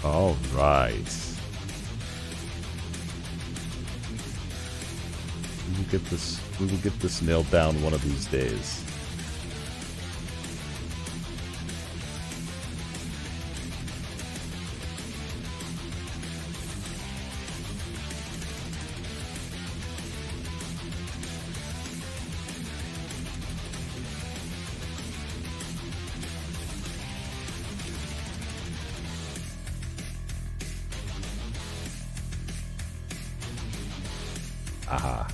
All right. We will get this nailed down one of these days. Aha.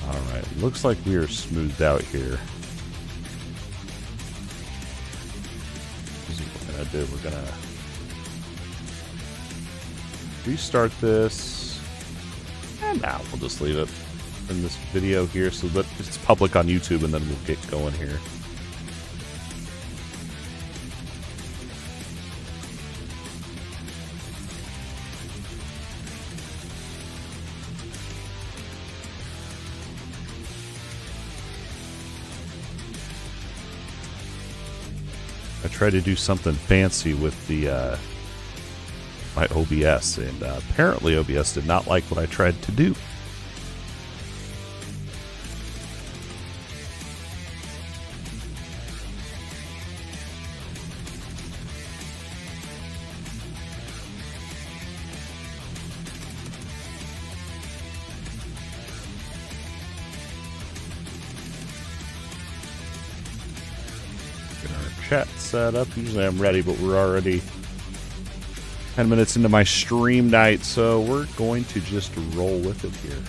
Alright, looks like we are smoothed out here. This is what we're gonna do. We're gonna restart this. And now we'll just leave it in this video here so that it's public on YouTube, and then we'll get going here. I tried to do something fancy with the my OBS, and apparently OBS did not like what I tried to do. Chat set up. Usually I'm ready, but we're already 10 minutes into my stream night, so we're going to just roll with it here.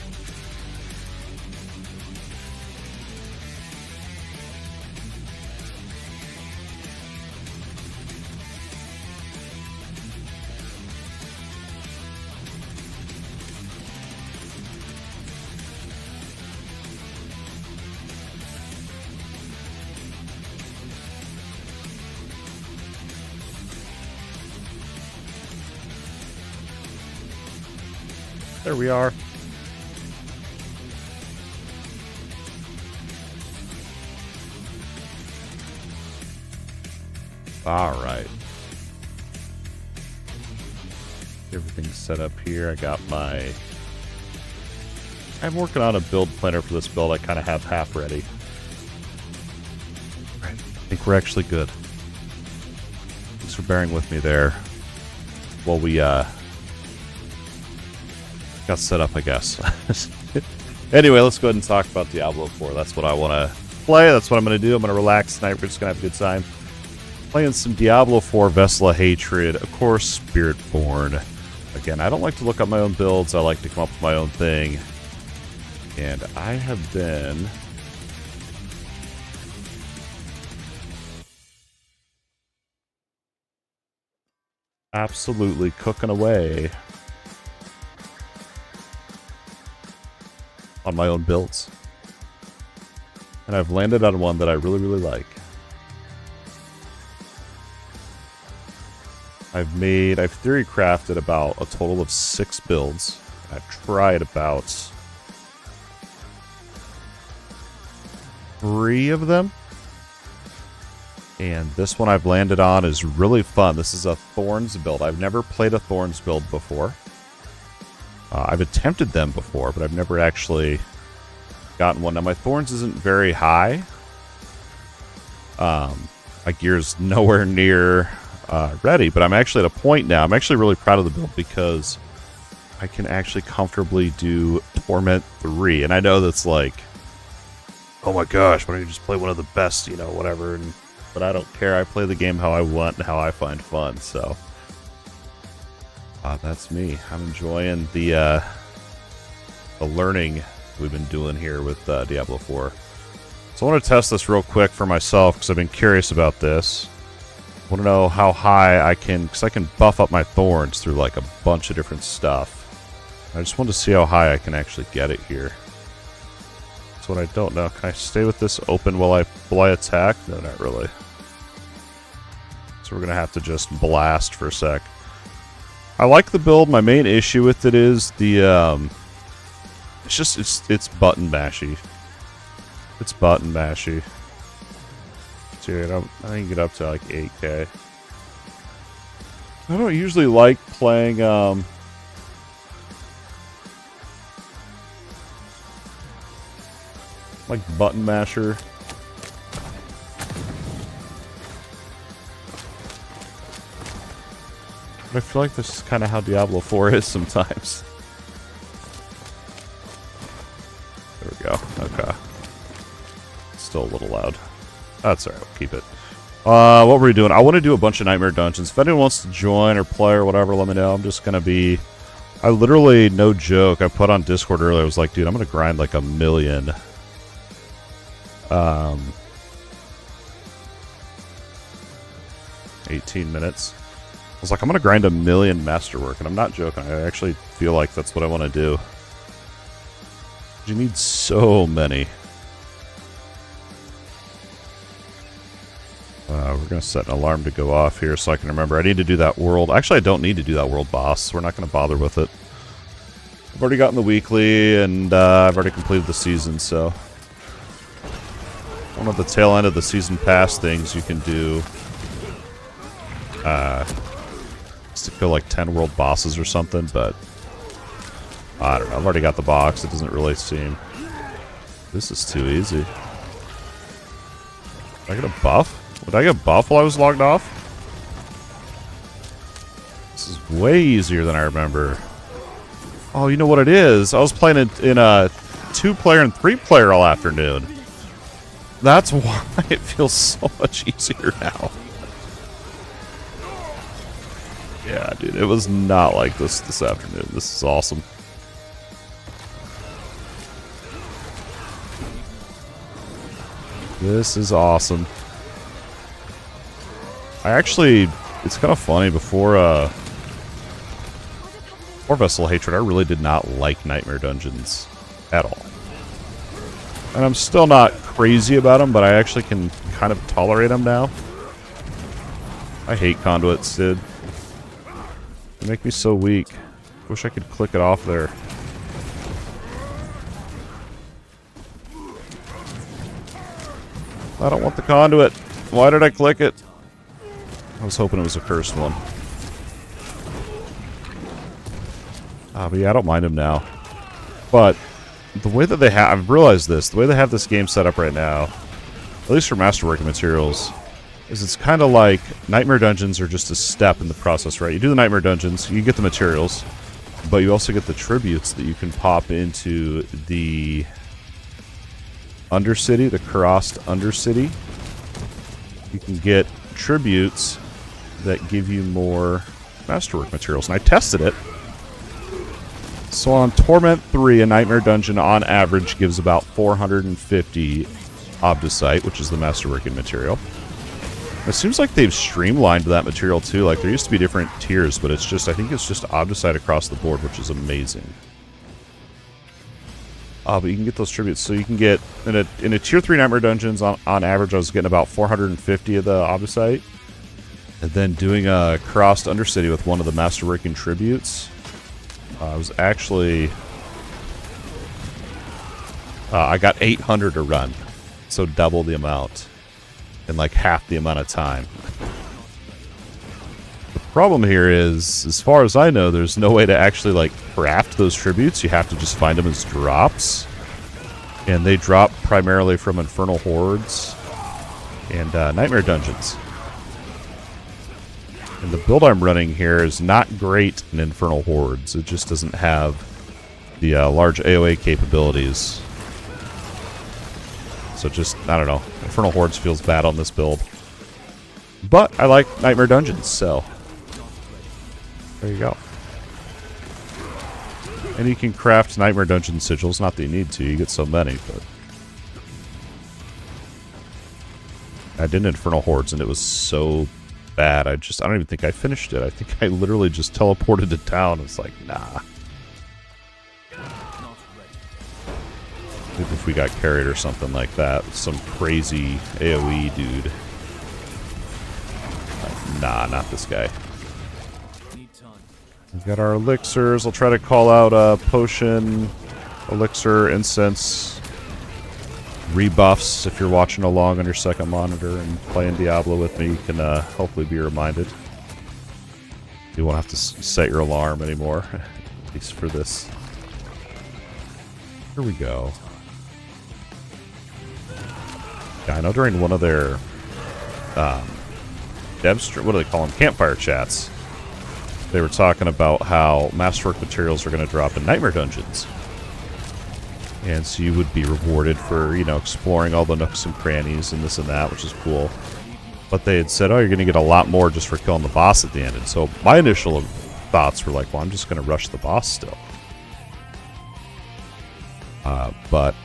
There we are. All right. Everything's set up here. I got my... I'm working on a build planner for this build. I kind of have half ready. All right. I think we're actually good. Thanks for bearing with me there while we got set up, I guess. Anyway, let's go ahead and talk about Diablo 4. That's what I want to play. That's what I'm going to do. I'm going to relax tonight. We're just going to have a good time playing some Diablo 4 Vessel of Hatred. Of course, Spiritborn. Again, I don't like to look up my own builds. I like to come up with my own thing. And I have been... absolutely cooking away on my own builds. And I've landed on one that I really, really like. I've theory crafted about a total of 6 builds. I've tried about 3 of them. And this one I've landed on is really fun. This is a Thorns build. I've never played a Thorns build before. I've attempted them before, but I've never actually gotten one. Now, my Thorns isn't very high. My gear's nowhere near ready, but I'm actually at a point now. I'm actually really proud of the build because I can actually comfortably do Torment 3. And I know that's like, oh my gosh, why don't you just play one of the best, you know, whatever. But I don't care. I play the game how I want and how I find fun, so... that's me. I'm enjoying the learning we've been doing here with Diablo 4. So I want to test this real quick for myself because I've been curious about this. I want to know how high I can, because I can buff up my Thorns through like a bunch of different stuff. I just want to see how high I can actually get it here. That's what I don't know. Can I stay with this open while I attack? No, not really. So we're going to have to just blast for a sec. I like the build. My main issue with it is the, it's button mashy. It's button mashy. Dude, I can get up to like 8k. I don't usually like playing, like button masher. But I feel like this is kind of how Diablo 4 is sometimes. There we go. Okay. Still a little loud. That's alright, we'll keep it. What were we doing? I want to do a bunch of Nightmare Dungeons. If anyone wants to join or play or whatever, let me know. I'm just going to be... I literally, no joke, I put on Discord earlier, I was like, dude, I'm going to grind like 1 million. 18 minutes. I was like, I'm going to grind 1 million masterwork, and I'm not joking. I actually feel like that's what I want to do. You need so many. We're going to set an alarm to go off here so I can remember. I need to do that world. Actually, I don't need to do that world boss. We're not going to bother with it. I've already gotten the weekly, and I've already completed the season, so... One of the tail end of the season pass things you can do... is to kill like 10 world bosses or something, but... I don't know. I've already got the box. It doesn't really seem... This is too easy. Did I get a buff? Did I get a buff while I was logged off? This is way easier than I remember. Oh, you know what it is? I was playing it in a 2-player and 3-player all afternoon. That's why it feels so much easier now. Yeah, dude, it was not like this afternoon. This is awesome. This is awesome. I actually, it's kind of funny, before Vessel Hatred, I really did not like Nightmare Dungeons at all. And I'm still not crazy about them, but I actually can kind of tolerate them now. I hate conduits, dude. They make me so weak. Wish I could click it off there. I don't want the conduit. Why did I click it? I was hoping it was a cursed one. But yeah, I don't mind him now. But the way that they have... I've realized this. The way they have this game set up right now, at least for Masterworking Materials, is it's kind of like Nightmare Dungeons are just a step in the process, right? You do the Nightmare Dungeons, you get the materials, but you also get the tributes that you can pop into the Undercity, the Kurast Undercity. You can get tributes that give you more Masterwork materials. And I tested it. So on Torment 3, a Nightmare Dungeon on average gives about 450 Obdusite, which is the Masterworking material. It seems like they've streamlined that material too. Like, there used to be different tiers, but it's just, I think it's just Obdusite across the board, which is amazing. But you can get those tributes. So you can get, in a tier 3 Nightmare Dungeons, on average, I was getting about 450 of the Obdusite. And then doing a Kurast Undercity with one of the Masterworking tributes, I was actually... I got 800 to run. So double the amount. In like half the amount of time. The problem here is, as far as I know, there's no way to actually like craft those tributes. You have to just find them as drops. And they drop primarily from Infernal Hordes and Nightmare Dungeons. And the build I'm running here is not great in Infernal Hordes. It just doesn't have the large AoE capabilities. So just, I don't know. Infernal Hordes feels bad on this build. But I like Nightmare Dungeons, so there you go. And you can craft Nightmare Dungeon sigils. Not that you need to, you get so many, but I did Infernal Hordes and it was so bad. I don't even think I finished it. I think I literally just teleported to town. It's like, nah. Maybe if we got carried or something like that. Some crazy AoE dude. Like, nah, not this guy. We've got our elixirs. I'll try to call out potion, elixir, incense. rebuffs, if you're watching along on your second monitor and playing Diablo with me, you can hopefully be reminded. You won't have to set your alarm anymore, at least for this. Here we go. Yeah, I know during one of their what do they call them? Campfire chats. They were talking about how masterwork materials are going to drop in nightmare dungeons. And so you would be rewarded for, you know, exploring all the nooks and crannies and this and that, which is cool. But they had said, oh, you're going to get a lot more just for killing the boss at the end. And so my initial thoughts were like, well, I'm just going to rush the boss still. But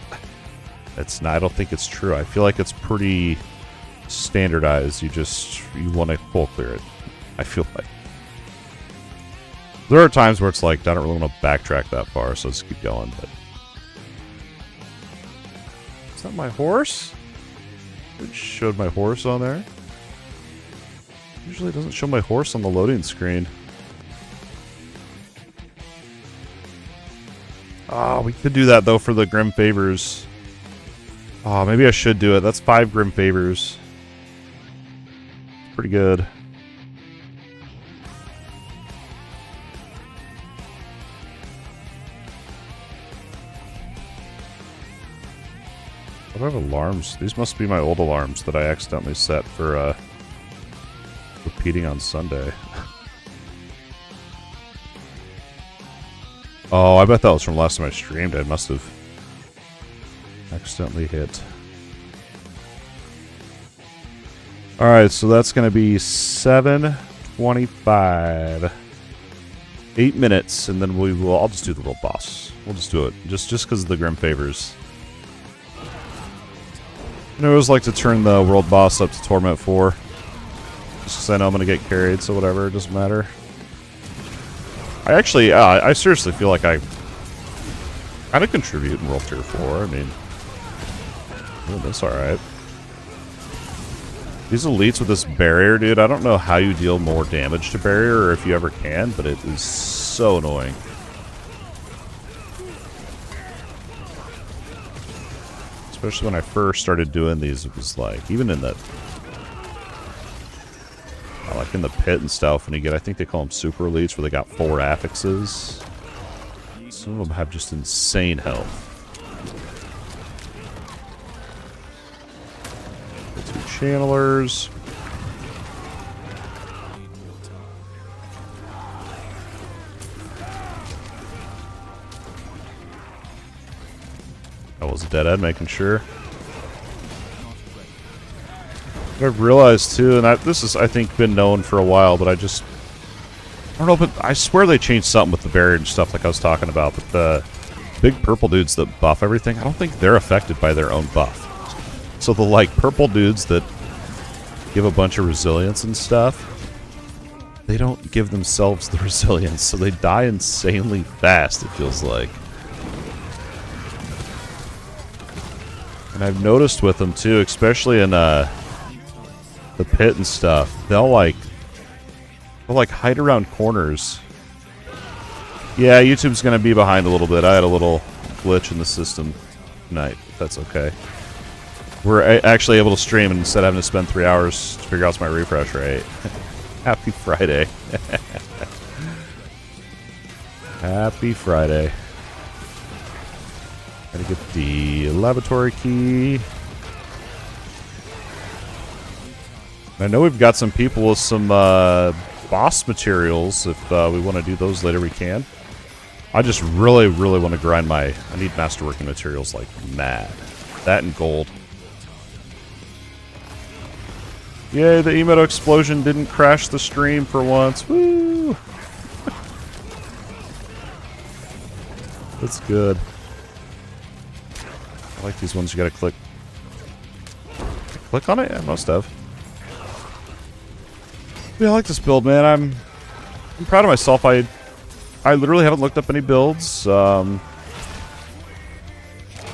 it's not, I don't think it's true. I feel like it's pretty standardized. You want to full clear it. I feel like. There are times where it's like, I don't really want to backtrack that far, so let's keep going. But is that my horse? It showed my horse on there. Usually it doesn't show my horse on the loading screen. Ah, we could do that though for the Grim Favors. Oh, maybe I should do it. That's 5 Grim Favors. Pretty good. What do I have alarms? These must be my old alarms that I accidentally set for repeating on Sunday. Oh, I bet that was from last time I streamed. I must have accidentally hit. Alright, so that's going to be 7:25. 8 minutes, and then I'll just do the world boss. We'll just do it. Just because of the Grim Favors. I always like to turn the world boss up to Torment 4. Just because I know I'm going to get carried, so whatever, it doesn't matter. I actually, I seriously feel like I kind of contribute in World Tier 4. I mean, that's alright. These elites with this barrier, dude, I don't know how you deal more damage to barrier, or if you ever can, but it is so annoying. Especially when I first started doing these, it was like, even in the, like in the pit and stuff, when you get, I think they call them super elites, where they got 4 affixes. Some of them have just insane health. 2 channelers. That was a dead end, making sure. I've realized too, and this has, I think, been known for a while, but I don't know, but I swear they changed something with the barrier and stuff like I was talking about, but the big purple dudes that buff everything, I don't think they're affected by their own buff. So the, like, purple dudes that give a bunch of resilience and stuff, they don't give themselves the resilience, so they die insanely fast, it feels like. And I've noticed with them too, especially in the pit and stuff, they'll like hide around corners. Yeah, YouTube's gonna be behind a little bit. I had a little glitch in the system tonight. That's okay. We're actually able to stream instead of having to spend 3 hours to figure out my refresh rate. Happy Friday. Happy Friday. Gotta get the laboratory key. I know we've got some people with some boss materials. If we want to do those later, we can. I just really, really want to grind I need masterworking materials like mad. That and gold. Yay, the emote explosion didn't crash the stream for once. Woo! That's good. I like these ones you gotta click. Click on it? Yeah, I must have. Yeah, I like this build, man. I'm proud of myself. I literally haven't looked up any builds.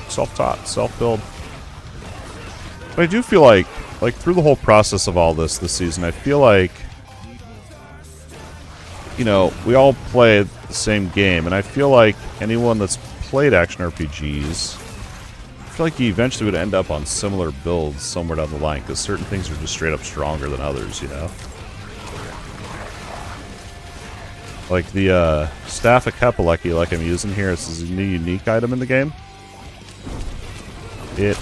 Self-taught, self-build. But I do feel like through the whole process of all this season, I feel like, you know, we all play the same game, and I feel like anyone that's played action RPGs feel like you eventually would end up on similar builds somewhere down the line, because certain things are just straight up stronger than others, you know? Like the Staff of Epoch, like I'm using here, this is a new unique item in the game. It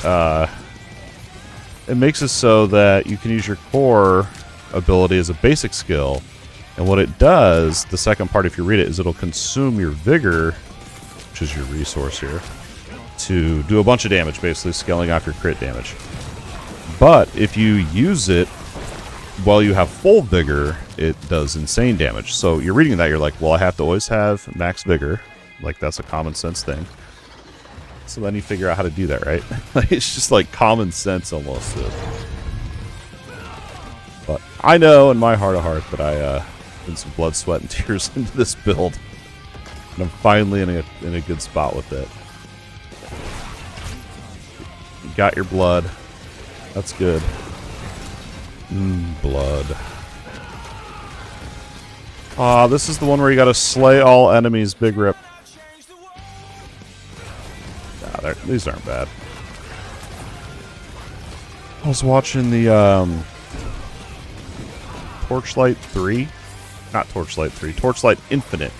makes it so that you can use your core ability as a basic skill, and what it does, the second part if you read it, is it'll consume your vigor, which is your resource here, to do a bunch of damage, basically scaling off your crit damage. But if you use it while you have full vigor, it does insane damage. So you're reading that, you're like, well, I have to always have max vigor. Like, that's a common sense thing. So then you figure out how to do that, right? It's just like common sense almost. But I know in my heart of heart that I put some blood, sweat, and tears into this build. And I'm finally in a good spot with it. You got your blood. That's good. Blood. Ah, this is the one where you gotta slay all enemies, Big Rip. Nah, these aren't bad. I was watching the Torchlight 3? Not Torchlight 3, Torchlight Infinite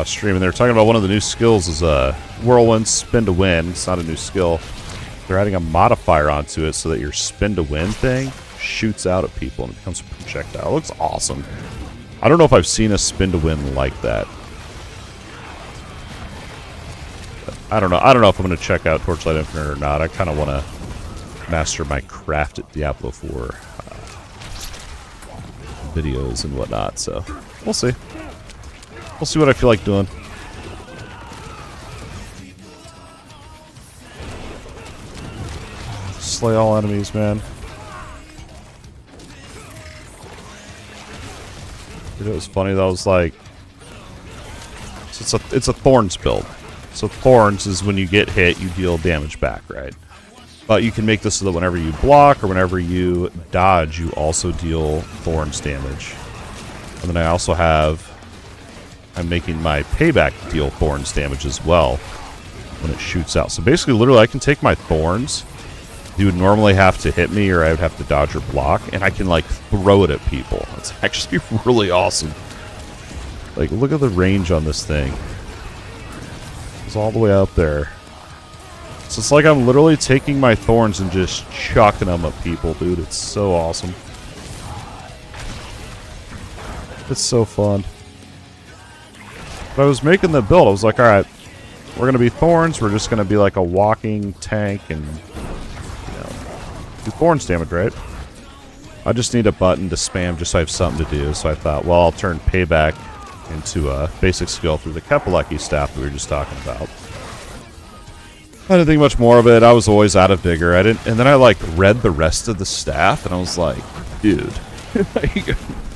stream, and they were talking about one of the new skills is Whirlwind Spin to Win. It's not a new skill. They're adding a modifier onto it so that your Spin to Win thing shoots out at people and it becomes a projectile. It looks awesome. I don't know if I've seen a Spin to Win like that. I don't know. I don't know if I'm going to check out Torchlight Infinite or not. I kind of want to master my craft at Diablo 4 videos and whatnot. So we'll see. We'll see what I feel like doing. Slay all enemies, man. It was funny. That was like, so it's a Thorns build. So Thorns is when you get hit, you deal damage back, right? But you can make this so that whenever you block or whenever you dodge, you also deal Thorns damage. And then I also have, I'm making my payback deal Thorns damage as well when it shoots out. So basically, literally, I can take my Thorns. You would normally have to hit me or I would have to dodge or block, and I can, like, throw it at people. It's actually really awesome. Like, look at the range on this thing. It's all the way up there. So it's like I'm literally taking my Thorns and just chucking them at people, dude. It's so awesome. It's so fun. But I was making the build. I was like, alright, we're going to be Thorns. We're just going to be like a walking tank and, you know, do Thorns damage, right? I just need a button to spam just so I have something to do. So I thought, well, I'll turn payback into a basic skill through the Kepaleki staff that we were just talking about. I didn't think much more of it. I was always out of vigor. And then I like read the rest of the staff and I was like, dude,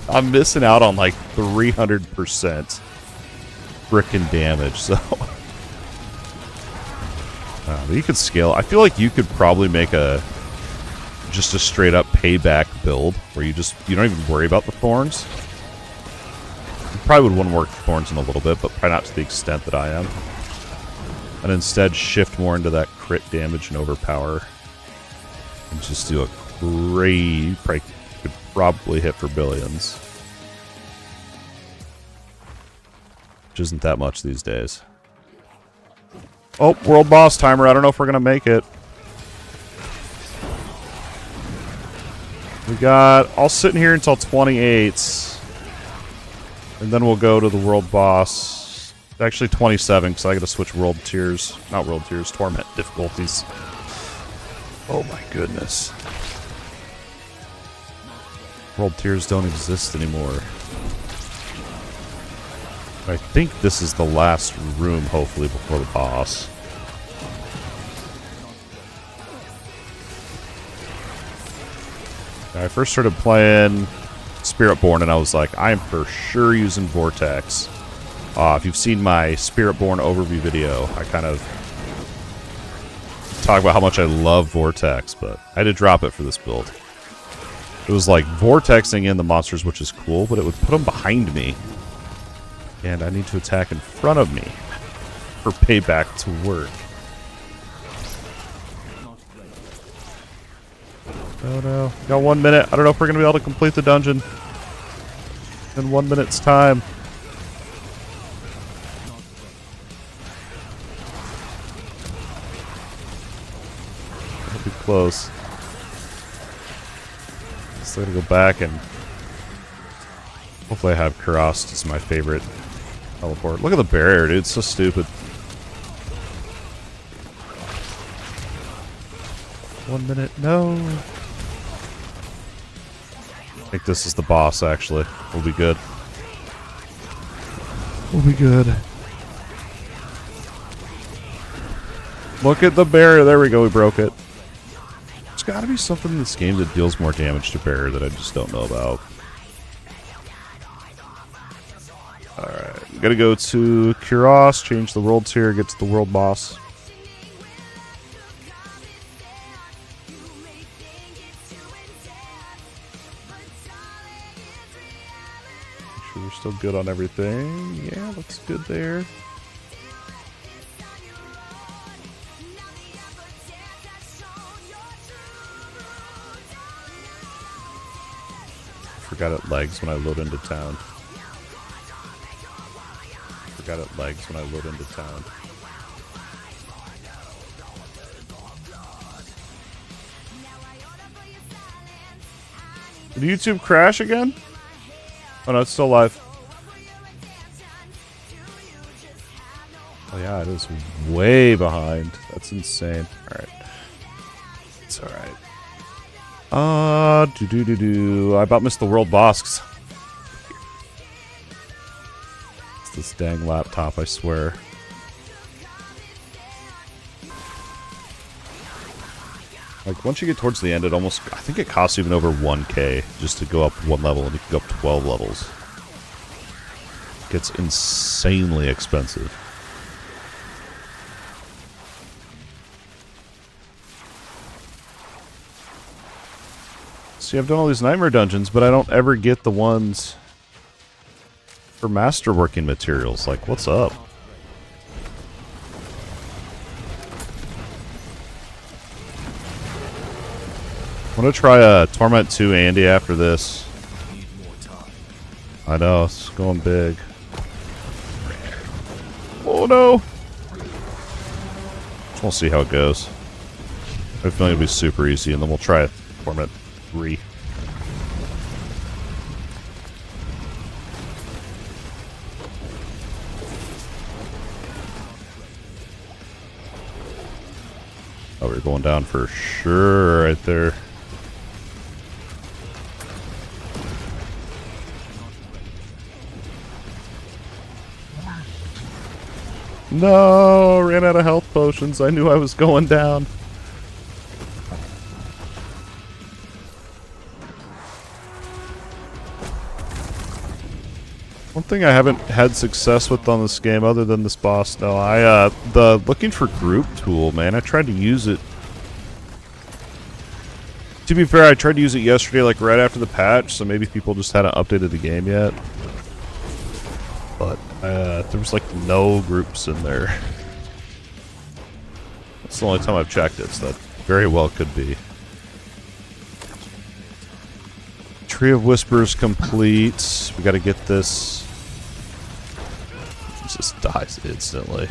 I'm missing out on like 300% frickin' damage. So but you could scale. I feel like you could probably make just a straight up payback build where you don't even worry about the Thorns. You probably would want to work the Thorns in a little bit, but probably not to the extent that I am. And instead shift more into that crit damage and overpower. And just do a crazy... could probably hit for billions. Which isn't that much these days. Oh, world boss timer. I don't know if we're going to make it. I'll sit in here until 28. And then we'll go to the world boss. Actually 27, because I gotta switch world tiers. Not world tiers, torment difficulties. Oh my goodness. World tiers don't exist anymore. I think this is the last room, hopefully, before the boss. I first started playing Spiritborn, and I was like, I am for sure using Vortex. If you've seen my Spiritborn overview video, I kind of talk about how much I love Vortex, but I had to drop it for this build. It was like vortexing in the monsters, which is cool, but it would put them behind me. And I need to attack in front of me. for payback to work. Oh no. Got 1 minute. I don't know if we're going to be able to complete the dungeon in 1 minute's time. It'll be close. So I gotta go back and hopefully I have Kurast as my favorite teleport. Look at the barrier, dude. It's so stupid. 1 minute. No. I think this is the boss, actually. We'll be good. We'll be good. Look at the barrier. There we go. We broke it. There's got to be something in this game that deals more damage to barrier that I just don't know about. Alright. We gotta go to Kurast, change the worlds here, get to the world boss. We're still good on everything. Yeah, looks good there. Forgot it lags when I load into town. Forgot it lags when I load into town. Did YouTube crash again? Oh no, it's still live. Oh yeah, it is way behind. That's insane. Alright. It's alright. I about missed the world boss. It's this dang laptop, I swear. Like, once you get towards the end, it almost... I think it costs even over 1k just to go up one level, and you can go up 12 levels. It gets insanely expensive. See, I've done all these nightmare dungeons, but I don't ever get the ones for masterworking materials. Like, what's up? I'm gonna try Torment 2 Andy after this. I know, it's going big. Oh no! Just want to see how it goes. I have a feeling it'll be super easy, and then we'll try Torment 3. Oh, we're going down for sure right there. No, ran out of health potions. I knew I was going down. One thing I haven't had success with on this game, other than this boss, no, the looking for group tool, man. I tried to use it. To be fair, I tried to use it yesterday, like right after the patch, so maybe people just hadn't updated the game yet. But there was like no groups in there. That's the only time I've checked it, so that very well could be. Tree of Whispers complete. We gotta get this. It just dies instantly.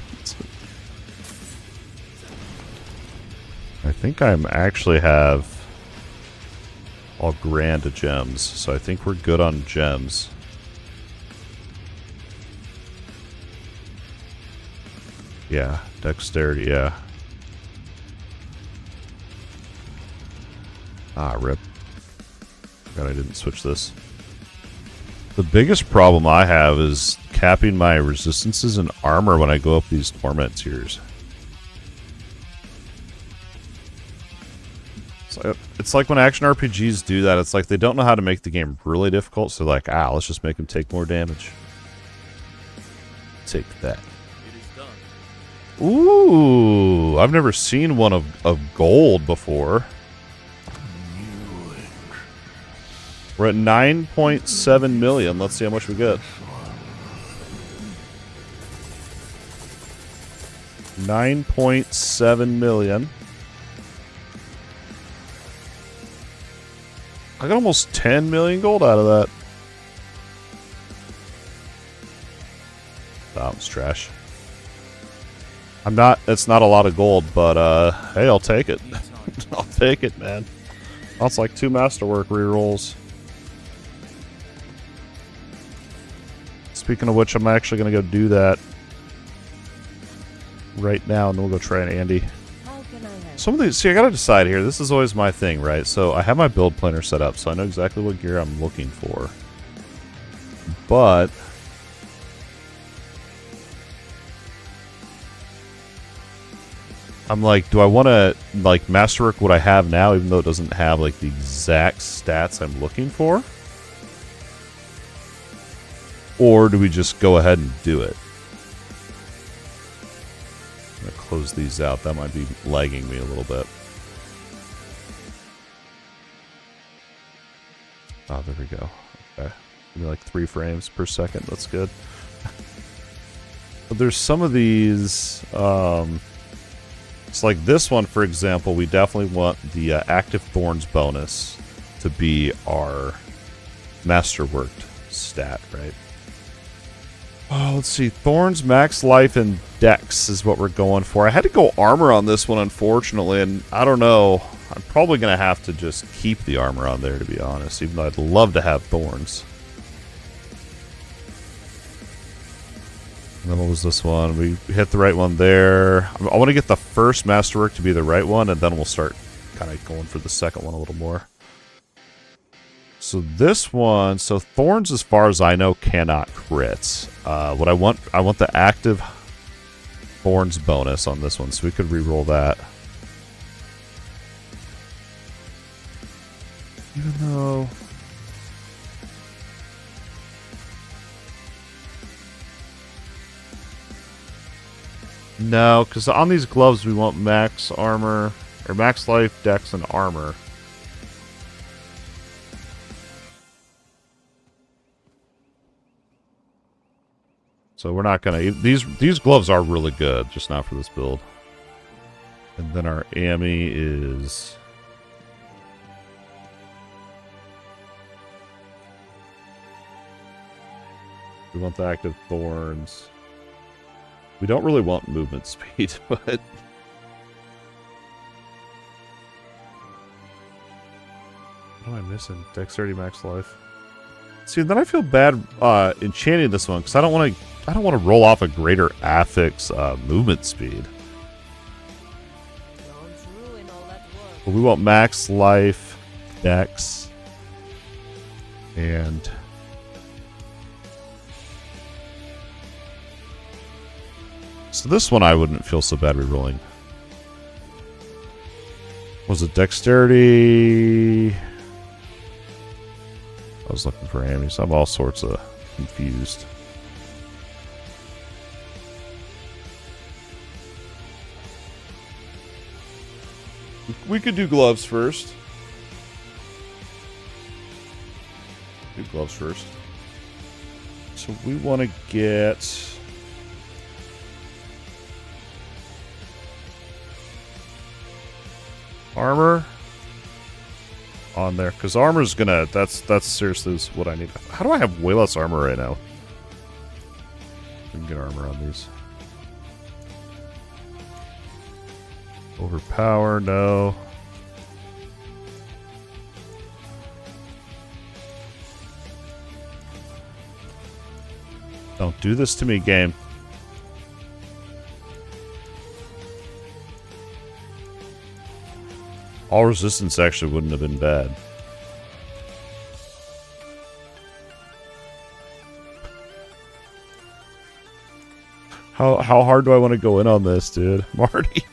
I think I'm actually have all grand gems, so I think we're good on gems. Yeah, dexterity, yeah. Ah, rip. God, I didn't switch this. The biggest problem I have is capping my resistances and armor when I go up these torment tiers. It's like when action RPGs do that, it's like they don't know how to make the game really difficult, so like, let's just make them take more damage. Take that. Ooh, I've never seen one of gold before. We're at 9.7 million. Let's see how much we get. 9.7 million. I got almost 10 million gold out of that. Oh, it's trash. It's not a lot of gold, but hey, I'll take it. I'll take it, man. That's like 2 masterwork rerolls. Speaking of which, I'm actually going to go do that right now, and we'll go try an Andy. Some of these, see, I got to decide here. This is always my thing, right? So I have my build planner set up, so I know exactly what gear I'm looking for. But I'm like, do I want to, like, masterwork what I have now, even though it doesn't have, like, the exact stats I'm looking for? Or do we just go ahead and do it? I'm going to close these out. That might be lagging me a little bit. Oh, there we go. Okay. Maybe like 3 frames per second. That's good. But there's some of these... It's like this one, for example, we definitely want the active thorns bonus to be our masterworked stat, right? Oh, let's see. Thorns, max life, and dex is what we're going for. I had to go armor on this one, unfortunately, and I don't know. I'm probably going to have to just keep the armor on there, to be honest, even though I'd love to have thorns. And then what was this one? We hit the right one there. I want to get the first masterwork to be the right one, and then we'll start kind of going for the second one a little more. So this one, so thorns, as far as I know, cannot crits. What I want the active thorns bonus on this one, so we could re-roll that. Even though... No, because on these gloves we want max armor, or max life, dex, and armor. So we're not gonna... These gloves are really good, just not for this build. And then our AMI is... We want the active thorns. We don't really want movement speed, but... What am I missing? Dexterity, max life. See, then I feel bad enchanting this one, because I don't want to roll off a greater affix movement speed. But we want max life, dex, and... So this one I wouldn't feel so bad rerolling. Was it dexterity? I was looking for AMI, so I'm all sorts of confused. We could do gloves first. Do gloves first. So we want to get... armor on there, because armor's gonna... That's seriously what I need. How do I have way less armor right now? I can get armor on these. Overpower, no. Don't do this to me, game. All resistance actually wouldn't have been bad. How hard do I want to go in on this, dude? Marty.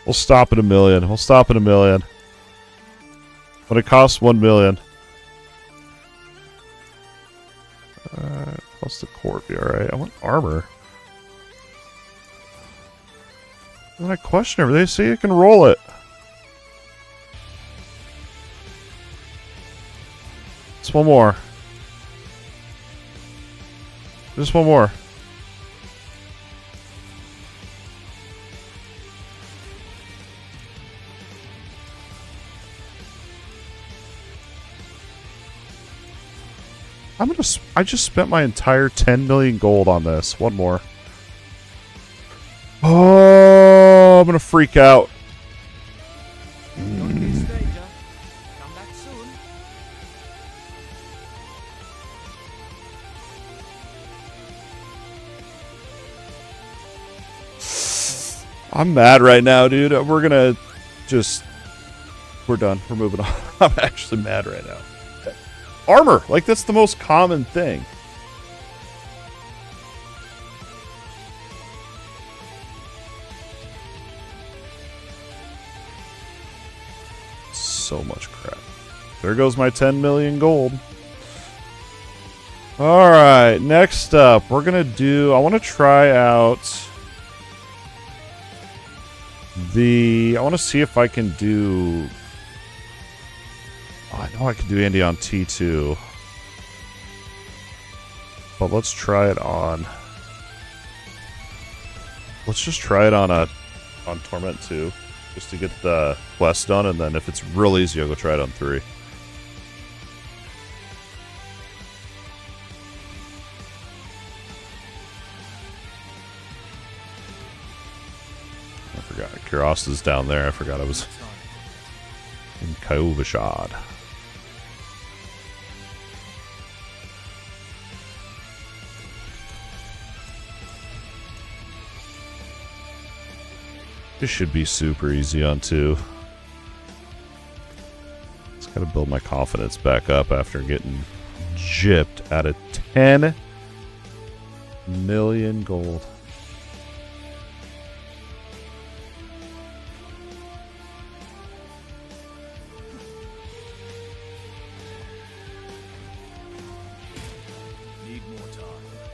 We'll stop at 1 million. We'll stop at 1 million. When it costs 1 million. Plus the court be alright. I want armor. When I question everything, they say you can roll it. Just one more. Just one more. I just spent my entire 10 million gold on this. One more. Oh, I'm gonna freak out. I'm mad right now, dude. We're gonna just... We're done. We're moving on. I'm actually mad right now. Armor! Like, that's the most common thing. So much crap. There goes my 10 million gold. Alright, next up, we're gonna do... I want to try out... I want to see if I can do... Oh, I know I can do Andy on T2. But let's try it on... Let's just try it on Torment 2. Just to get the quest done, and then if it's real easy, I'll go try it on 3. I forgot. Kuros is down there. I forgot I was in Kyovashad. This should be super easy on 2. Just gotta build my confidence back up after getting gypped out of 10 million gold.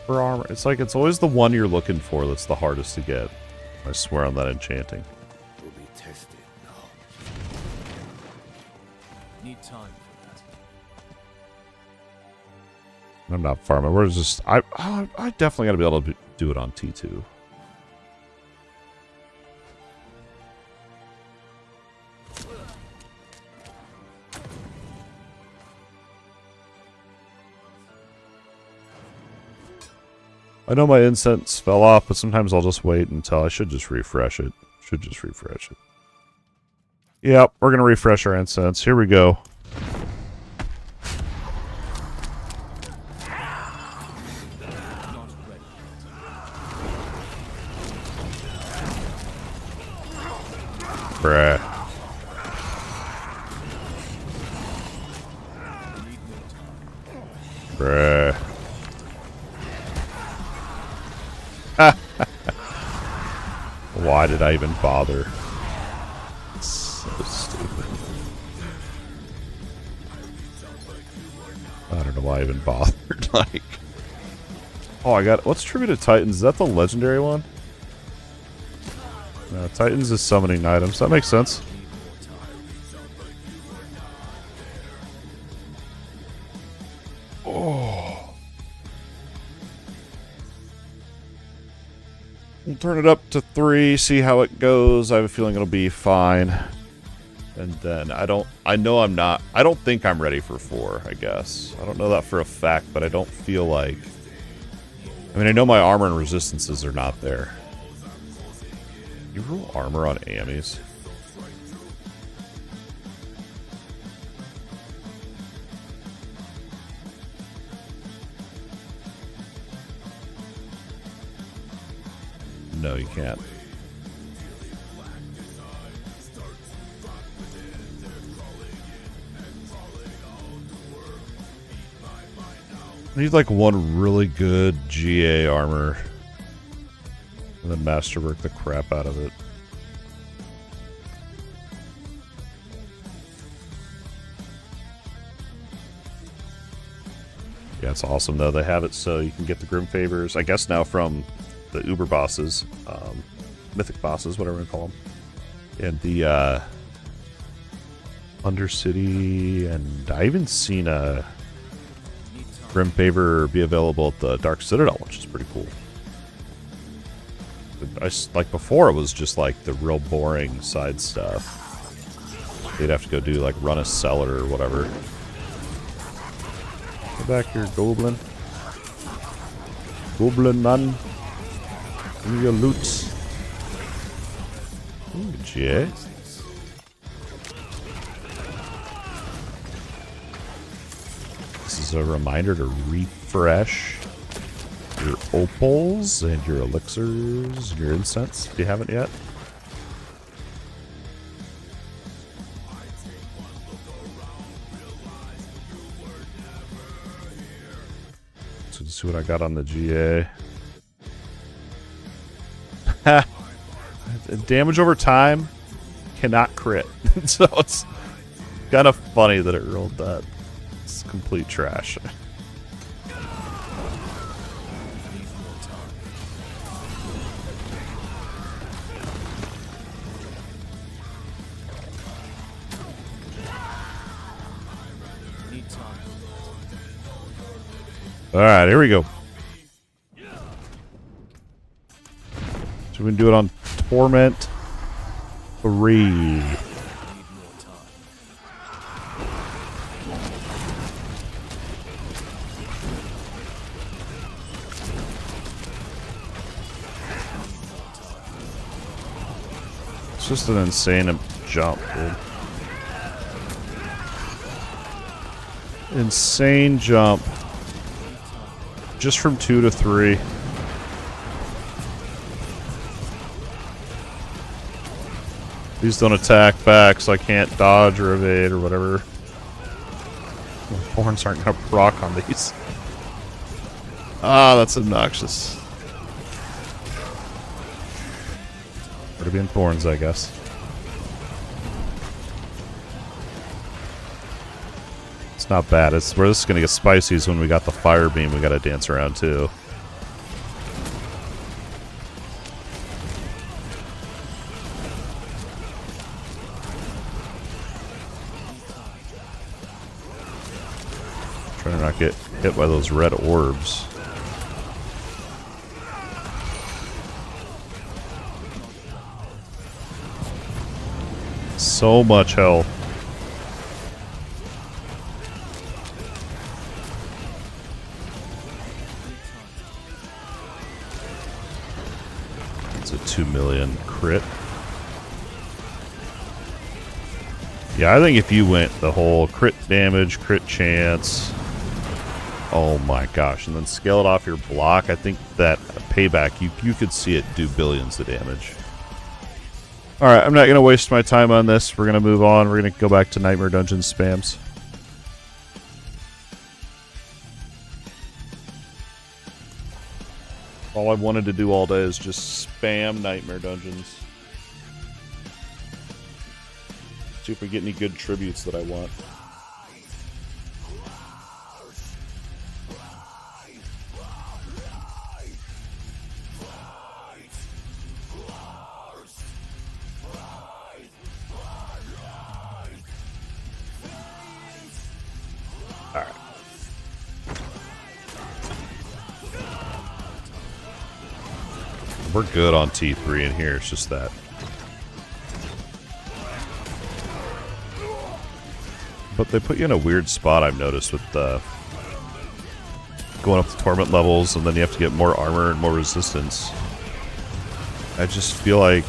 For armor, it's like it's always the one you're looking for that's the hardest to get. I swear on that enchanting. Will be tested now. Need time for that. I'm not farming. We're just I definitely got to be able to do it on T2. I know my incense fell off, but sometimes I'll just wait until I should just refresh it. Yep, we're going to refresh our incense. Here we go. Bruh. Bruh. Why did I even bother? So stupid. I don't know why I even bothered. Like, oh, I got... What's Tribute to Titans? Is that the legendary one? No, Titans is summoning items. That makes sense. Oh. We'll turn it up to 3, see how it goes. I have a feeling it'll be fine. And then I don't think I'm ready for 4, I guess. I don't know that for a fact, but I don't feel like... I mean, I know my armor and resistances are not there. You roll armor on Amis? No, you can't. I need like one really good GA armor. And then masterwork the crap out of it. Yeah, it's awesome though. They have it so you can get the Grim Favors, I guess now from the Uber bosses, mythic bosses, whatever we call them, and the Undercity, and I even seen a Grim Favor be available at the Dark Citadel, which is pretty cool. Like before, it was just like the real boring side stuff. They'd have to go do like run a cellar or whatever. Get back here, Goblin. Goblin man. Give me your loot. Ooh, GA. This is a reminder to refresh your opals and your elixirs, your incense, if you haven't yet. So let's see what I got on the GA. Damage over time cannot crit. So it's kind of funny that it rolled that. It's complete trash. Alright, here we go. So we can do it on Torment 3. It's just an insane jump, dude. Insane jump. Just from 2 to 3. These don't attack back, so I can't dodge or evade or whatever. Horns aren't gonna proc on these. Ah, that's obnoxious. Would have been thorns, I guess. It's not bad. It's where this is gonna get spicy is when we got the fire beam we gotta dance around too. Trying to not get hit by those red orbs. So much health. It's a 2 million crit. Yeah, I think if you went the whole crit damage, crit chance, oh my gosh, and then scale it off your block, I think that payback, you could see it do billions of damage. Alright, I'm not going to waste my time on this. We're going to move on. We're going to go back to Nightmare Dungeon spams. All I've wanted to do all day is just spam Nightmare Dungeons. See if we get any good tributes that I want. Alright. We're good on T3 in here, it's just that. But they put you in a weird spot, I've noticed, with going up the torment levels, and then you have to get more armor and more resistance. I just feel like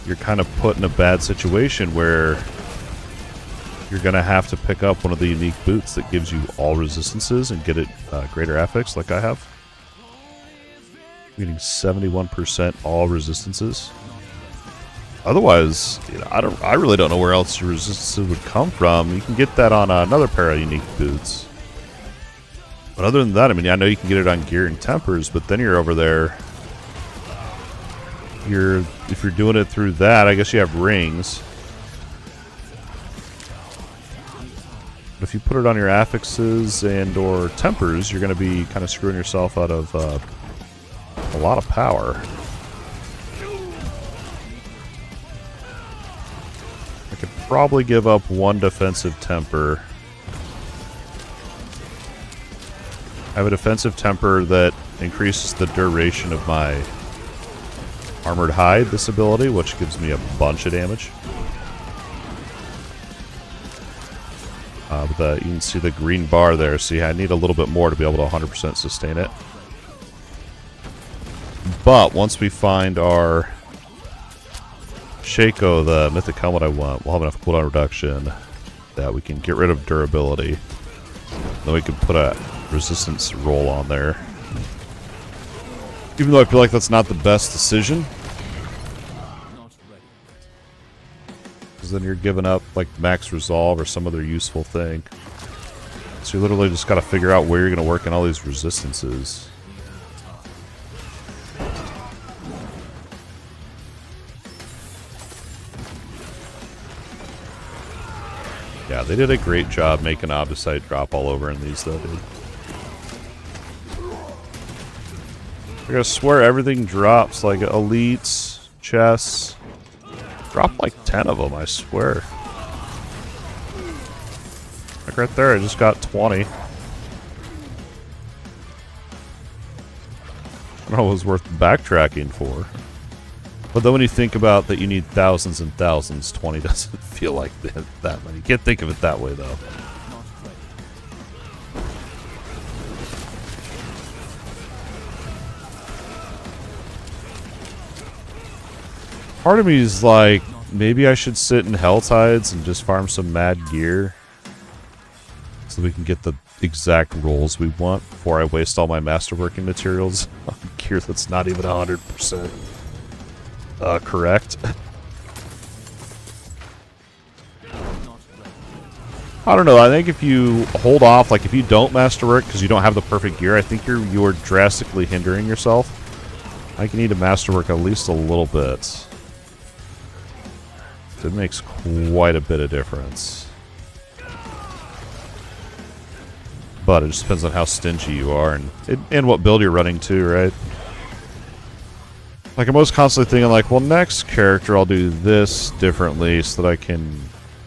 you're kind of put in a bad situation where you're going to have to pick up one of the unique boots that gives you all resistances and get it greater affix like I have. Getting 71% all resistances. Otherwise, you know, I really don't know where else your resistances would come from. You can get that on another pair of unique boots. But other than that, I mean, I know you can get it on gear and tempers, but then you're over there. If you're doing it through that, I guess you have rings. But if you put it on your affixes and or tempers, you're going to be kind of screwing yourself out of a lot of power. I could probably give up one defensive temper. I have a defensive temper that increases the duration of my Armored Hide, this ability, which gives me a bunch of damage. But you can see the green bar there. See, I need a little bit more to be able to 100% sustain it. But once we find our Shaco, the mythic helmet I want, we'll have enough cooldown reduction that we can get rid of durability. Then we can put a resistance roll on there. Even though I feel like that's not the best decision. Because then you're giving up like max resolve or some other useful thing. So you literally just got to figure out where you're going to work in all these resistances. Yeah, they did a great job making Obdicite drop all over in these, though, dude. I gotta swear everything drops, like elites, chests. Drop like 10 of them, I swear. Like right there, I just got 20. I don't know what it was worth backtracking for. But then when you think about that you need thousands and thousands, 20 doesn't feel like that many. You can't think of it that way, though. Part of me is like, maybe I should sit in Hell Tides and just farm some mad gear. So we can get the exact rolls we want before I waste all my masterworking materials on gear that's not even 100%. Correct. I don't know. I think if you hold off, like if you don't masterwork because you don't have the perfect gear, I think you're drastically hindering yourself. I think you need to masterwork at least a little bit. It makes quite a bit of difference. But it just depends on how stingy you are and what build you're running too, right? Like, I'm always constantly thinking, like, well, next character I'll do this differently so that I can,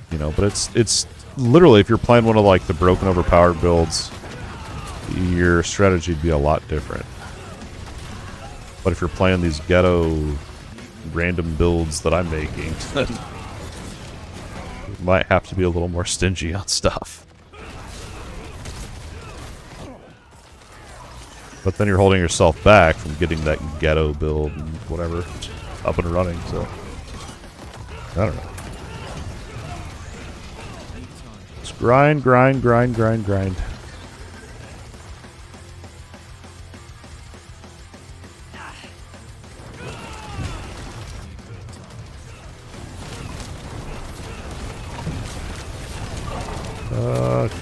you know, but it's literally, if you're playing one of, like, the broken overpowered builds, your strategy would be a lot different. But if you're playing these ghetto random builds that I'm making, then you might have to be a little more stingy on stuff. But then you're holding yourself back from getting that ghetto build and whatever up and running, so I don't know. Just grind, grind, grind, grind, grind.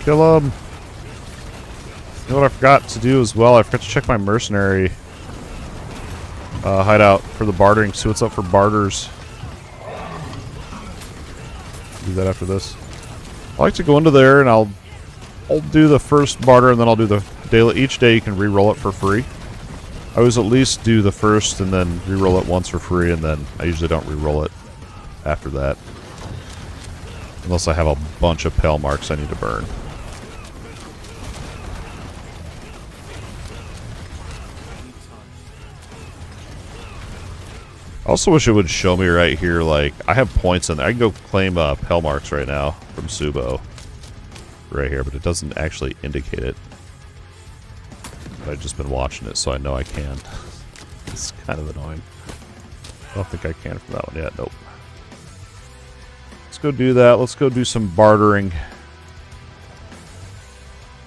Kill him. You know what I forgot to do as well? I forgot to check my mercenary hideout for the bartering. See what's up for barters. Do that after this. I like to go into there and I'll do the first barter and then I'll do the daily. Each day you can re-roll it for free. I always at least do the first and then re-roll it once for free, and then I usually don't re-roll it after that. Unless I have a bunch of pale marks I need to burn. I also wish it would show me right here, like, I have points in there. I can go claim Hell Marks right now from Subo. Right here, but it doesn't actually indicate it. But I've just been watching it, so I know I can. It's kind of annoying. I don't think I can from that one yet, nope. Let's go do that. Let's go do some bartering.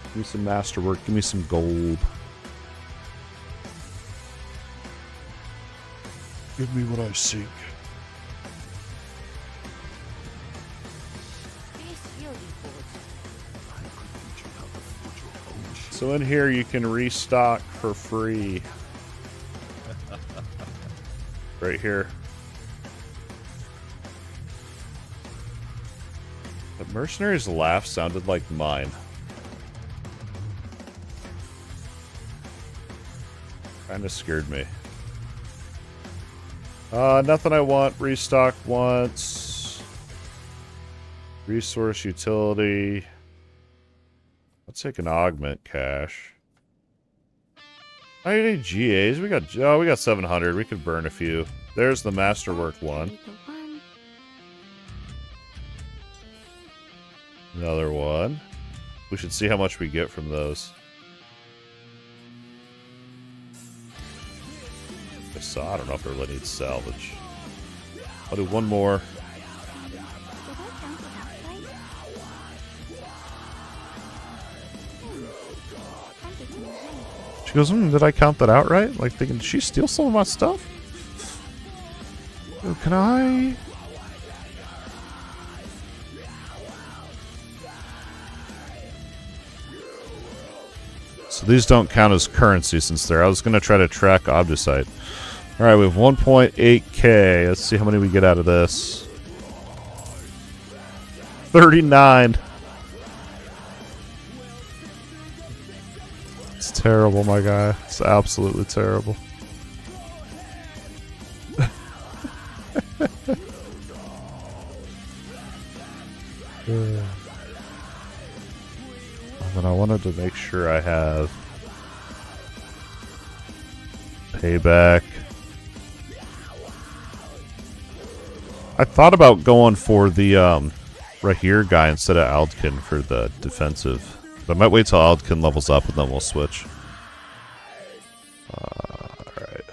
Give me some masterwork. Give me some gold. Give me what I seek. So in here you can restock for free. Right here. The mercenary's laugh sounded like mine. Kinda scared me. Nothing I want. Restock once. Resource utility. Let's take an augment cache. I need any GAs. We got 700. We could burn a few. There's the masterwork one. Another one. We should see how much we get from those. I don't know if it really needs salvage. I'll do one more. She goes, did I count that out right? Like thinking, did she steal some of my stuff? Oh, can I? So these don't count as currency since they're. I was going to try to track Obdusite. Alright, we have 1.8k. Let's see how many we get out of this. 39. It's terrible, my guy. It's absolutely terrible. And then I wanted to make sure I have payback. I thought about going for the Rahir guy instead of Aldkin for the defensive. But I might wait till Aldkin levels up and then we'll switch. Alright.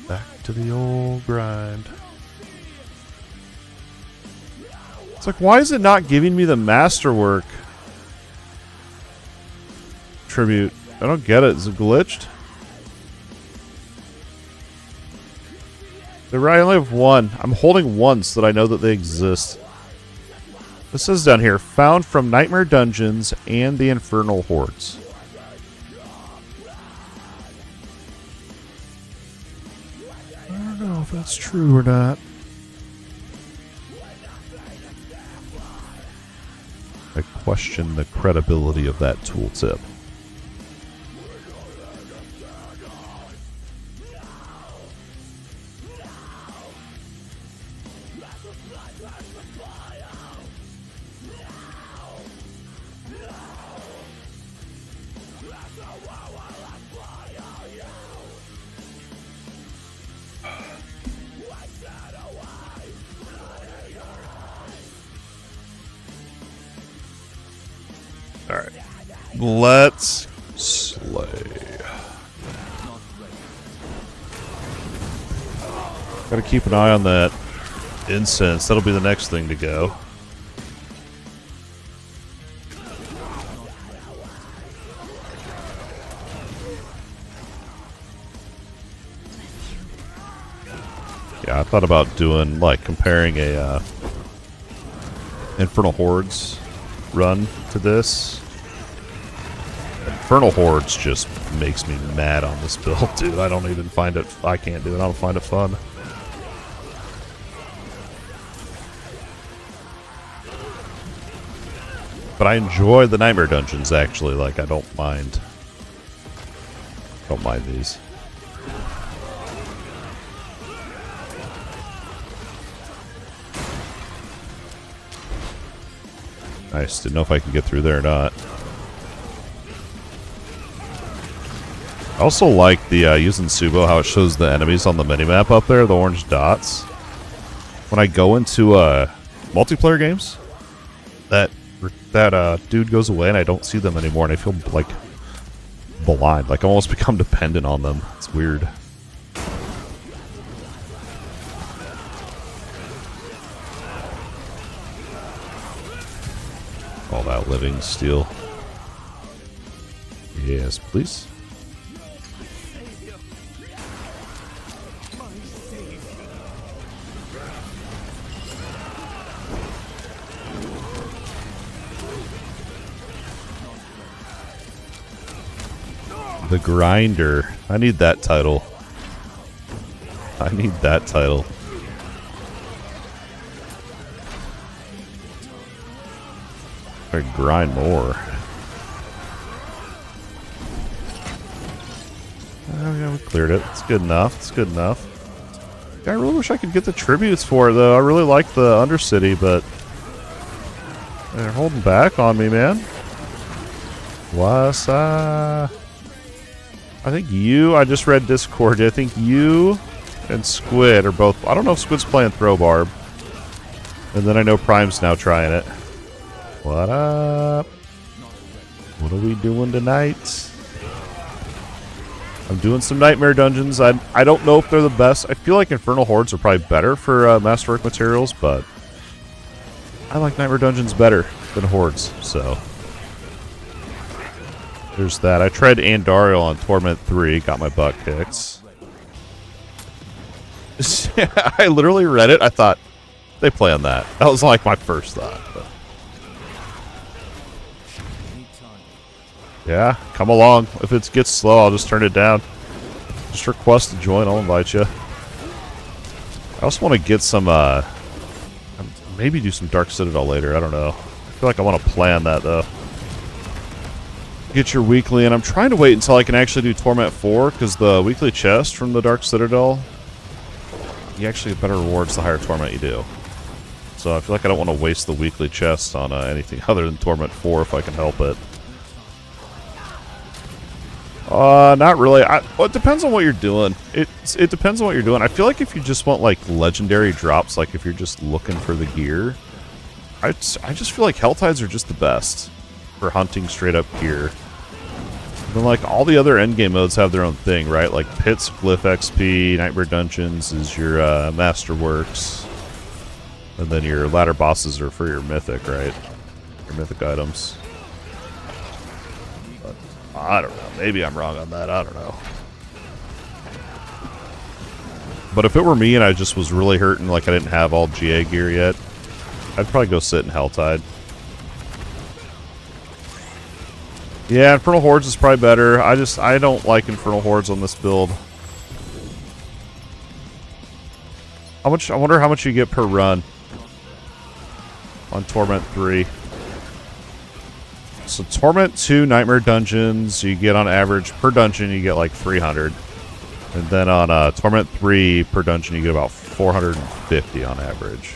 Back to the old grind. It's like, why is it not giving me the masterwork tribute? I don't get it. Is it glitched? I only have one. I'm holding one so that I know that they exist. This says down here, found from Nightmare Dungeons and the Infernal Hordes. I don't know if that's true or not. I question the credibility of that tooltip. Alright. Let's slay. Gotta keep an eye on that incense. That'll be the next thing to go. Yeah, I thought about doing, like, comparing a Infernal Hordes run to this. Infernal Hordes just makes me mad on this build, dude. I don't even find it. I can't do it. I don't find it fun. But I enjoy the Nightmare Dungeons, actually. Like, I don't mind. Don't mind these. Nice. Didn't know if I could get through there or not. I also like the using Subo, how it shows the enemies on the minimap up there, the orange dots. When I go into multiplayer games, that dude goes away and I don't see them anymore, and I feel like blind, like I almost become dependent on them. It's weird. All that living steel. Yes, please. The Grinder. I need that title. I need that title. I grind more. Oh yeah, we cleared it. It's good enough. It's good enough. I really wish I could get the tributes for it, though. I really like the Undercity, but they're holding back on me, man. Wasa. I think you, I just read Discord, I think you and Squid are both, I don't know if Squid's playing Throw Barb. And then I know Prime's now trying it. What up? What are we doing tonight? I'm doing some Nightmare Dungeons. I don't know if they're the best. I feel like Infernal Hordes are probably better for Masterwork materials, but I like Nightmare Dungeons better than Hordes, so there's that. I tried Andariel on Torment 3, got my butt kicked. I literally read it. I thought, they play on that. That was like my first thought. But. Yeah, come along. If it gets slow, I'll just turn it down. Just request to join. I'll invite you. I also want to get some, maybe do some Dark Citadel later. I don't know. I feel like I want to plan that, though. Get your weekly, and I'm trying to wait until I can actually do Torment 4, because the weekly chest from the Dark Citadel, you actually get better rewards the higher Torment you do. So I feel like I don't want to waste the weekly chest on anything other than Torment 4 if I can help it. Not really. Well, it depends on what you're doing. It depends on what you're doing. I feel like if you just want, like, legendary drops, like if you're just looking for the gear, I just feel like Helltides are just the best for hunting straight up gear. And then, like, all the other endgame modes have their own thing, right? Like, Pit's Glyph XP, Nightmare Dungeons is your Masterworks, and then your ladder bosses are for your Mythic, right? Your Mythic items. I don't know. Maybe I'm wrong on that. I don't know. But if it were me and I just was really hurting, like I didn't have all GA gear yet, I'd probably go sit in Helltide. Yeah, Infernal Hordes is probably better. I don't like Infernal Hordes on this build. How much? I wonder how much you get per run on Torment 3. So Torment 2 Nightmare Dungeons, you get on average per dungeon you get like 300, and then on Torment 3 per dungeon you get about 450 on average.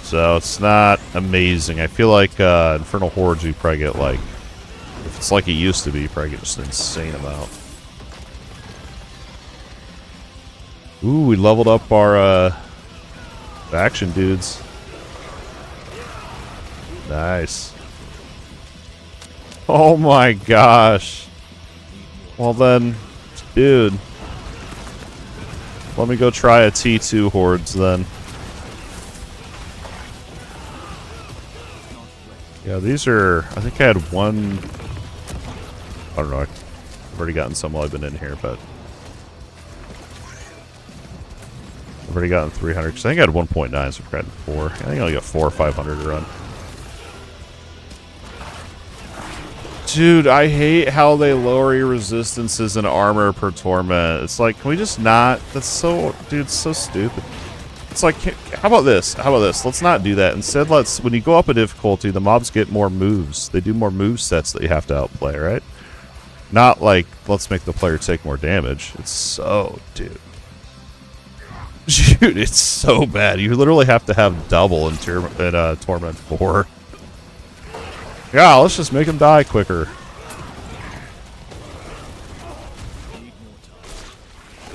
So it's not amazing. I feel like Infernal Hordes you probably get like, if it's like it used to be, you probably get just an insane amount. Ooh, we leveled up our faction dudes. Nice. Oh my gosh. Well then, dude. Let me go try a T2 Hordes then. Yeah, these are... I think I had one... I don't know. I've already gotten some while I've been in here, but... I've already gotten 300. Because I think I had 1.9, so I've gotten 4. I think I only got 4 or 500 to run. Dude, I hate how they lower your resistances and armor per torment. It's like, can we just not? That's so, dude, it's so stupid. It's like, how about this? How about this? Let's not do that. Instead, let's, when you go up a difficulty, the mobs get more moves. They do more move sets that you have to outplay, right? Not like, let's make the player take more damage. It's so, dude. Dude, it's so bad. You literally have to have double in Torment 4. Yeah, let's just make him die quicker.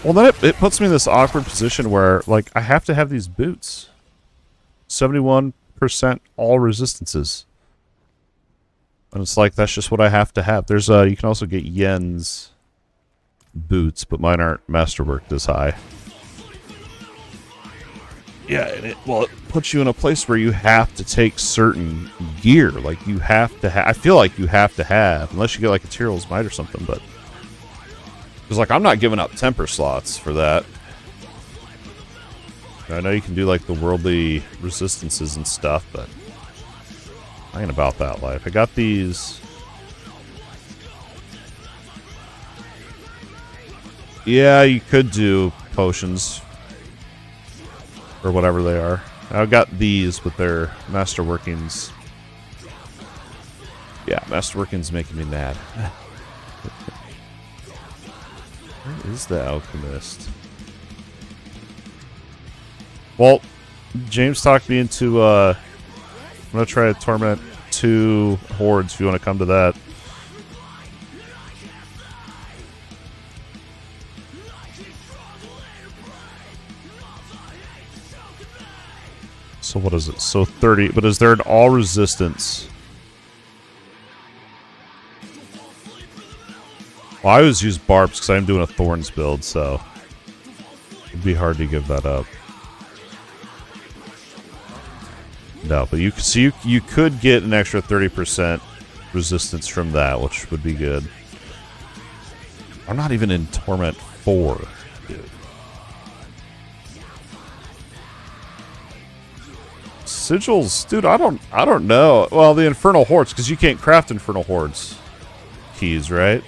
Well, then it puts me in this awkward position where, like, I have to have these boots. 71% all resistances. And it's like, that's just what I have to have. There's, you can also get Yen's boots, but mine aren't masterworked as high. Yeah, and it puts you in a place where you have to take certain gear. Like, you have to have... I feel like you have to have, unless you get, like, a Tyrell's Might or something, but... Because, like, I'm not giving up temper slots for that. I know you can do, like, the worldly resistances and stuff, but... I ain't about that life. I got these... Yeah, you could do potions... or whatever they are. I got these, but they're Masterworkings. Yeah, Masterworkings making me mad. Where is the Alchemist? Well, James talked me into, I'm going to try to Torment 2 Hordes if you want to come to that. So what is it? So 30. But is there an all resistance? Well, I always use barbs because I'm doing a thorns build, so it'd be hard to give that up. No, but you could get an extra 30% resistance from that, which would be good. I'm not even in Torment 4, dude. Sigils, dude, I don't know. Well, the Infernal Hordes, because you can't craft Infernal Hordes keys, right?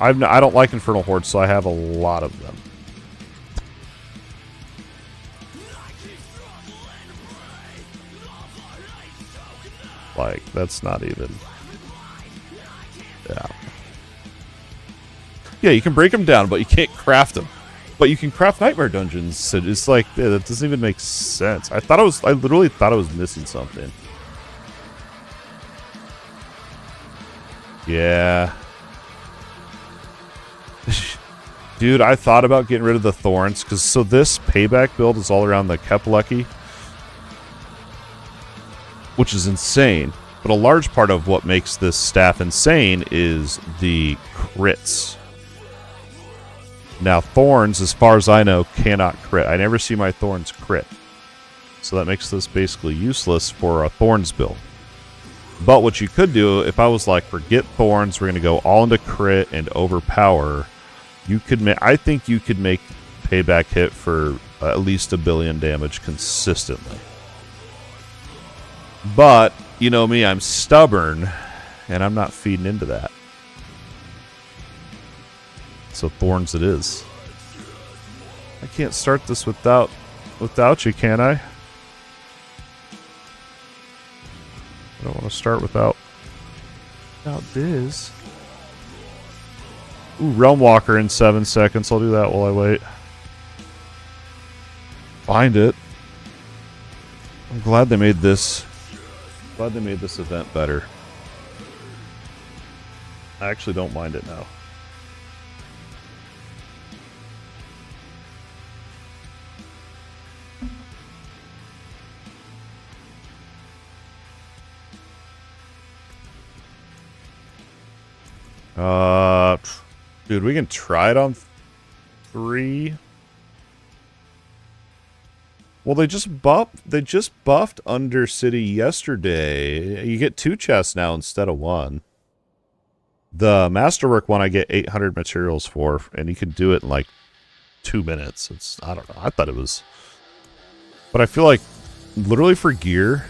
I don't like Infernal Hordes, so I have a lot of them. Like, that's not even... Yeah. Yeah, you can break them down, but you can't craft them. But you can craft Nightmare Dungeons. So it's like, yeah, that doesn't even make sense. I literally thought I was missing something. Yeah. Dude, I thought about getting rid of the Thorns, because so this payback build is all around the Keplucky, which is insane. But a large part of what makes this staff insane is the crits. Now, Thorns, as far as I know, cannot crit. I never see my Thorns crit. So that makes this basically useless for a Thorns build. But what you could do, if I was like, forget Thorns, we're going to go all into crit and overpower, you could I think you could make payback hit for at least 1 billion damage consistently. But, you know me, I'm stubborn, and I'm not feeding into that. So Thorns it is. I can't start this without you, can I? I don't want to start without this. Ooh, Realm Walker in 7 seconds. I'll do that while I wait. Find it. I'm glad they made this. Glad they made this event better. I actually don't mind it now. Dude, we can try it on 3. Well, they just buffed Undercity yesterday. You get 2 chests now instead of 1. The Masterwork one I get 800 materials for, and you can do it in like 2 minutes. I don't know. I thought it was, but I feel like literally for gear,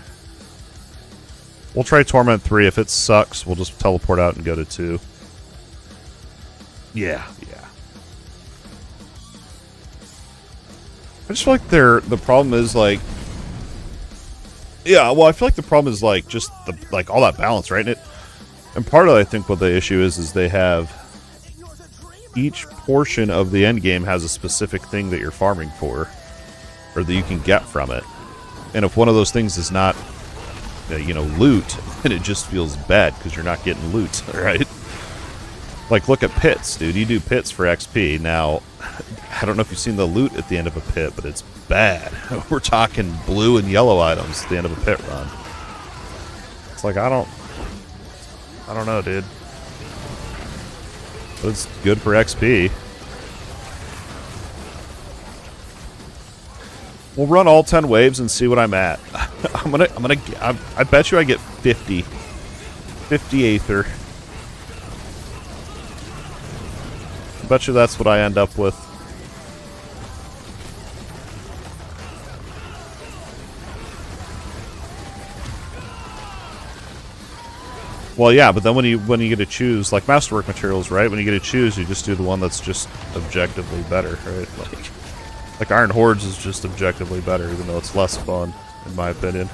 we'll try Torment 3. If it sucks, we'll just teleport out and go to 2. Yeah. I just feel like the problem is like, yeah, well, I feel like the problem is like just like all that balance, right? And part of it, I think what the issue is they have each portion of the end game has a specific thing that you're farming for, or that you can get from it. And if one of those things is not, loot, then it just feels bad because you're not getting loot, right? Like, look at pits, dude. You do pits for XP. Now, I don't know if you've seen the loot at the end of a pit, but it's bad. We're talking blue and yellow items at the end of a pit run. It's like, I don't know, dude. But it's good for XP. We'll run all 10 waves and see what I'm at. I bet you I get 50 Aether. I bet you that's what I end up with. Well, yeah, but then when you get to choose, like Masterwork materials, right? When you get to choose, you just do the one that's just objectively better, right? Like Iron Hordes is just objectively better, even though it's less fun, in my opinion.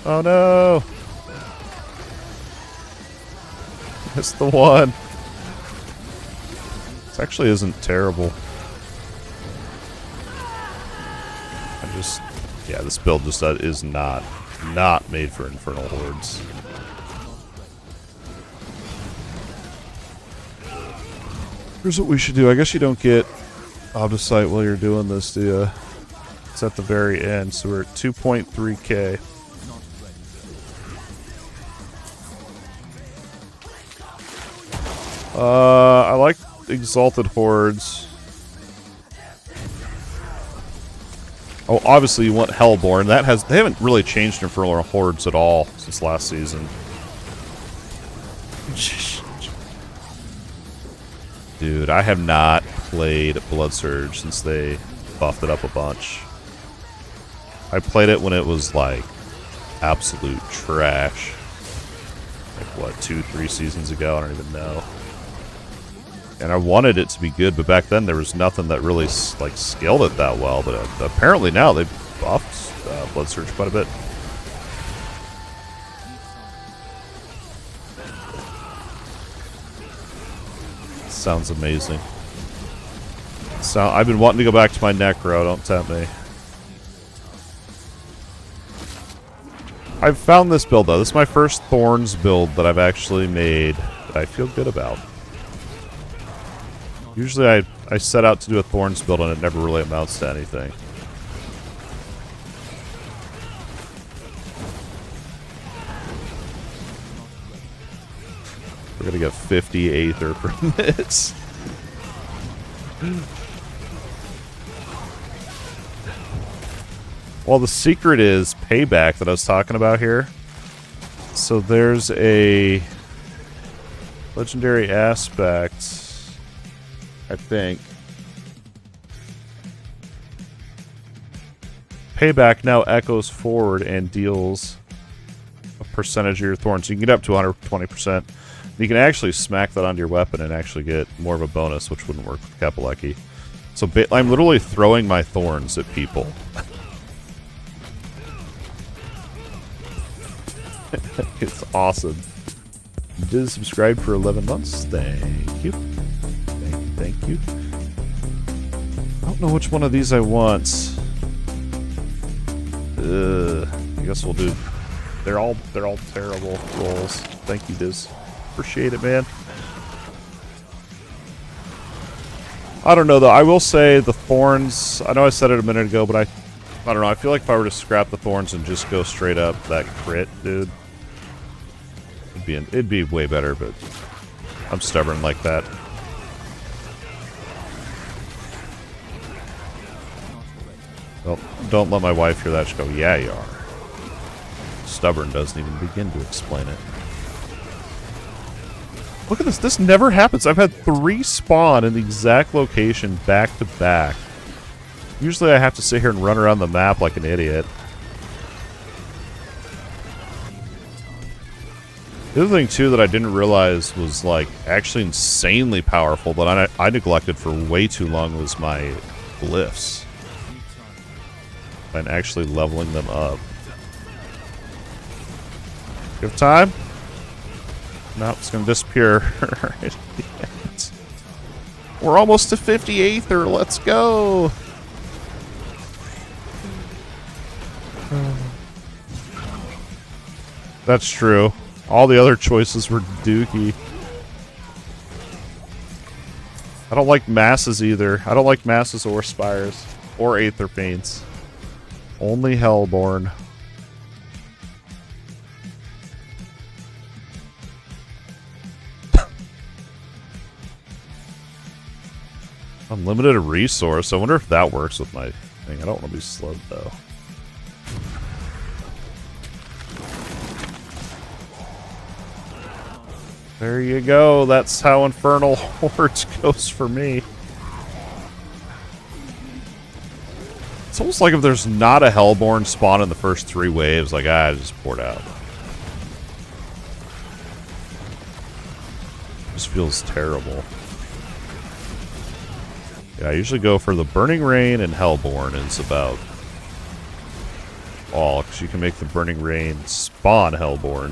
Oh no! It's the one. This actually isn't terrible. Yeah, this build just is not made for Infernal Hordes. Here's what we should do. I guess you don't get out of sight while you're doing this, do you? It's at the very end, so we're at 2.3k. I like Exalted Hordes. Oh, obviously you want Hellborn. They haven't really changed Infernal Hordes at all since last season. Dude, I have not played Blood Surge since they buffed it up a bunch. I played it when it was like absolute trash. Like what, 2-3 seasons ago? I don't even know. And I wanted it to be good, but back then there was nothing that really like scaled it that well. But apparently now they've buffed Blood Surge quite a bit. Sounds amazing. So I've been wanting to go back to my Necro. Don't tempt me. I've found this build though. This is my first Thorns build that I've actually made that I feel good about. Usually I set out to do a Thorns build and it never really amounts to anything. We're gonna get 50 Aether from this. Well, the secret is payback that I was talking about here. So there's a legendary aspect, I think. Payback now echoes forward and deals a percentage of your thorns. You can get up to 120%. You can actually smack that onto your weapon and actually get more of a bonus, which wouldn't work with Kapaleki. So I'm literally throwing my thorns at people. It's awesome. You did subscribe for 11 months. Thank you. Thank you. I don't know which one of these I want. I guess we'll do. They're all terrible rolls. Thank you, Diz. Appreciate it, man. I don't know though. I will say the thorns. I know I said it a minute ago, but I don't know. I feel like if I were to scrap the thorns and just go straight up that crit, dude, it'd be way better. But I'm stubborn like that. Well, don't let my wife hear that. She'll go, "Yeah, you are." Stubborn doesn't even begin to explain it. Look at this. This never happens. I've had 3 spawn in the exact location back to back. Usually I have to sit here and run around the map like an idiot. The other thing, too, that I didn't realize was, like, actually insanely powerful, but I neglected for way too long was my glyphs. And actually leveling them up. You have time? Nope, it's going to disappear. Right. We're almost to 50 Aether. Let's go. That's true. All the other choices were dookie. I don't like masses either. I don't like masses or spires. Or Aether Paints. Only Hellborn. Unlimited resource. I wonder if that works with my thing. I don't want to be slowed though. There you go. That's how Infernal Hordes goes for me. It's almost like if there's not a Hellborn spawn in the first 3 waves, like, I just poured out. This feels terrible. Yeah, I usually go for the Burning Rain and Hellborn. It's about all, because you can make the Burning Rain spawn Hellborn,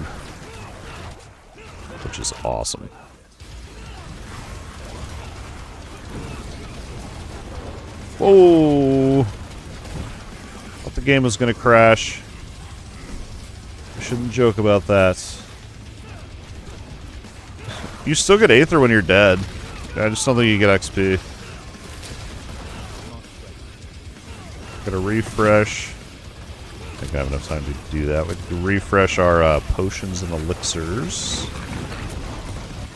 which is awesome. Whoa! Thought the game was going to crash. I shouldn't joke about that. You still get Aether when you're dead. I just don't think you get XP. Gotta refresh. I think I have enough time to do that. We can refresh our potions and elixirs.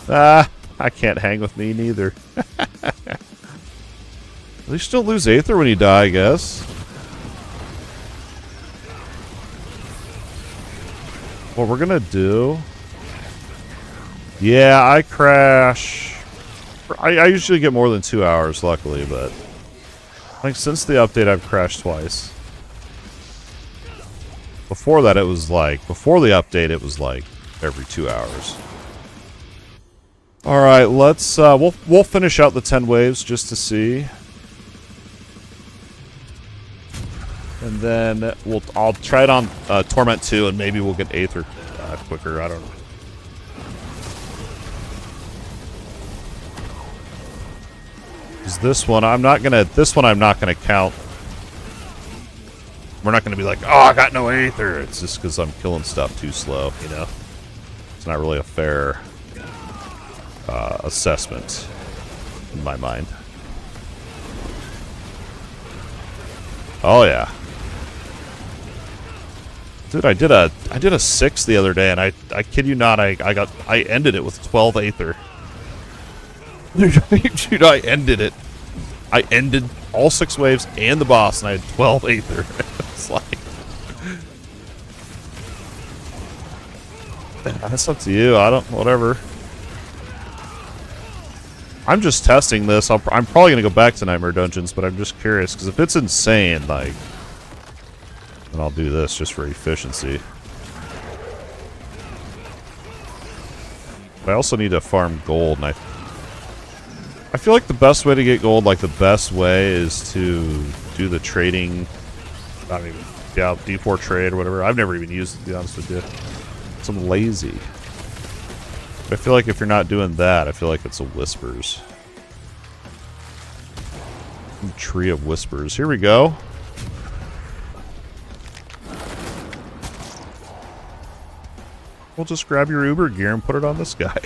Ah, I can't hang with me neither. At least don't lose Aether when you die, I guess. What we're gonna do... Yeah, I crash... I usually get more than 2 hours, luckily, but... I think since the update I've crashed twice. Before that it was like... Before the update it was like every 2 hours. Alright, let's... We'll finish out the 10 waves just to see. And then I'll try it on Torment 2 and maybe we'll get Aether quicker, I don't know. This one I'm not gonna count. We're not gonna be like, oh, I got no Aether. It's just because I'm killing stuff too slow, you know? It's not really a fair assessment in my mind. Oh yeah. Dude, I did a 6 the other day, and I kid you not, I ended it with 12 Aether. Dude, I ended it. I ended all 6 waves and the boss, and I had 12 Aether. It's like... That's up to you. I don't... Whatever. I'm just testing this. I'm probably going to go back to Nightmare Dungeons, but I'm just curious, because if it's insane, like... Then I'll do this just for efficiency. But I also need to farm gold, and I feel like the best way to get gold, like the best way, is to do the trading. I don't even, yeah, D4 trade or whatever. I've never even used it, to be honest with you. So I'm lazy. But I feel like if you're not doing that, I feel like it's a Whispers. Tree of Whispers. Here we go. We'll just grab your Uber gear and put it on this guy.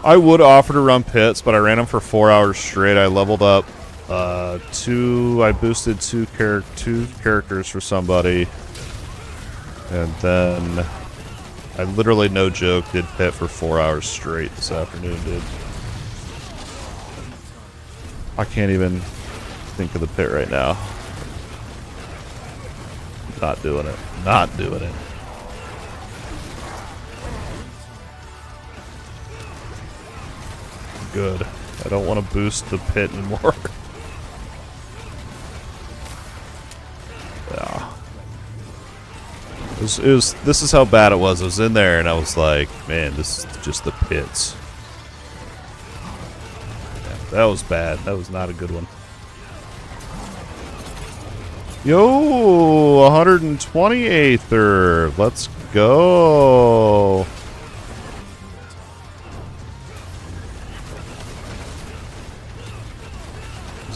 I would offer to run pits, but I ran them for 4 hours straight. I leveled up I boosted two characters for somebody. And then I literally, no joke, did pit for 4 hours straight this afternoon, dude. I can't even think of the pit right now. Not doing it. Not doing it. Good. I don't want to boost the pit anymore. Yeah. This is how bad it was. I was in there and I was like, man, this is just the pits. Yeah, that was bad. That was not a good one. Yo, 120 Aether. Let's go.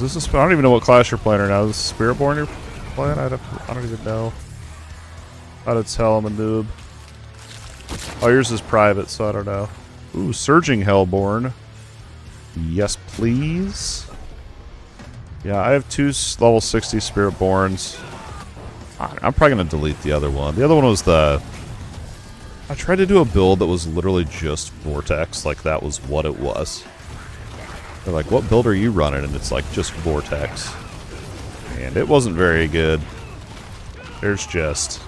Is this I don't even know what class you're playing right now. Is this Spiritborn you're playing? I don't even know how to tell. I'm a noob. Oh, yours is private, so I don't know. Ooh, Surging Hellborn. Yes, please. Yeah, I have 2 level 60 Spiritborns. I'm probably going to delete the other one. The other one was the... I tried to do a build that was literally just Vortex. Like, that was what it was. They're like, what build are you running? And it's like, just Vortex. And it wasn't very good. There's just...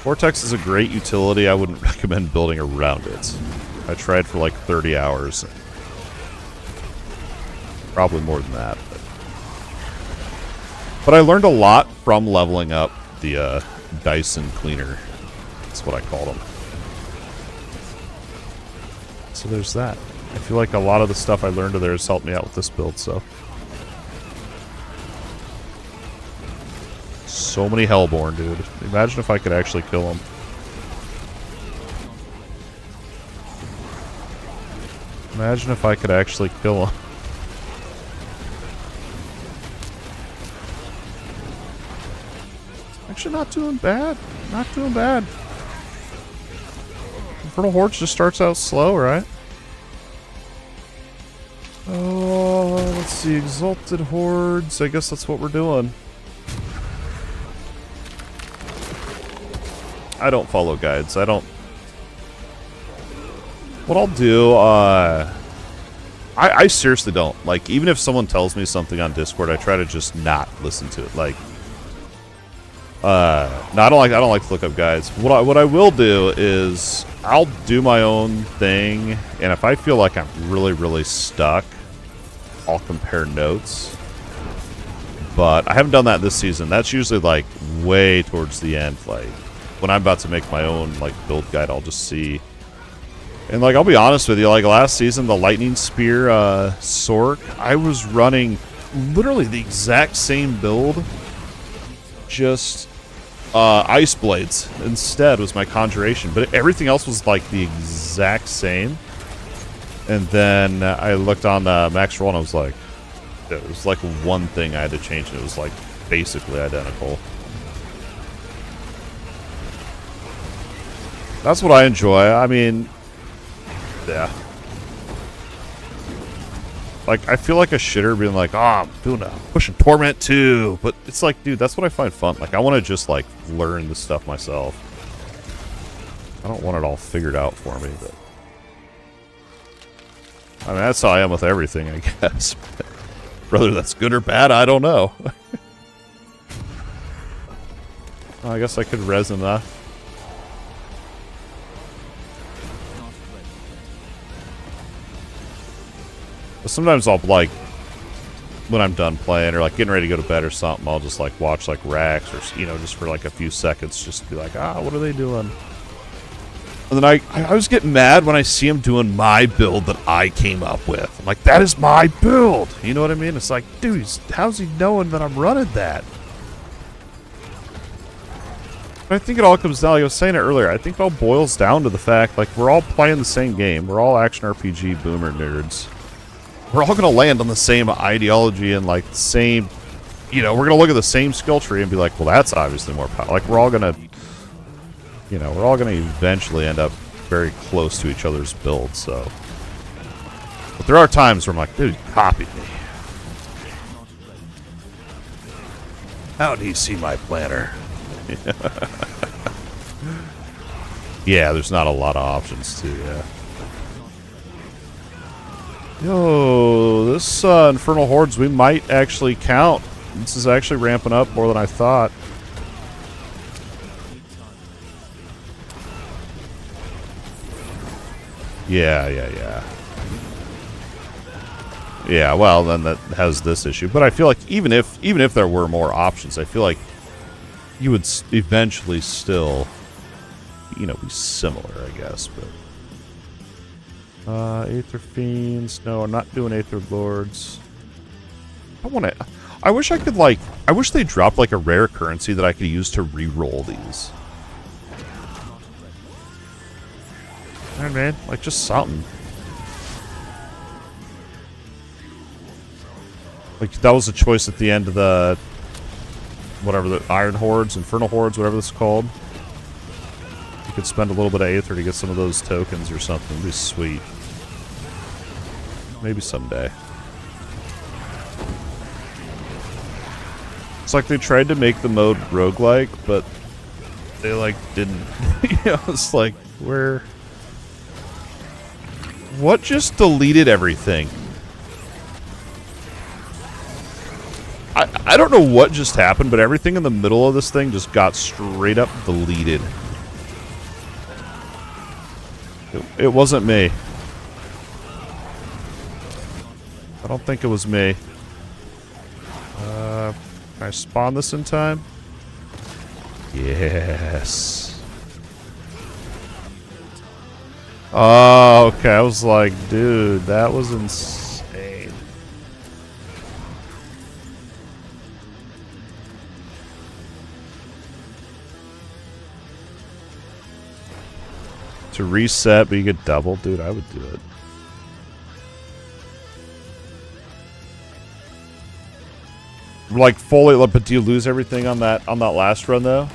Vortex is a great utility. I wouldn't recommend building around it. I tried for like 30 hours. Probably more than that. But I learned a lot from leveling up the Dyson Cleaner. That's what I called them. So there's that. I feel like a lot of the stuff I learned there has helped me out with this build, so. So many Hellborn, dude. Imagine if I could actually kill them. Imagine if I could actually kill them. Actually, not doing bad. Not doing bad. Infernal Hordes just starts out slow, right? Oh, let's see, Exalted Hordes. I guess that's what we're doing. I don't follow guides. I don't... What I'll do, I seriously don't. Like, even if someone tells me something on Discord, I try to just not listen to it. Like, no, I don't like to look up guides. What I will do is I'll do my own thing, and if I feel like I'm really, really stuck, I'll compare notes. But I haven't done that this season. That's usually like way towards the end. Like when I'm about to make my own like build guide, I'll just see. And like I'll be honest with you, like last season, the Lightning Spear Sork, I was running literally the exact same build, just Ice Blades instead was my conjuration, but everything else was like the exact same. And then I looked on Max Roll and I was like, it was like one thing I had to change, and it was like basically identical. That's what I enjoy. I mean, yeah. Like, I feel like a shitter being like, oh, I'm pushing Torment 2. But it's like, dude, that's what I find fun. Like, I want to just, like, learn the stuff myself. I don't want it all figured out for me, but... I mean, that's how I am with everything, I guess. Whether that's good or bad, I don't know. I guess I could res enough. But sometimes I'll, like, when I'm done playing or, like, getting ready to go to bed or something, I'll just, like, watch, like, Rax or, you know, just for, like, a few seconds, just to be like, what are they doing? And then I was getting mad when I see him doing my build that I came up with. I'm like, that is my build! You know what I mean? It's like, dude, how's he knowing that I'm running that? But I think it all comes down, like I was saying it earlier, I think it all boils down to the fact, like, we're all playing the same game. We're all action RPG boomer nerds. We're all going to land on the same ideology and, like, the same... You know, we're going to look at the same skill tree and be like, well, that's obviously more powerful. Like, we're all going to... You know, we're all going to eventually end up very close to each other's builds, so... But there are times where I'm like, dude, you copied me. How do you see my planner? Yeah, there's not a lot of options, too, yeah. Yo, this Infernal Hordes, we might actually count. This is actually ramping up more than I thought. Yeah. Yeah, well, then that has this issue. But I feel like even if there were more options, I feel like you would eventually still, you know, be similar, I guess, but... Aether Fiends. No, I'm not doing Aether Lords. I want to... I wish I could, like... I wish they dropped, like, a rare currency that I could use to re-roll these. Alright, man. Like, just something. Like, that was a choice at the end of the... Whatever, the Iron Hordes, Infernal Hordes, whatever this is called. You could spend a little bit of Aether to get some of those tokens or something. It'd be sweet. Maybe someday. It's like they tried to make the mode roguelike, but they, like, didn't. You know, it's like, where... What just deleted everything? I don't know what just happened, but everything in the middle of this thing just got straight up deleted. It wasn't me. I don't think it was me. Can I spawn this in time? Yes. Oh, okay. I was like, dude, that was insane. To reset, but you get double? Dude, I would do it. Like, fully, but do you lose everything on that last run, though?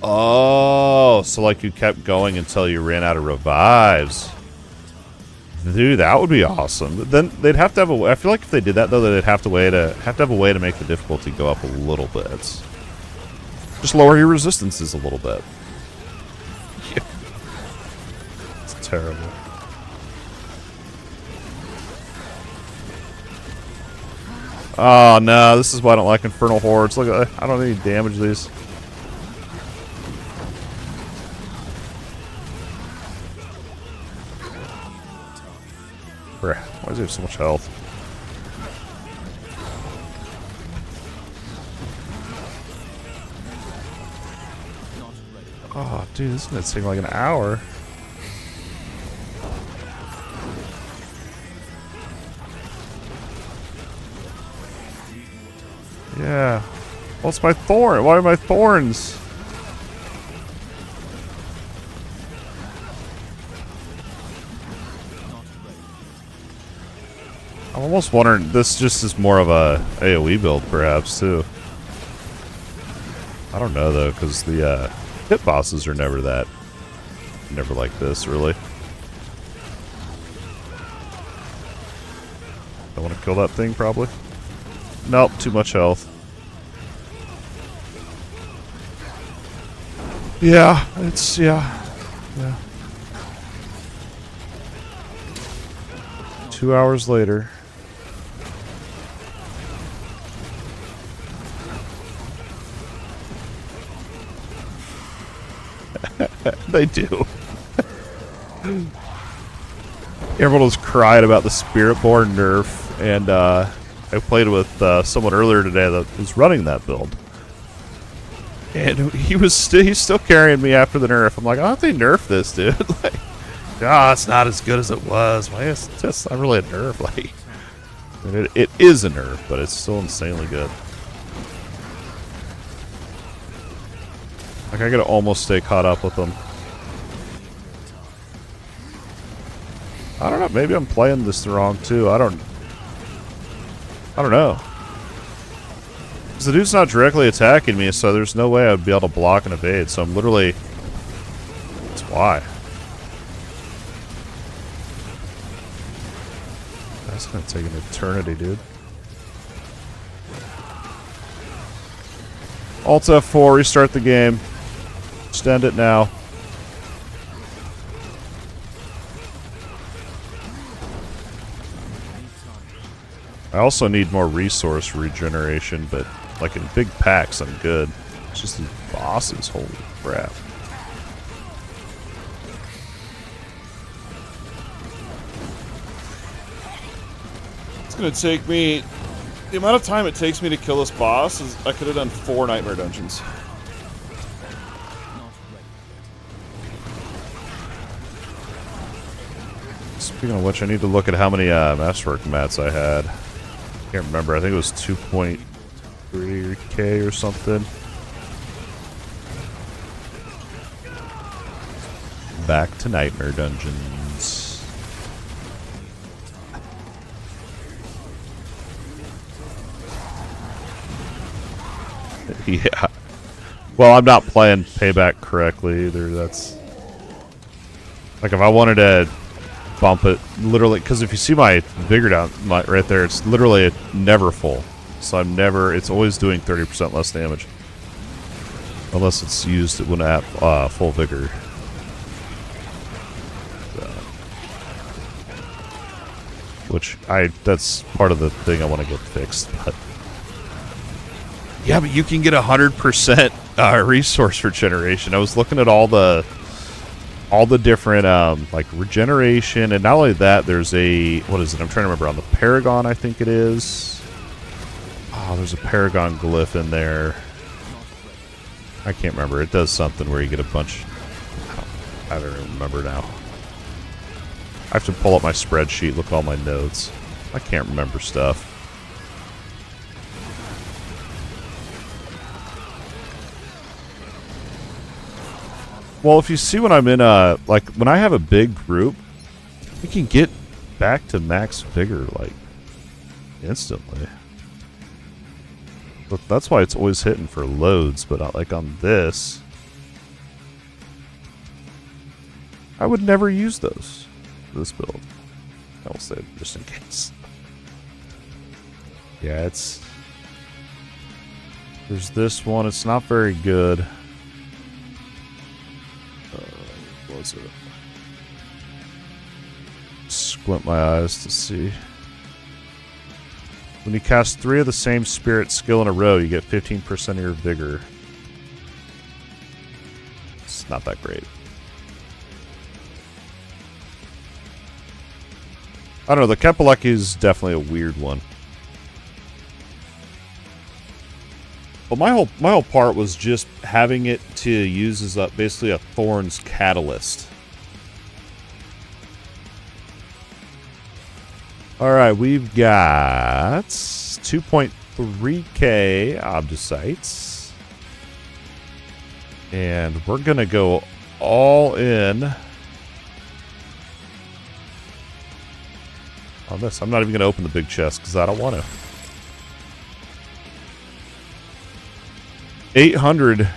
Oh, so like you kept going until you ran out of revives. Dude, that would be awesome. But then they'd have to have a. I feel like if they did that though, they'd have to have a way to make the difficulty go up a little bit. Just lower your resistances a little bit. Yeah. It's terrible. Oh no, this is why I don't like Infernal Hordes. Look, I don't need to damage these. Why does he have so much health? Oh, dude, this is gonna take like an hour. Yeah. What's my thorn? Why are my thorns? I'm almost wondering, this just is more of a AoE build, perhaps, too. I don't know, though, because the hit bosses are never like this, really. I want to kill that thing, probably. Nope, too much health. Yeah, yeah. 2 hours later. They do. Everyone was crying about the Spiritborn nerf, and I played with someone earlier today that was running that build, and he's still carrying me after the nerf. I'm like, oh, they nerfed this, dude. Like, oh, it's not as good as it was. Like, it's just not really a nerf. Like, it is a nerf, but it's still insanely good. Like, I gotta almost stay caught up with them. I don't know. Maybe I'm playing this wrong too. I don't know. Because the dude's not directly attacking me, so there's no way I'd be able to block and evade. So I'm literally. That's why. That's gonna take an eternity, dude. Alt F4, restart the game. Extend it now. I also need more resource regeneration, but like in big packs, I'm good. It's just these bosses, holy crap. It's gonna take me... The amount of time it takes me to kill this boss is... I could have done 4 Nightmare Dungeons. Speaking of which, I need to look at how many Masterwork mats I had. Can't remember. I think it was 2.3k or something. Back to Nightmare Dungeons. Yeah. Well, I'm not playing Payback correctly either. That's... Like, if I wanted to bump it, literally, because if you see my vigor down right there, it's literally never full. So I'm never... It's always doing 30% less damage. Unless it's used when at full vigor. Which, that's part of the thing I want to get fixed, but... Yeah, but you can get 100% resource regeneration. I was looking at all the different like regeneration, and not only that, there's a, what is it? I'm trying to remember. On the Paragon, I think it is. Oh, there's a Paragon glyph in there. I can't remember. It does something where you get a bunch. I don't even remember now. I have to pull up my spreadsheet, look at all my notes. I can't remember stuff. Well, if you see when I'm in like, when I have a big group, we can get back to max vigor, like, instantly. But that's why it's always hitting for loads, but not like on this. I would never use those for this build. I will save them just in case. Yeah, it's... There's this one. It's not very good. What was it? Squint my eyes to see. When you cast 3 of the same spirit skill in a row, you get 15% of your vigor. It's not that great. I don't know, the Kepaleki is definitely a weird one. But my whole part was just having it to use as basically a Thorn's catalyst. Alright, we've got 2.3k Obdusites. And we're going to go all in on this. I'm not even going to open the big chest because I don't want to. 800.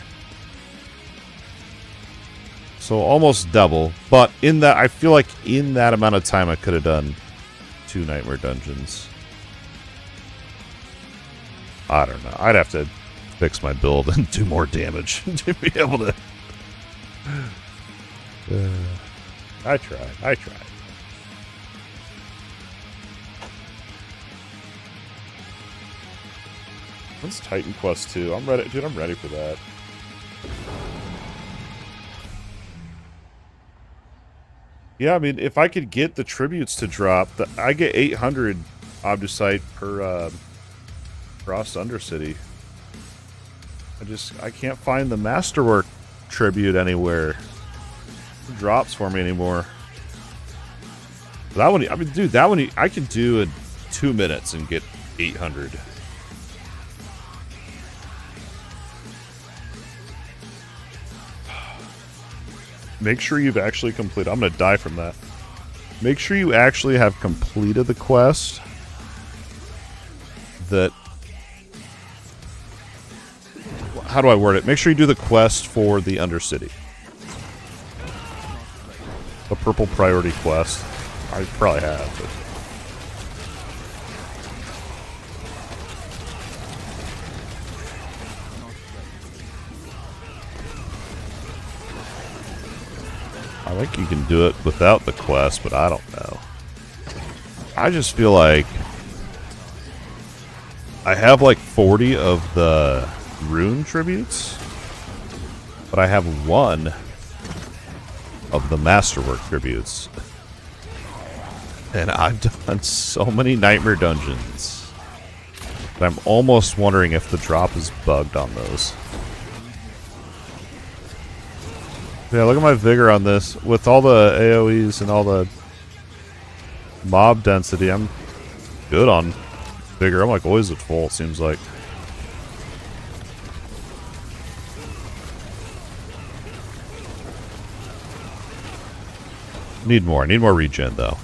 So almost double. But in that, I feel like in that amount of time I could have done 2 Nightmare Dungeons. I don't know. I'd have to fix my build and do more damage to be able to... I tried. When's Titan Quest 2? I'm ready. Dude, I'm ready for that. Yeah, I mean, if I could get the tributes to drop, I get 800 Obdusite per Frost Undercity. I can't find the Masterwork tribute anywhere. It drops for me anymore. That one, I mean, dude, that one I can do in 2 minutes and get 800. Make sure you've actually completed... I'm going to die from that. Make sure you actually have completed the quest that... How do I word it? Make sure you do the quest for the Undercity. The purple priority quest. I probably have, but... I think you can do it without the quest, but I don't know. I just feel like I have like 40 of the rune tributes, but I have 1 of the Masterwork tributes. And I've done so many Nightmare Dungeons that I'm almost wondering if the drop is bugged on those. Yeah, look at my vigor on this. With all the AoEs and all the mob density, I'm good on vigor. I'm like always at full, it seems like. Need more. I need more regen, though.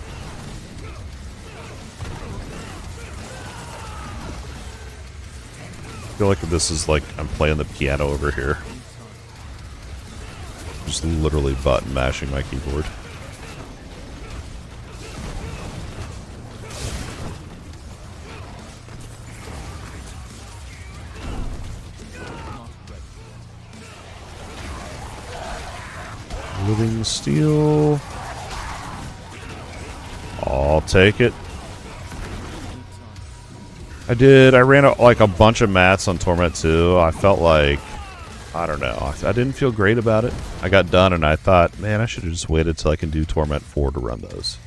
I feel like this is like I'm playing the piano over here. Just literally button mashing my keyboard. Living steel. I'll take it. I ran like a bunch of mats on Torment 2. I felt like, I don't know, I didn't feel great about it. I got done and I thought, man, I should have just waited till I can do Torment 4 to run those.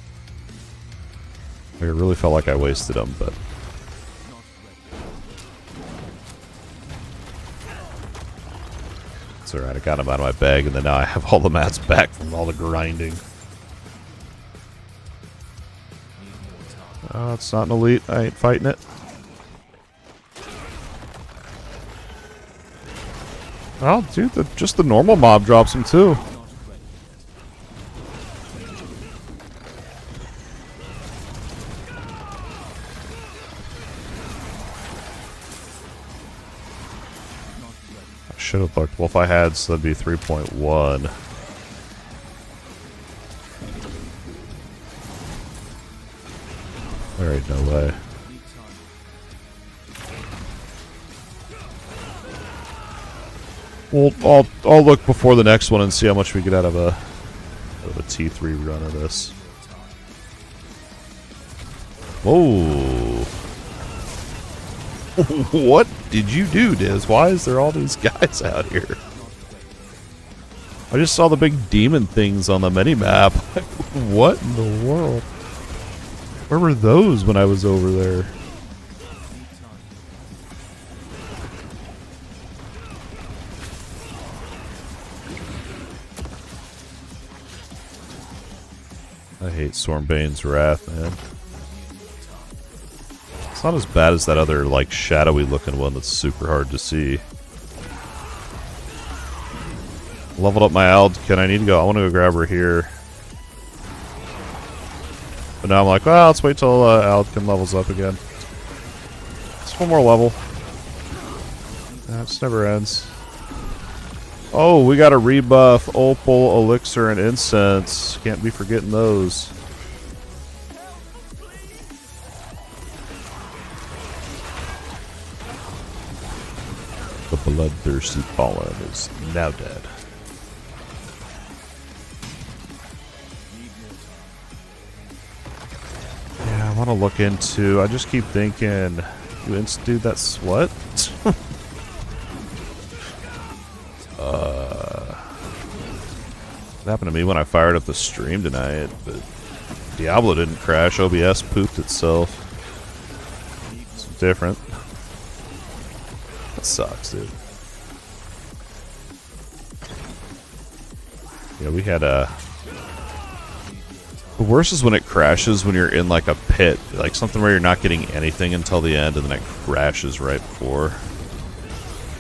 I really felt like I wasted them, but... It's alright, I got them out of my bag and then now I have all the mats back from all the grinding. Oh, it's not an elite. I ain't fighting it. Oh, dude, just the normal mob drops them too. I should have looked. Well, if I had, so that'd be 3.1. There ain't no way. Well, I'll look before the next one and see how much we get out of a T3 run of this. Whoa! What did you do, Diz? Why is there all these guys out here? I just saw the big demon things on the mini-map. What in the world? Where were those when I was over there? I hate Stormbane's Wrath, man. It's not as bad as that other, like, shadowy looking one that's super hard to see. Leveled up my Aldkin. I need to go. I want to go grab her here. But now I'm like, well, let's wait till Aldkin levels up again. Just one more level. That just never ends. Oh, we got a rebuff, Opal, Elixir, and Incense. Can't be forgetting those. The bloodthirsty pollen is now dead. Yeah, I want to look into... I just keep thinking... Dude, that's what? It happened to me when I fired up the stream tonight, but Diablo didn't crash. OBS pooped itself. It's different. That sucks, dude. Yeah, we had a... The worst is when it crashes when you're in like a pit. Like something where you're not getting anything until the end and then it crashes right before.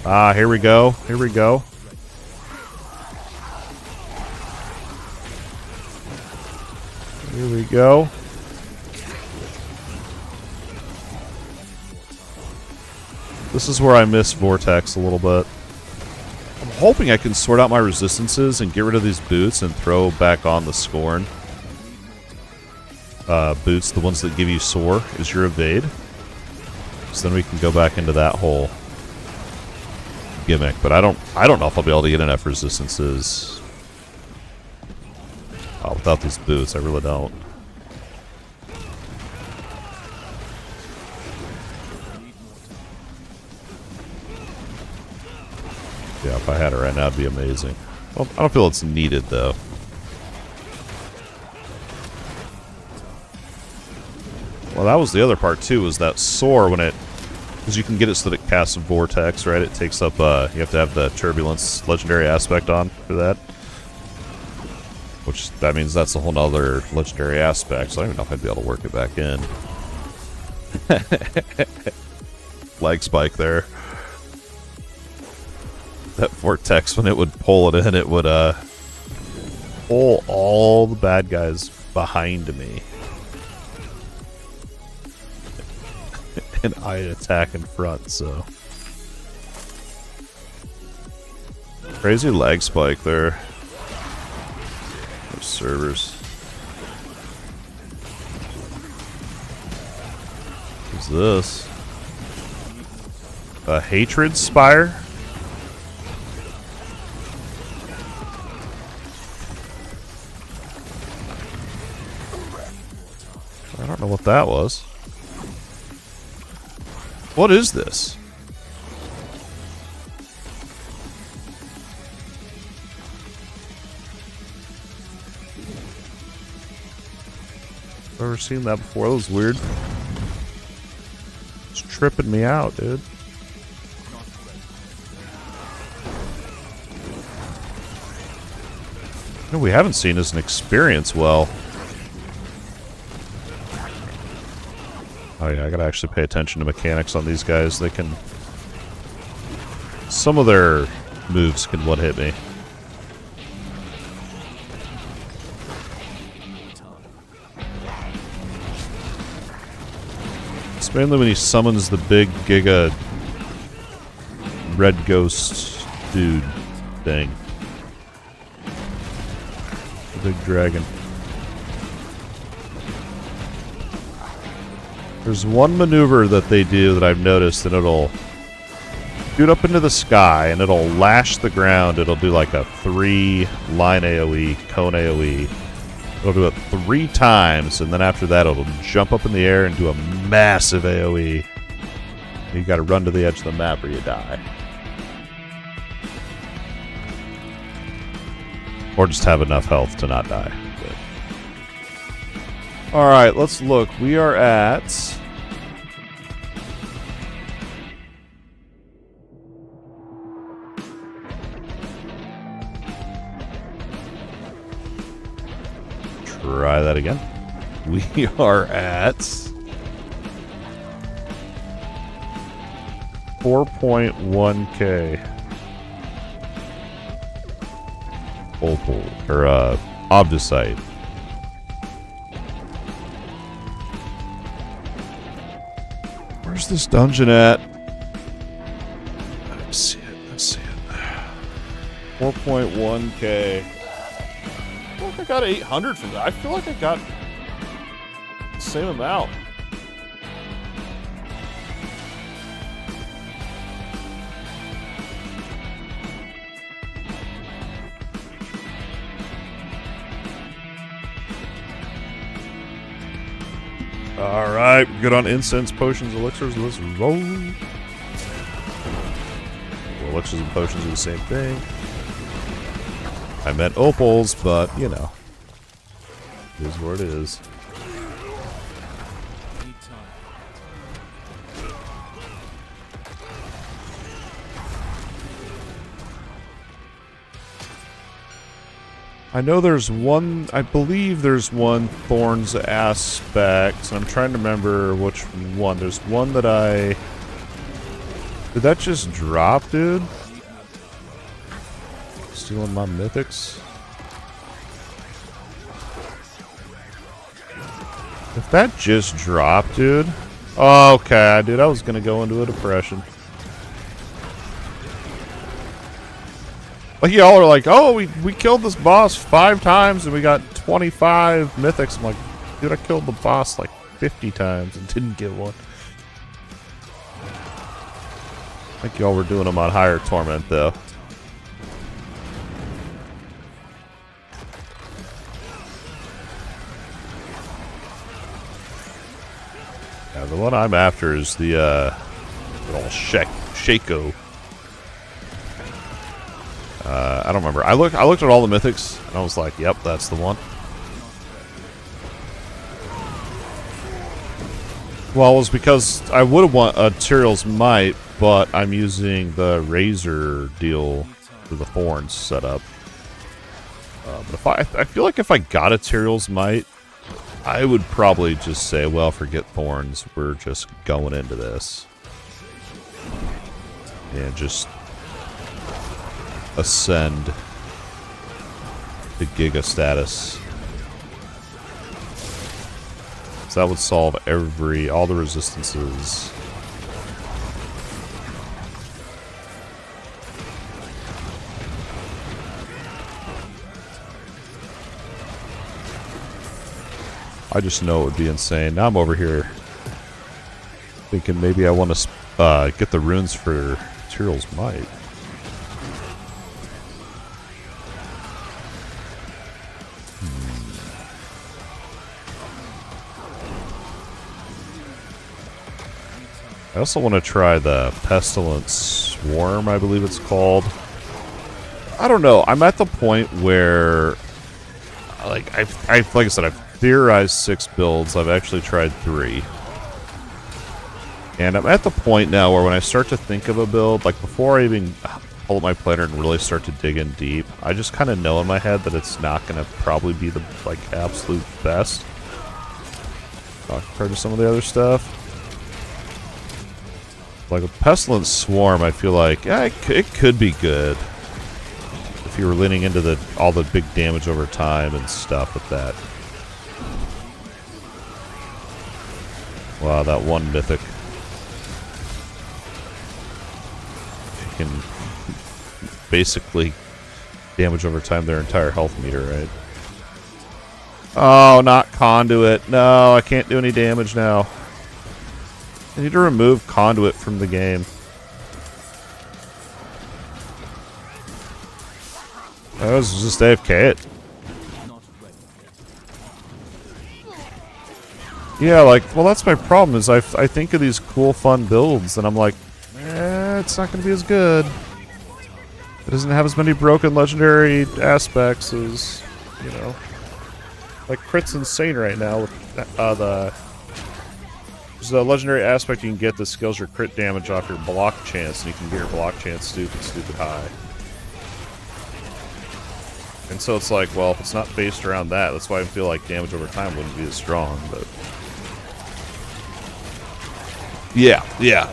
Ah, here we go. Here we go. Here we go. This is where I miss Vortex a little bit. I'm hoping I can sort out my resistances and get rid of these boots and throw back on the Scorn. Boots, the ones that give you Soar, is your evade. So then we can go back into that whole gimmick. But I don't know if I'll be able to get enough resistances without these boots. I really don't. Yeah, if I had it right now, it'd be amazing. Well, I don't feel it's needed, though. Well, that was the other part, too, was that Soar, when it... Because you can get it so that it casts a Vortex, right? It takes up, you have to have the Turbulence legendary aspect on for that. Which, that means that's a whole nother legendary aspect, so I don't even know if I'd be able to work it back in. Leg spike there. That Vortex, when it would pull it in, it would, pull all the bad guys behind me. And I'd attack in front, so... Crazy lag spike there. Those servers. What's this? A Hatred Spire? I don't know what that was. What is this? Never seen that before. That was weird. It's tripping me out, dude. What we haven't seen is an experience well. Oh yeah, I gotta actually pay attention to mechanics on these guys. They can... Some of their moves can one-hit me. It's mainly when he summons the big Giga Red Ghost dude thing. The big dragon. There's one maneuver that they do that I've noticed, and it'll shoot up into the sky, and it'll lash the ground. It'll do like a 3-line AoE, cone AoE. It'll do it 3 times, and then after that it'll jump up in the air and do a massive AoE. You gotta run to the edge of the map or you die. Or just have enough health to not die. Alright, let's look. We are at... Try that again. We are at 4.1k. Opal or Obdicite. Where's this dungeon at? I see it. I see it. 4.1k. I feel like I got 800 from that. I feel like I got the same amount. Alright, good on incense, potions, elixirs. Let's roll. Well, elixirs and potions are the same thing. I meant opals, but, you know. It is what it is. I know there's one, I believe there's one Thorns aspect, and I'm trying to remember which one. There's one that I... Did that just drop, dude? Stealing my mythics? If that just dropped, dude... Oh, okay, dude, I was gonna go into a depression. Like, y'all are like, oh, we killed this boss 5 times and we got 25 mythics. I'm like, dude, I killed the boss like 50 times and didn't get one. I think y'all were doing them on higher torment, though. Yeah, the one I'm after is the, little Shaco. I don't remember. I looked at all the mythics, and I was like, yep, that's the one. Well, it was because I would have want a Tyrael's Might, but I'm using the Razor deal for the Thorns setup. But if I feel like if I got a Tyrael's Might, I would probably just say, well, forget Thorns. We're just going into this. And just... ascend to Giga status. So that would solve all the resistances. I just know it would be insane. Now I'm over here thinking maybe I want to get the runes for Tyrael's Might. I also want to try the Pestilence Swarm, I believe it's called. I don't know. I'm at the point where, like I said, I've theorized 6 builds. I've actually tried 3. And I'm at the point now where when I start to think of a build, like before I even pull up my planner and really start to dig in deep, I just kind of know in my head that it's not going to probably be the, like, absolute best. Compared to some of the other stuff. Like a Pestilence Swarm, I feel like, yeah, it could be good. If you were leaning into all the big damage over time and stuff with that. Wow, that one mythic. You can basically damage over time their entire health meter, right? Oh, not Conduit. No, I can't do any damage now. I need to remove Conduit from the game. I was just AFK it. Yeah, like, well, that's my problem, is I think of these cool, fun builds, and I'm like, it's not going to be as good. It doesn't have as many broken legendary aspects as, you know. Like, crit's insane right now with there's a legendary aspect you can get that scales your crit damage off your block chance, and you can get your block chance stupid high. And so it's like, well, if it's not based around that, that's why I feel like damage over time wouldn't be as strong, but... Yeah,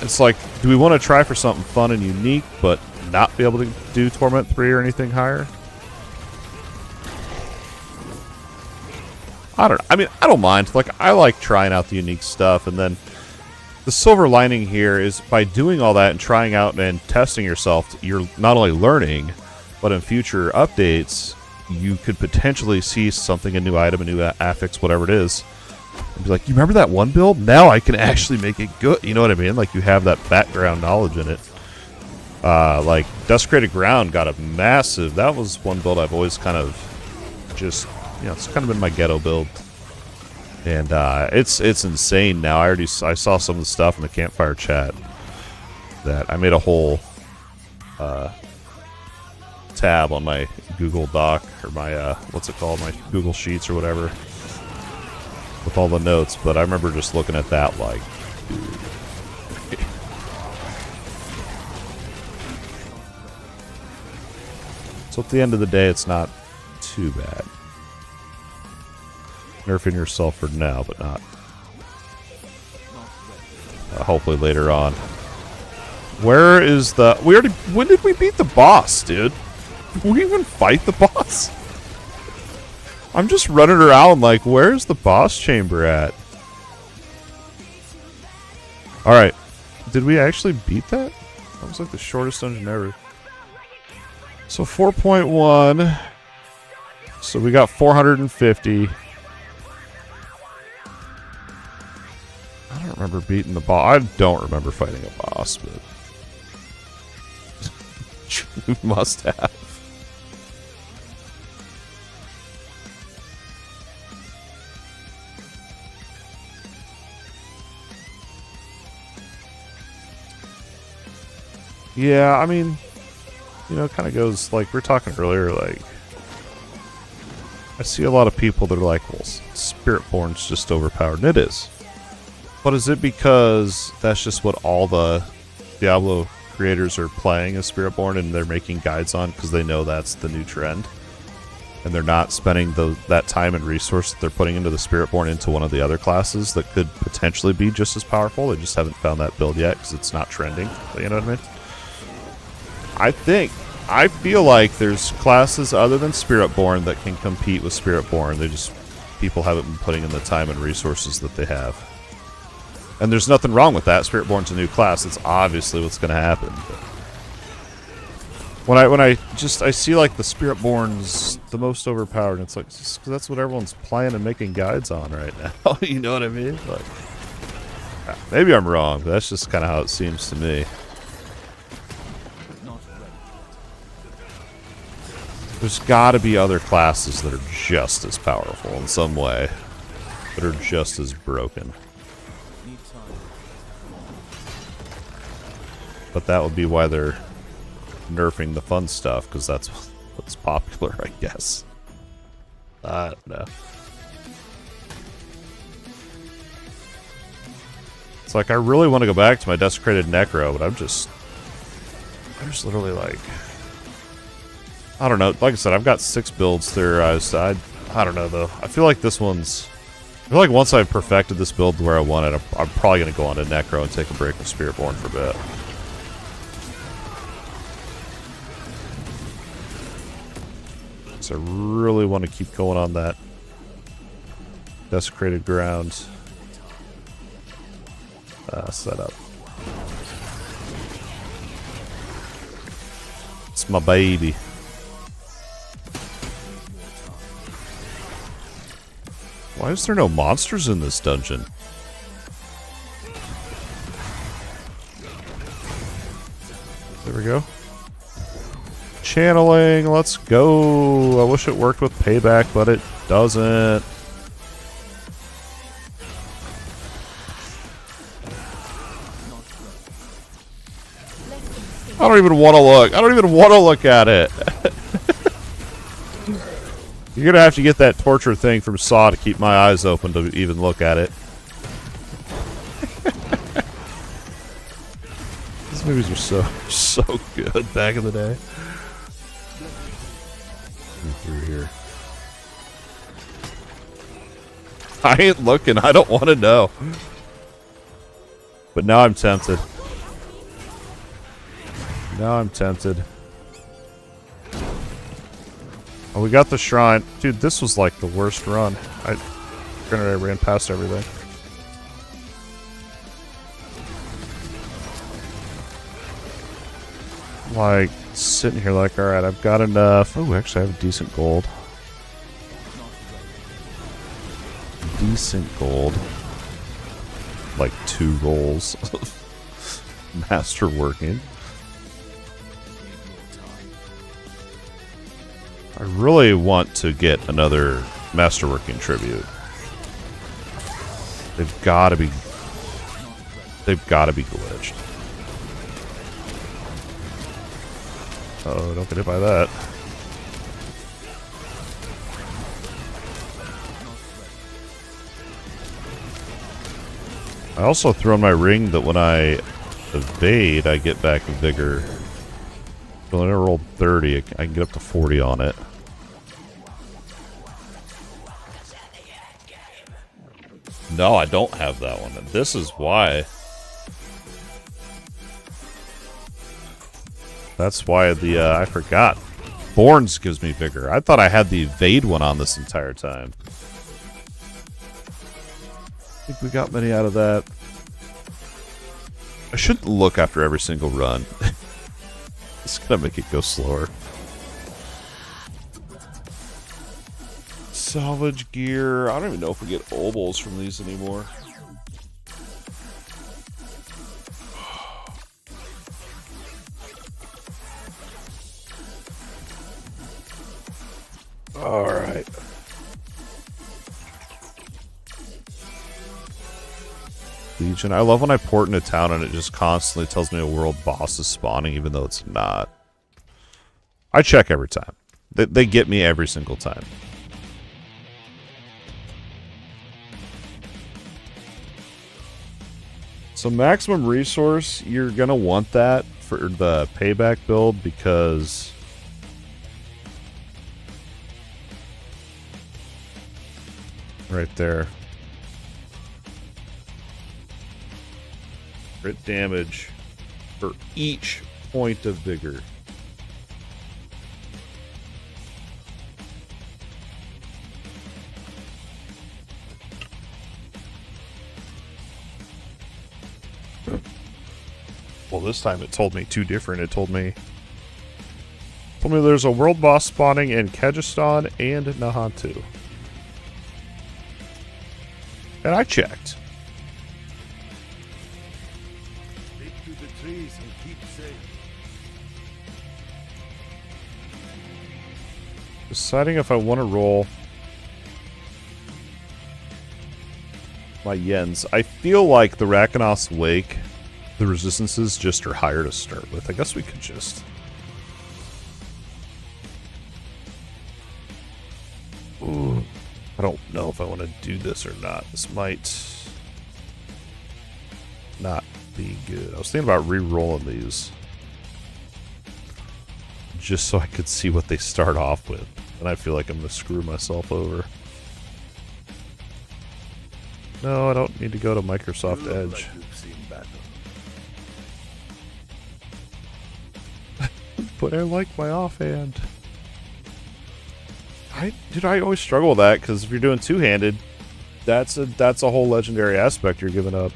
it's like, do we want to try for something fun and unique, but not be able to do Torment 3 or anything higher? I don't know. I mean, I don't mind. Like, I like trying out the unique stuff, and then the silver lining here is by doing all that and trying out and testing yourself, you're not only learning, but in future updates, you could potentially see something, a new item, a new affix, whatever it is, and be like, you remember that one build? Now I can actually make it good. You know what I mean? Like, you have that background knowledge in it. Like, Desecrated Ground got a massive... That was one build I've always kind of just... You know, it's kind of been my ghetto build. And it's insane now. I saw some of the stuff in the campfire chat that I made a whole tab on my Google Doc, or my, what's it called? My Google Sheets or whatever, with all the notes. But I remember just looking at that like, dude. So at the end of the day, it's not too bad. Nerfing yourself for now, but not. Hopefully later on. Where is the... We already... When did we beat the boss, dude? Did we even fight the boss? I'm just running around like, where's the boss chamber at? Alright. Did we actually beat that? That was like the shortest dungeon ever. So 4.1. So we got 450. I don't remember beating the boss. I don't remember fighting a boss, but we must have. Yeah, I mean, you know, it kind of goes like we were talking earlier. Like, I see a lot of people that are like, "Well, Spiritborn's just overpowered," and it is. But is it because that's just what all the Diablo creators are playing as Spiritborn and they're making guides on because they know that's the new trend? And they're not spending that time and resource that they're putting into the Spiritborn into one of the other classes that could potentially be just as powerful. They just haven't found that build yet because it's not trending. You know what I mean? I feel like there's classes other than Spiritborn that can compete with Spiritborn. People haven't been putting in the time and resources that they have. And there's nothing wrong with that. Spiritborn's a new class. It's obviously what's going to happen. But when I see like the Spiritborn's the most overpowered, and it's like, just 'cause that's what everyone's playing and making guides on right now. You know what I mean? Like, maybe I'm wrong, but that's just kind of how it seems to me. There's got to be other classes that are just as powerful in some way, that are just as broken. But that would be why they're nerfing the fun stuff, because that's what's popular, I guess. I don't know. It's like, I really want to go back to my Desecrated Necro, but I'm just literally like... I don't know. Like I said, I've got 6 builds theorized. I don't know, though. I feel like this one's... I feel like once I've perfected this build where I want it, I'm probably going to go on to Necro and take a break from Spiritborn for a bit. So I really want to keep going on that Desecrated Ground setup. It's my baby. Why is there no monsters in this dungeon? There we go. Channeling, let's go. I wish it worked with payback, but it doesn't. I don't even want to look. I don't even want to look at it. You're going to have to get that torture thing from Saw to keep my eyes open to even look at it. These movies were so good back in the day. Through here. I ain't looking. I don't want to know. But now I'm tempted. Now I'm tempted. Oh, we got the shrine. Dude, this was like the worst run. I ran past everything. Like, sitting here like, alright, I've got enough. Oh, actually, I have decent gold. Decent gold. Like 2 rolls of masterworking. I really want to get another masterworking tribute. They've got to be glitched. Oh, don't get hit by that. I also throw in my ring that when I evade, I get back vigor. So when I rolled 30, I can get up to 40 on it. No, I don't have that one. And this is why. That's why the, I forgot. Borns gives me vigor. I thought I had the evade one on this entire time. I think we got many out of that. I shouldn't look after every single run. It's gonna make it go slower. Salvage gear. I don't even know if we get obols from these anymore. Alright. Legion. I love when I port into town and it just constantly tells me a world boss is spawning even though it's not. I check every time. They get me every single time. So maximum resource, you're going to want that for the payback build because right there. Crit damage for each point of vigor. Well, this time it told me 2 different. It told me there's a world boss spawning in Kyrgyzstan and Nahatu. And I checked. Stick to the trees and keep safe. Deciding if I want to roll my yens. I feel like the Rakanoth's Wake, the resistances just are higher to start with. I guess we could just... Ooh, I don't know if I want to do this or not. This might not be good. I was thinking about re-rolling these just so I could see what they start off with. And I feel like I'm going to screw myself over. No, I don't need to go to Microsoft Edge. But I like my offhand. I always struggle with that because if you're doing two-handed, that's a whole legendary aspect you're giving up.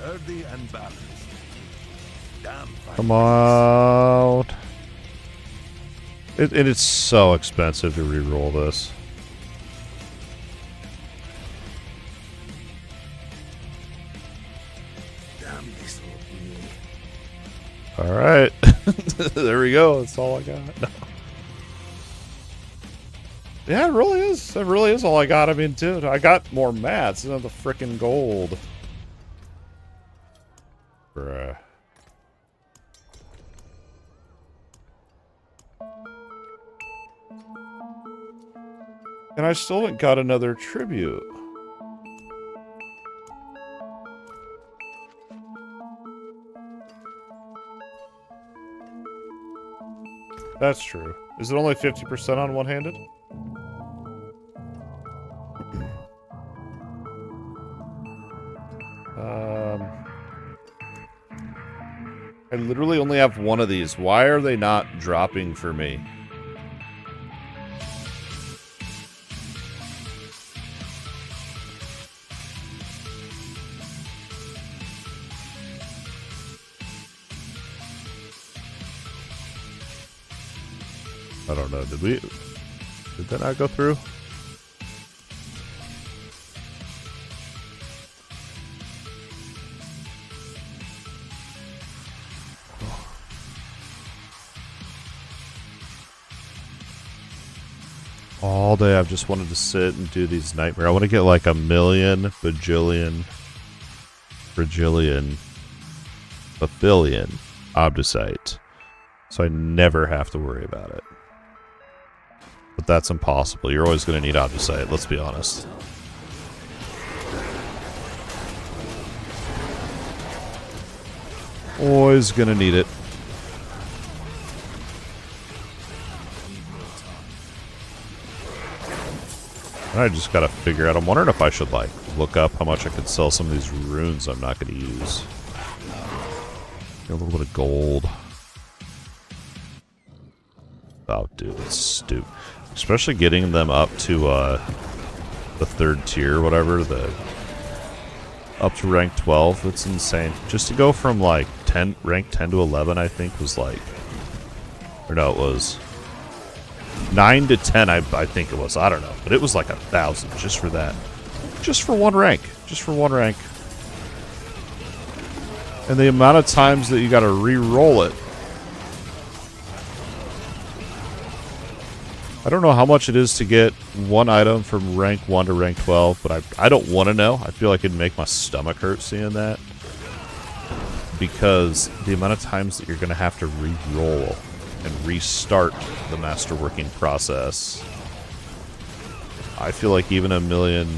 Earthy and balanced. Damn. Come on. It's so expensive to re-roll this. Alright. There we go. That's all I got. No. Yeah, it really is. It really is all I got. I mean, dude, I got more mats than the frickin' gold. Bruh. And I still haven't got another tribute. That's true. Is it only 50% on one-handed? I literally only have one of these. Why are they not dropping for me? I don't know. Did that not go through? All day I've just wanted to sit and do these nightmare. I want to get like a million, bajillion, fragillion, billion obdusite. So I never have to worry about it. But that's impossible. You're always going to need obdusite, let's be honest. Always going to need it. I just gotta figure out. I'm wondering if I should, like, look up how much I could sell some of these runes I'm not gonna use. Get a little bit of gold. Oh, dude, it's stupid. Especially getting them up to, the 3rd tier, whatever, up to rank 12. It's insane. Just to go from, like, rank 10 to 11, I think, was, like... Or no, it was... 9 to 10, I think it was. I don't know. But it was like 1,000 just for that. Just for one rank. Just for one rank. And the amount of times that you gotta re-roll it. I don't know how much it is to get one item from rank 1 to rank 12, but I don't want to know. I feel like it'd make my stomach hurt seeing that. Because the amount of times that you're gonna have to re-roll and restart the masterworking process. I feel like even a million,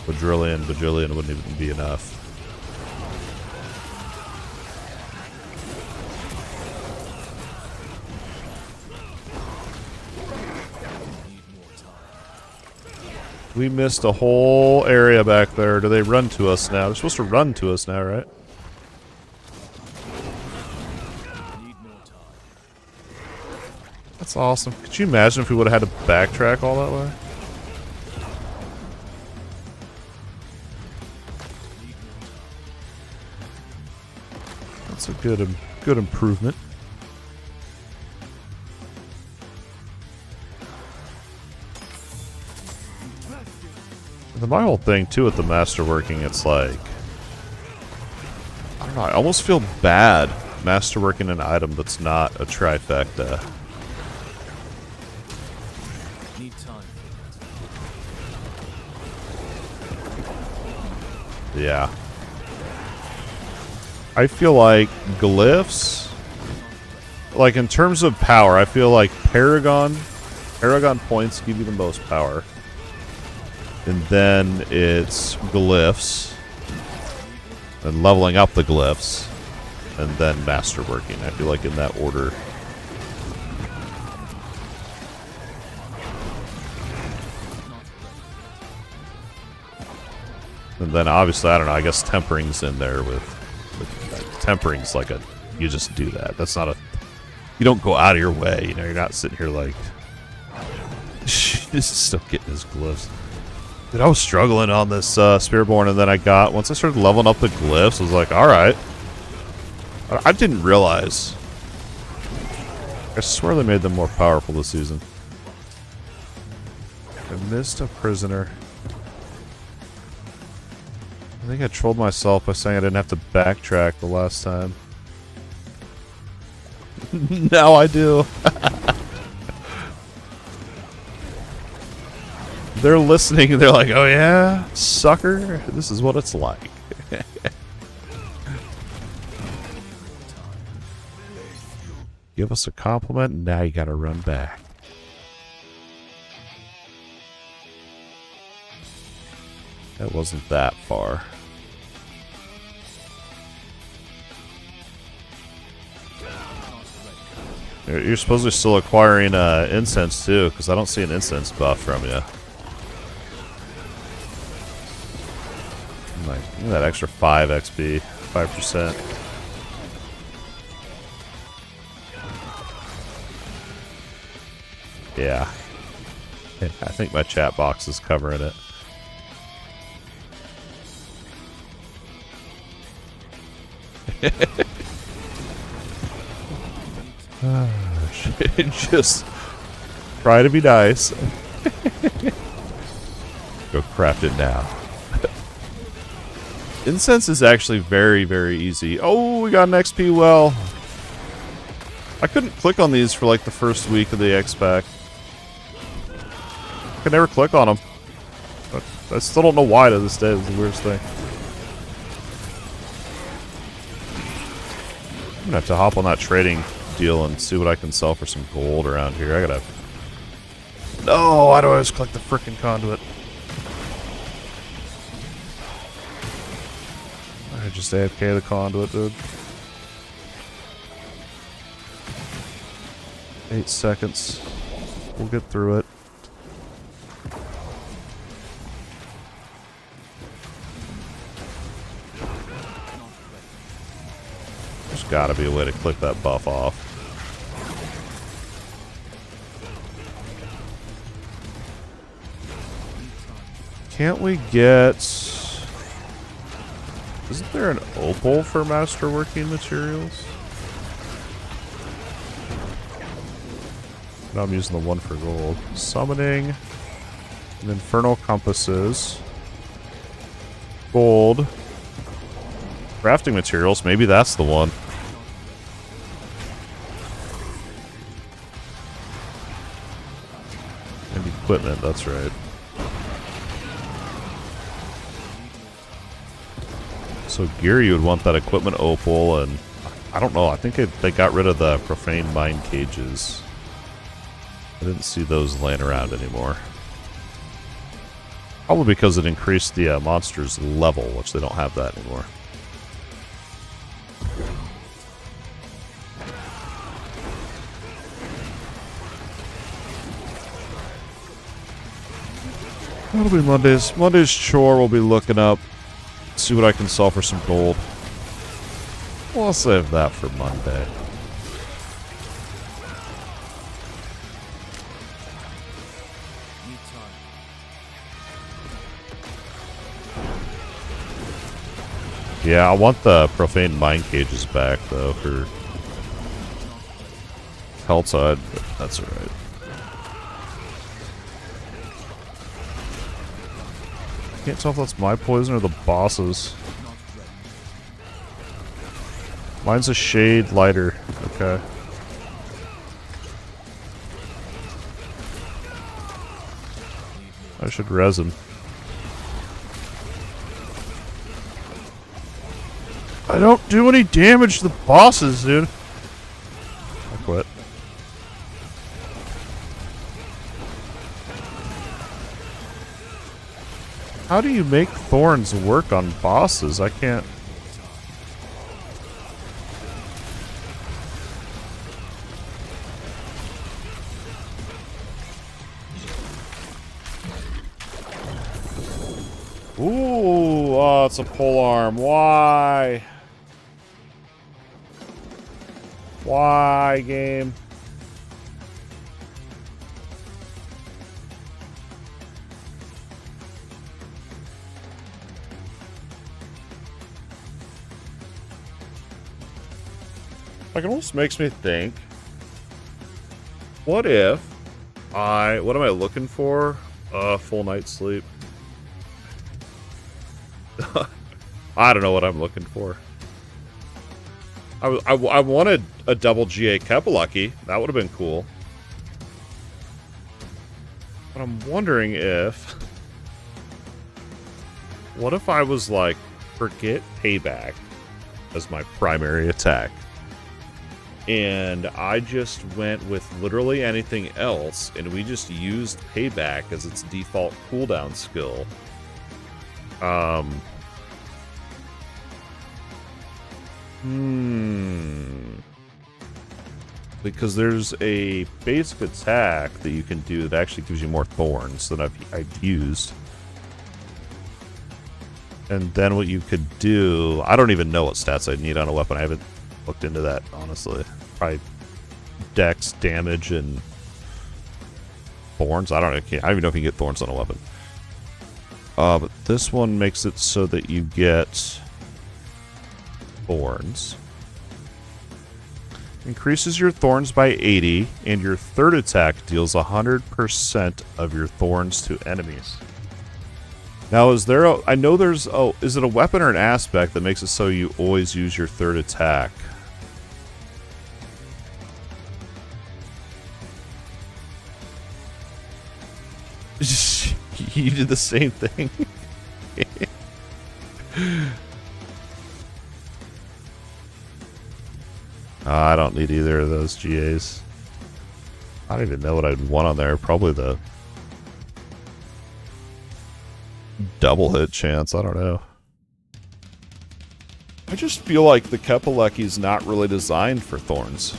bajillion wouldn't even be enough. We missed a whole area back there. Do they run to us now? They're supposed to run to us now, right? That's awesome. Could you imagine if we would have had to backtrack all that way? That's a good improvement. And my whole thing too with the masterworking, it's like, I don't know, I almost feel bad masterworking an item that's not a trifecta. Yeah. I feel like glyphs, like in terms of power, I feel like Paragon points give you the most power. And then it's glyphs, and leveling up the glyphs, and then masterworking. I feel like in that order. And then obviously, I don't know, I guess tempering's in there with tempering's like you just do that. That's not you don't go out of your way, you know, you're not sitting here like, he's still getting his glyphs. Dude, I was struggling on this Spiritborn, and then once I started leveling up the glyphs, I was like, alright. I didn't realize. I swear they made them more powerful this season. I missed a prisoner. I think I trolled myself by saying I didn't have to backtrack the last time. Now I do. They're listening. They're like, oh yeah, sucker. This is what it's like. Give us a compliment, and now you gotta run back. That wasn't that far. You're supposedly still acquiring incense too, because I don't see an incense buff from you. Like, that extra 5 XP, 5%. Yeah. I think my chat box is covering it. Just try to be nice. Go craft it now. Incense is actually very, very easy. Oh, we got an XP well. I couldn't click on these for like the first week of the X-Pack. I could never click on them. But I still don't know why to this day. It's the weirdest thing. I'm gonna have to hop on that trading deal and see what I can sell for some gold around here. I gotta... No, why do I always click the frickin' conduit? I just AFK the conduit, dude. 8 seconds. We'll get through it. There's gotta be a way to click that buff off. Can't we get... Isn't there an opal for masterworking materials? No, I'm using the one for gold. Summoning. And infernal compasses. Gold. Crafting materials. Maybe that's the one. And equipment, that's right. So Geary would want that equipment opal, and I don't know, I think they got rid of the profane mine cages. I didn't see those laying around anymore. Probably because it increased the monster's level, which they don't have that anymore. That'll be Monday's. Monday's chore we'll be looking up. See what I can sell for some gold. Well, I'll save that for Monday. Yeah, I want the profane mine cages back, though, for Helltide, but that's alright. Can't tell if that's my poison or the boss's. Mine's a shade lighter. Okay. I should resin. I don't do any damage to the bosses, dude. I quit. How do you make thorns work on bosses? I can't... Ooh, oh, it's a polearm. Why? Why, game? Like, it almost makes me think, what if what am I looking for? Full night's sleep. I don't know what I'm looking for. I wanted a double GA Kepalaki. That would have been cool. But I'm wondering if... What if I was like, forget Payback as my primary attack, and I just went with literally anything else, and we just used Payback as its default cooldown skill. Because there's a basic attack that you can do that actually gives you more thorns than I've used. And then what you could do... I don't even know what stats I'd need on a weapon. I haven't looked into that, honestly. Probably dex, damage, and thorns. I don't even know if you can get thorns on a weapon. But this one makes it so that you get thorns. Increases your thorns by 80, and your third attack deals 100% of your thorns to enemies. Now, is there a... I know there's... Oh, is it a weapon or an aspect that makes it so you always use your third attack? You did the same thing. I don't need either of those GAs. I don't even know what I'd want on there. Probably the double hit chance. I don't know. I just feel like the Kepaleki's not really designed for thorns.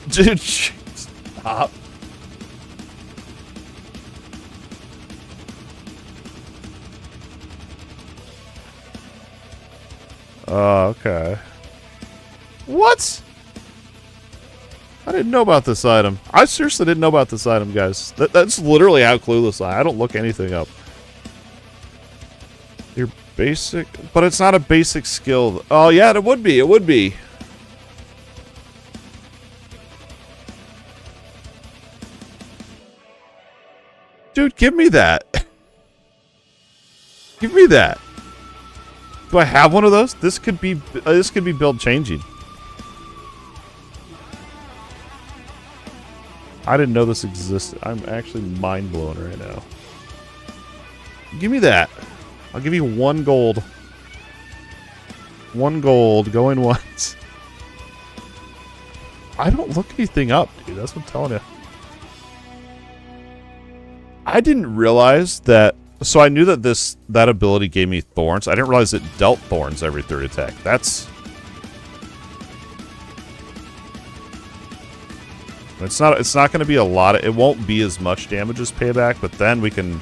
Dude, stop. Okay. What? I didn't know about this item. I seriously didn't know about this item, guys. That's literally how clueless I am. I don't look anything up. Your basic... But it's not a basic skill. Oh, yeah, it would be. It would be. Dude, give me that. Give me that. Do I have one of those? This could be build changing. I didn't know this existed. I'm actually mind blown right now. Give me that. I'll give you 1 gold. 1 gold going once. I don't look anything up, dude. That's what I'm telling you. I didn't realize that. So I knew that that ability gave me thorns. I didn't realize it dealt thorns every third attack. That's... It's not going to be a lot of... It won't be as much damage as Payback, but then we can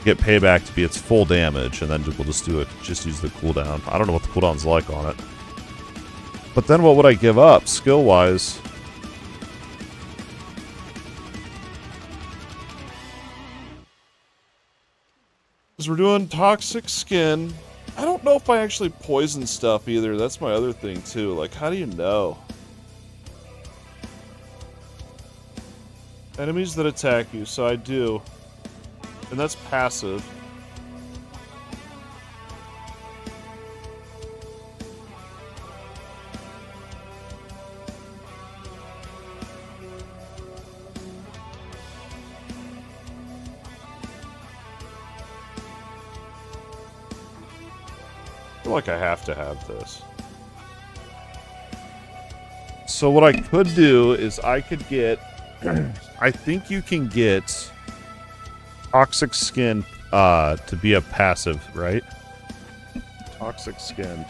get Payback to be its full damage, and then we'll just do it. Just use the cooldown. I don't know what the cooldown's like on it. But then what would I give up, skill-wise? Because we're doing toxic skin. I don't know if I actually poison stuff either. That's my other thing, too. Like, how do you know? Enemies that attack you, so I do. And that's passive. I feel like I have to have this. So what I could do is I could get... I think you can get toxic skin to be a passive, right? Toxic skin.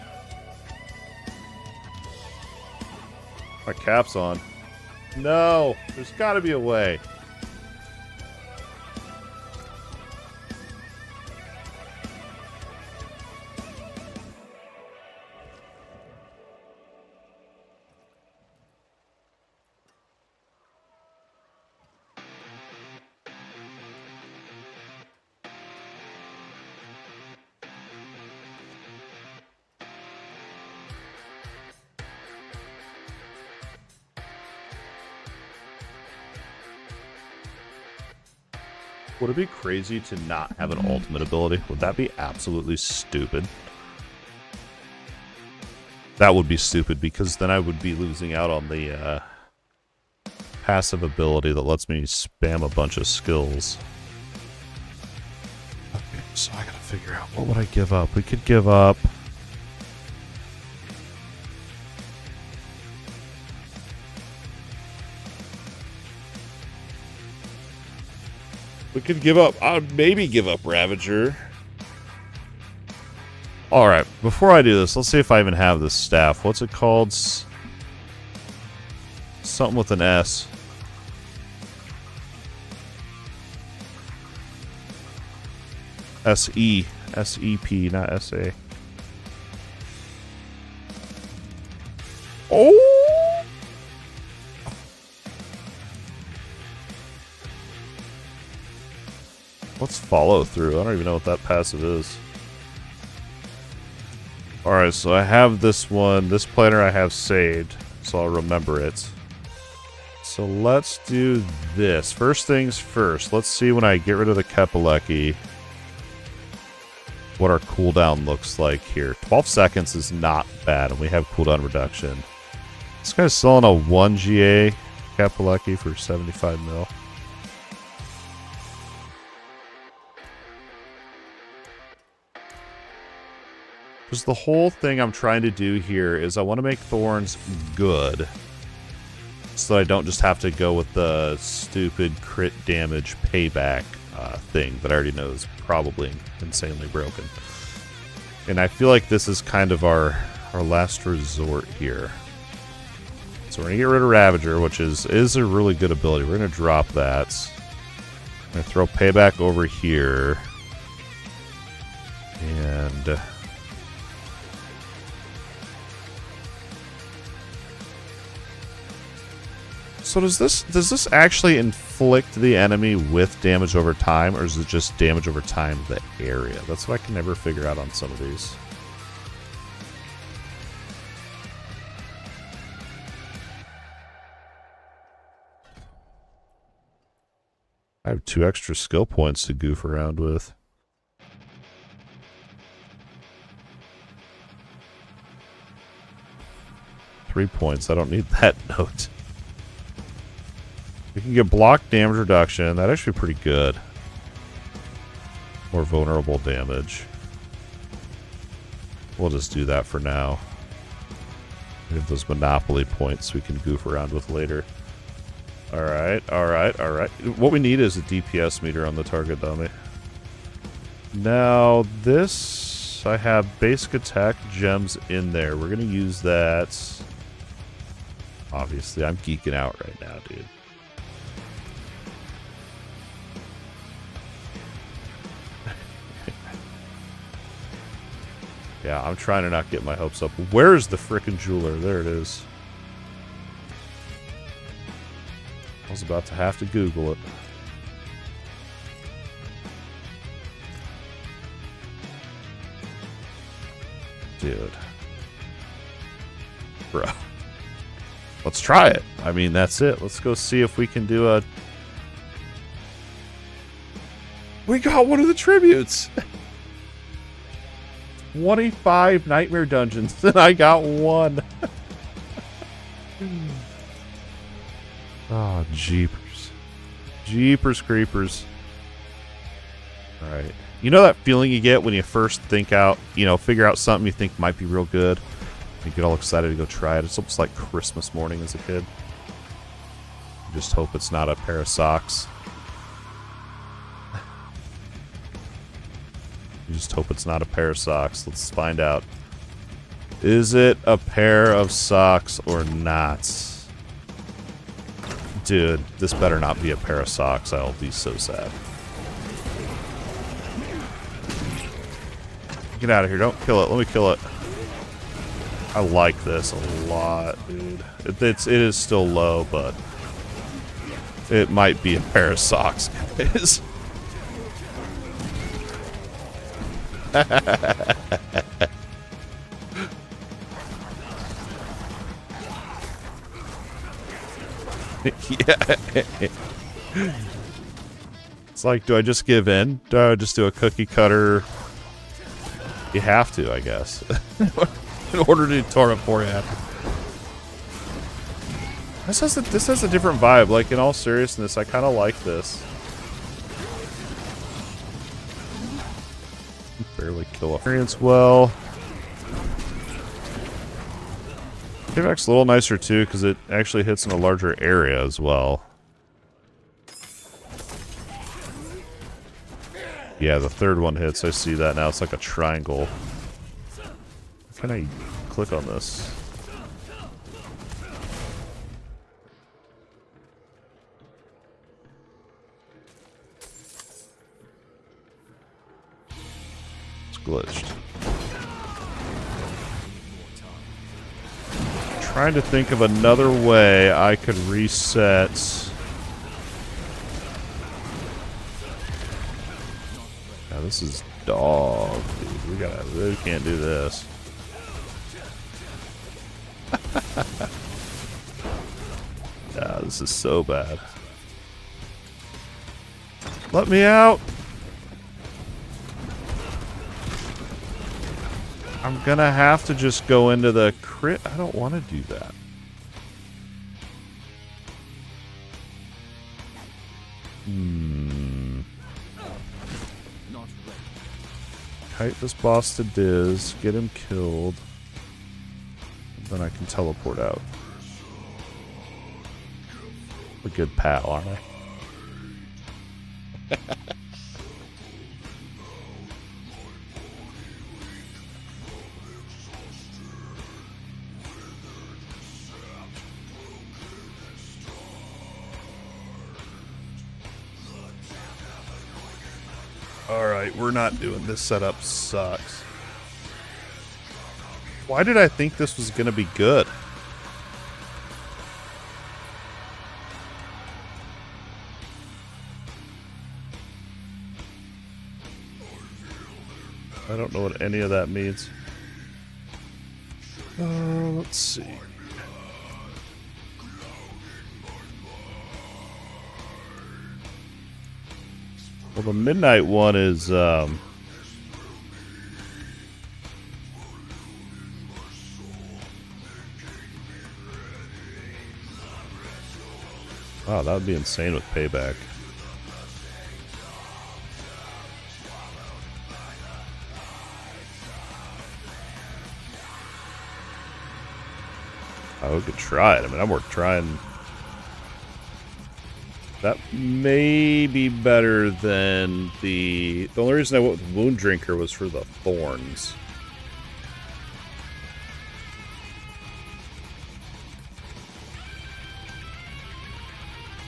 My cap's on. No, there's got to be a way. Would it be crazy to not have an ultimate ability? Would that be absolutely stupid? That would be stupid, because then I would be losing out on the passive ability that lets me spam a bunch of skills. Okay, so I gotta figure out, what would I give up? We could give up... We could give up... I would maybe give up Ravager. Alright, before I do this, let's see if I even have this staff. What's it called? Something with an S. S-E. S-E-P, not S-A. Oh! What's follow through? I don't even know what that passive is. Alright, so I have this one. This planner I have saved, so I'll remember it. So let's do this. First things first. Let's see when I get rid of the Kepaleki what our cooldown looks like here. 12 seconds is not bad, and we have cooldown reduction. This guy's selling a 1 GA Kepaleki for 75 mil. Because the whole thing I'm trying to do here is I want to make Thorns good, so I don't just have to go with the stupid crit damage payback thing that I already know is probably insanely broken. And I feel like this is kind of our last resort here. So we're going to get rid of Ravager, which is a really good ability. We're going to drop that. I'm going to throw payback over here. And... so does this actually inflict the enemy with damage over time, or is it just damage over time of the area? That's what I can never figure out on some of these. I have 2 extra skill points to goof around with. Three points. I don't need that note. We can get block damage reduction. That'd actually be pretty good. More vulnerable damage. We'll just do that for now. We have those Monopoly points we can goof around with later. Alright, alright, alright. What we need is a DPS meter on the target dummy. Now, this... I have basic attack gems in there. We're going to use that. Obviously, I'm geeking out right now, dude. Yeah, I'm trying to not get my hopes up. Where's the frickin' jeweler? There it is. I was about to have to Google it. Dude. Bro. Let's try it. I mean, that's it. Let's go see if we can do a... We got one of the tributes! 25 nightmare dungeons, and I got one. Oh, jeepers. Jeepers creepers. Alright. You know that feeling you get when you first think out, figure out something you think might be real good? You get all excited to go try it. It's almost like Christmas morning as a kid. You just hope it's not a pair of socks. You just hope it's not a pair of socks. Let's find out. Is it a pair of socks or not? Dude, this better not be a pair of socks. I'll be so sad. Get out of here. Don't kill it. Let me kill it. I like this a lot, dude. It is still low, but it might be a pair of socks, guys. Yeah. It's like, do I just give in? Do I just do a cookie cutter? You have to, I guess. in order to torment poor happy. This has a different vibe. Like, in all seriousness, I kind of like this. Barely kill experience well. Payback's a little nicer too, because it actually hits in a larger area as well. Yeah, the third one hits. I see that now. It's like a triangle. Can I click on this? It's glitched. Trying to think of another way I could reset. Now this is dog, dude. We can't do this. Yeah, this is so bad. Let me out. I'm gonna have to just go into the crit. I don't want to do that. Kite this boss to Diz, get him killed, and then I can teleport out. A good pal, aren't I? Alright, we're not doing this. Setup sucks. Why did I think this was going to be good? I don't know what any of that means. Let's see. Well, the midnight one is, wow, that would be insane with payback. We could try it. I mean, I'm worth trying. That may be better than the only reason I went with Wound Drinker was for the thorns.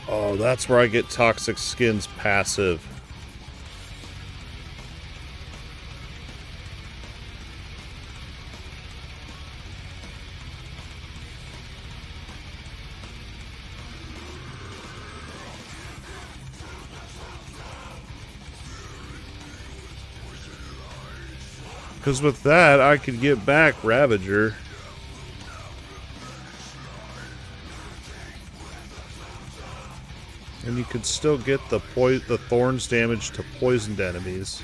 Oh, that's where I get Toxic Skin's passive. Because with that, I could get back Ravager. And you could still get the thorns damage to poisoned enemies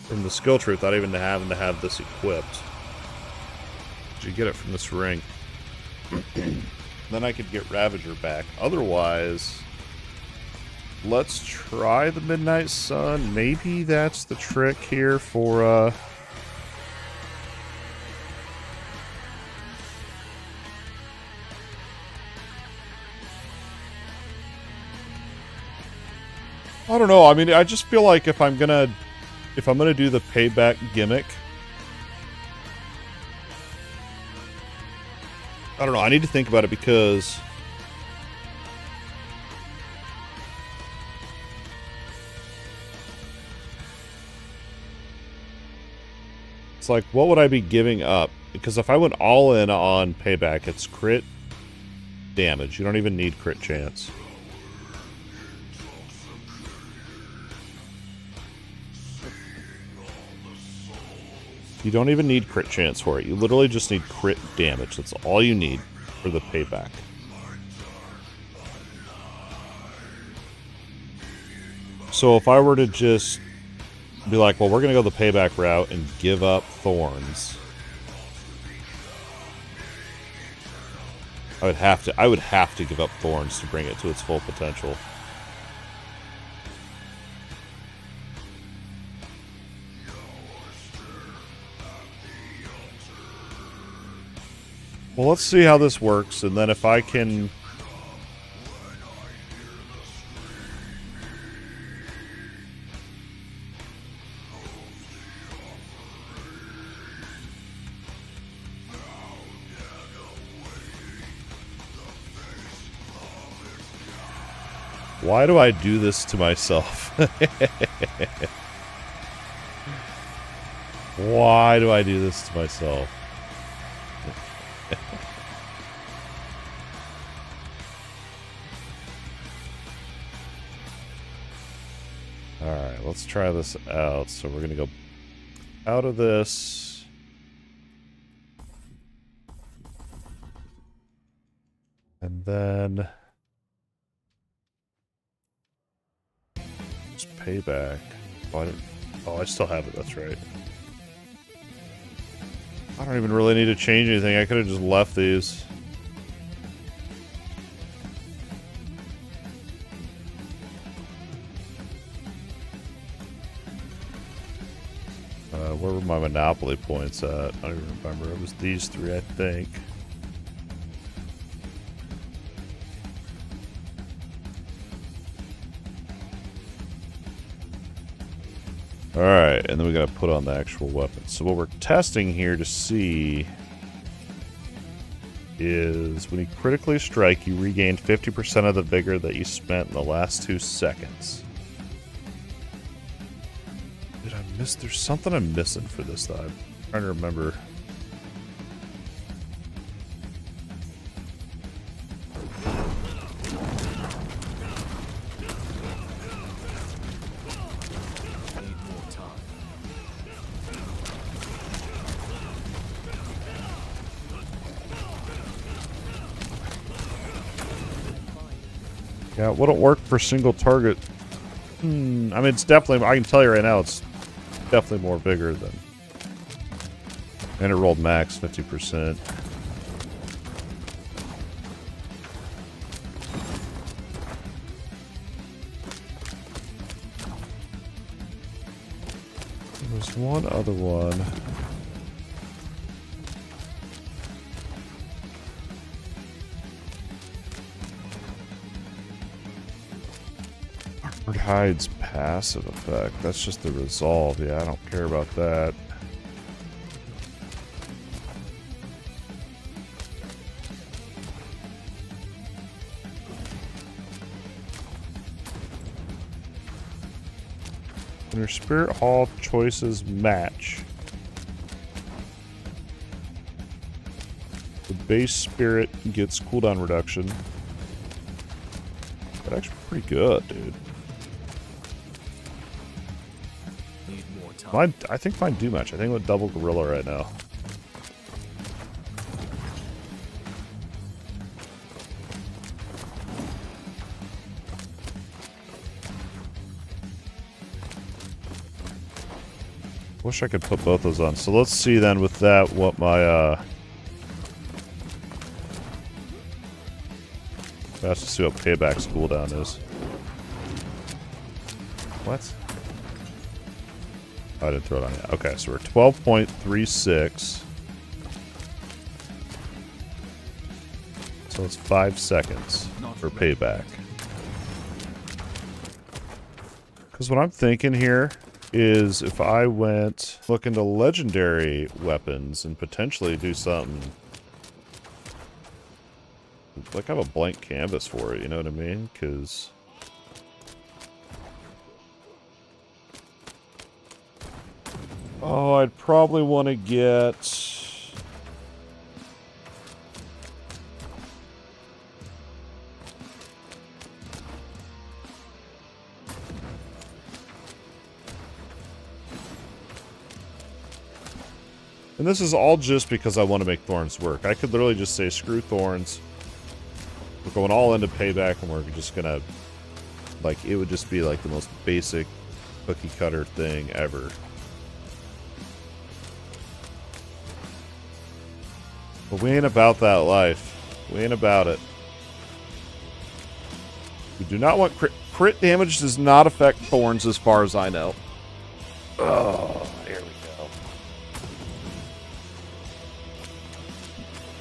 from the skill tree without even having to have this equipped. You get it from this ring. Then I could get Ravager back. Otherwise, let's try the Midnight Sun. Maybe that's the trick here for I don't know. I mean, I just feel like if I'm gonna do the payback gimmick, I don't know. I need to think about it because it's like, what would I be giving up? Because if I went all in on payback, it's crit damage. You don't even need crit chance. You don't even need crit chance for it. You literally just need crit damage. That's all you need for the payback. So if I were to just be like, well, we're going to go the payback route and give up thorns. I would have to give up thorns to bring it to its full potential. Well, let's see how this works, and then if I can... Why do I do this to myself? Why do I do this to myself? Alright, let's try this out. So we're going to go out of this. And then... just payback. Oh, I still have it, that's right. I don't even really need to change anything. I could have just left these. Where were my Monopoly points at? I don't even remember. It was these three, I think. Alright, and then we gotta put on the actual weapon. So what we're testing here to see is when you critically strike, you regain 50% of the vigor that you spent in the last 2 seconds. Did I miss? There's something I'm missing for this though. I'm trying to remember. Yeah, it wouldn't work for single target. I mean, it's definitely, I can tell you right now, it's definitely more vigor than... And it rolled max 50%. There's one other one. Armored Hide's passive effect. That's just the resolve. Yeah, I don't care about that. When your Spirit Hall choices match, the base spirit gets cooldown reduction. That's actually pretty good, dude. Mine, I think mine do match. I think with double gorilla right now. Wish I could put both those on. So let's see then with that what my Let's see what payback's cooldown is. What? I didn't throw it on yet. Okay, so we're 12.36. So it's 5 seconds for payback. Because what I'm thinking here is if I went look into legendary weapons and potentially do something like have a blank canvas for it, you know what I mean? Because oh, I'd probably want to get and this is all just because I want to make thorns work. I could literally just say screw thorns. We're going all into payback and we're just gonna like it would just be like the most basic cookie cutter thing ever. But we ain't about that life. We ain't about it. We do not want crit. Crit damage does not affect thorns as far as I know. Oh, here we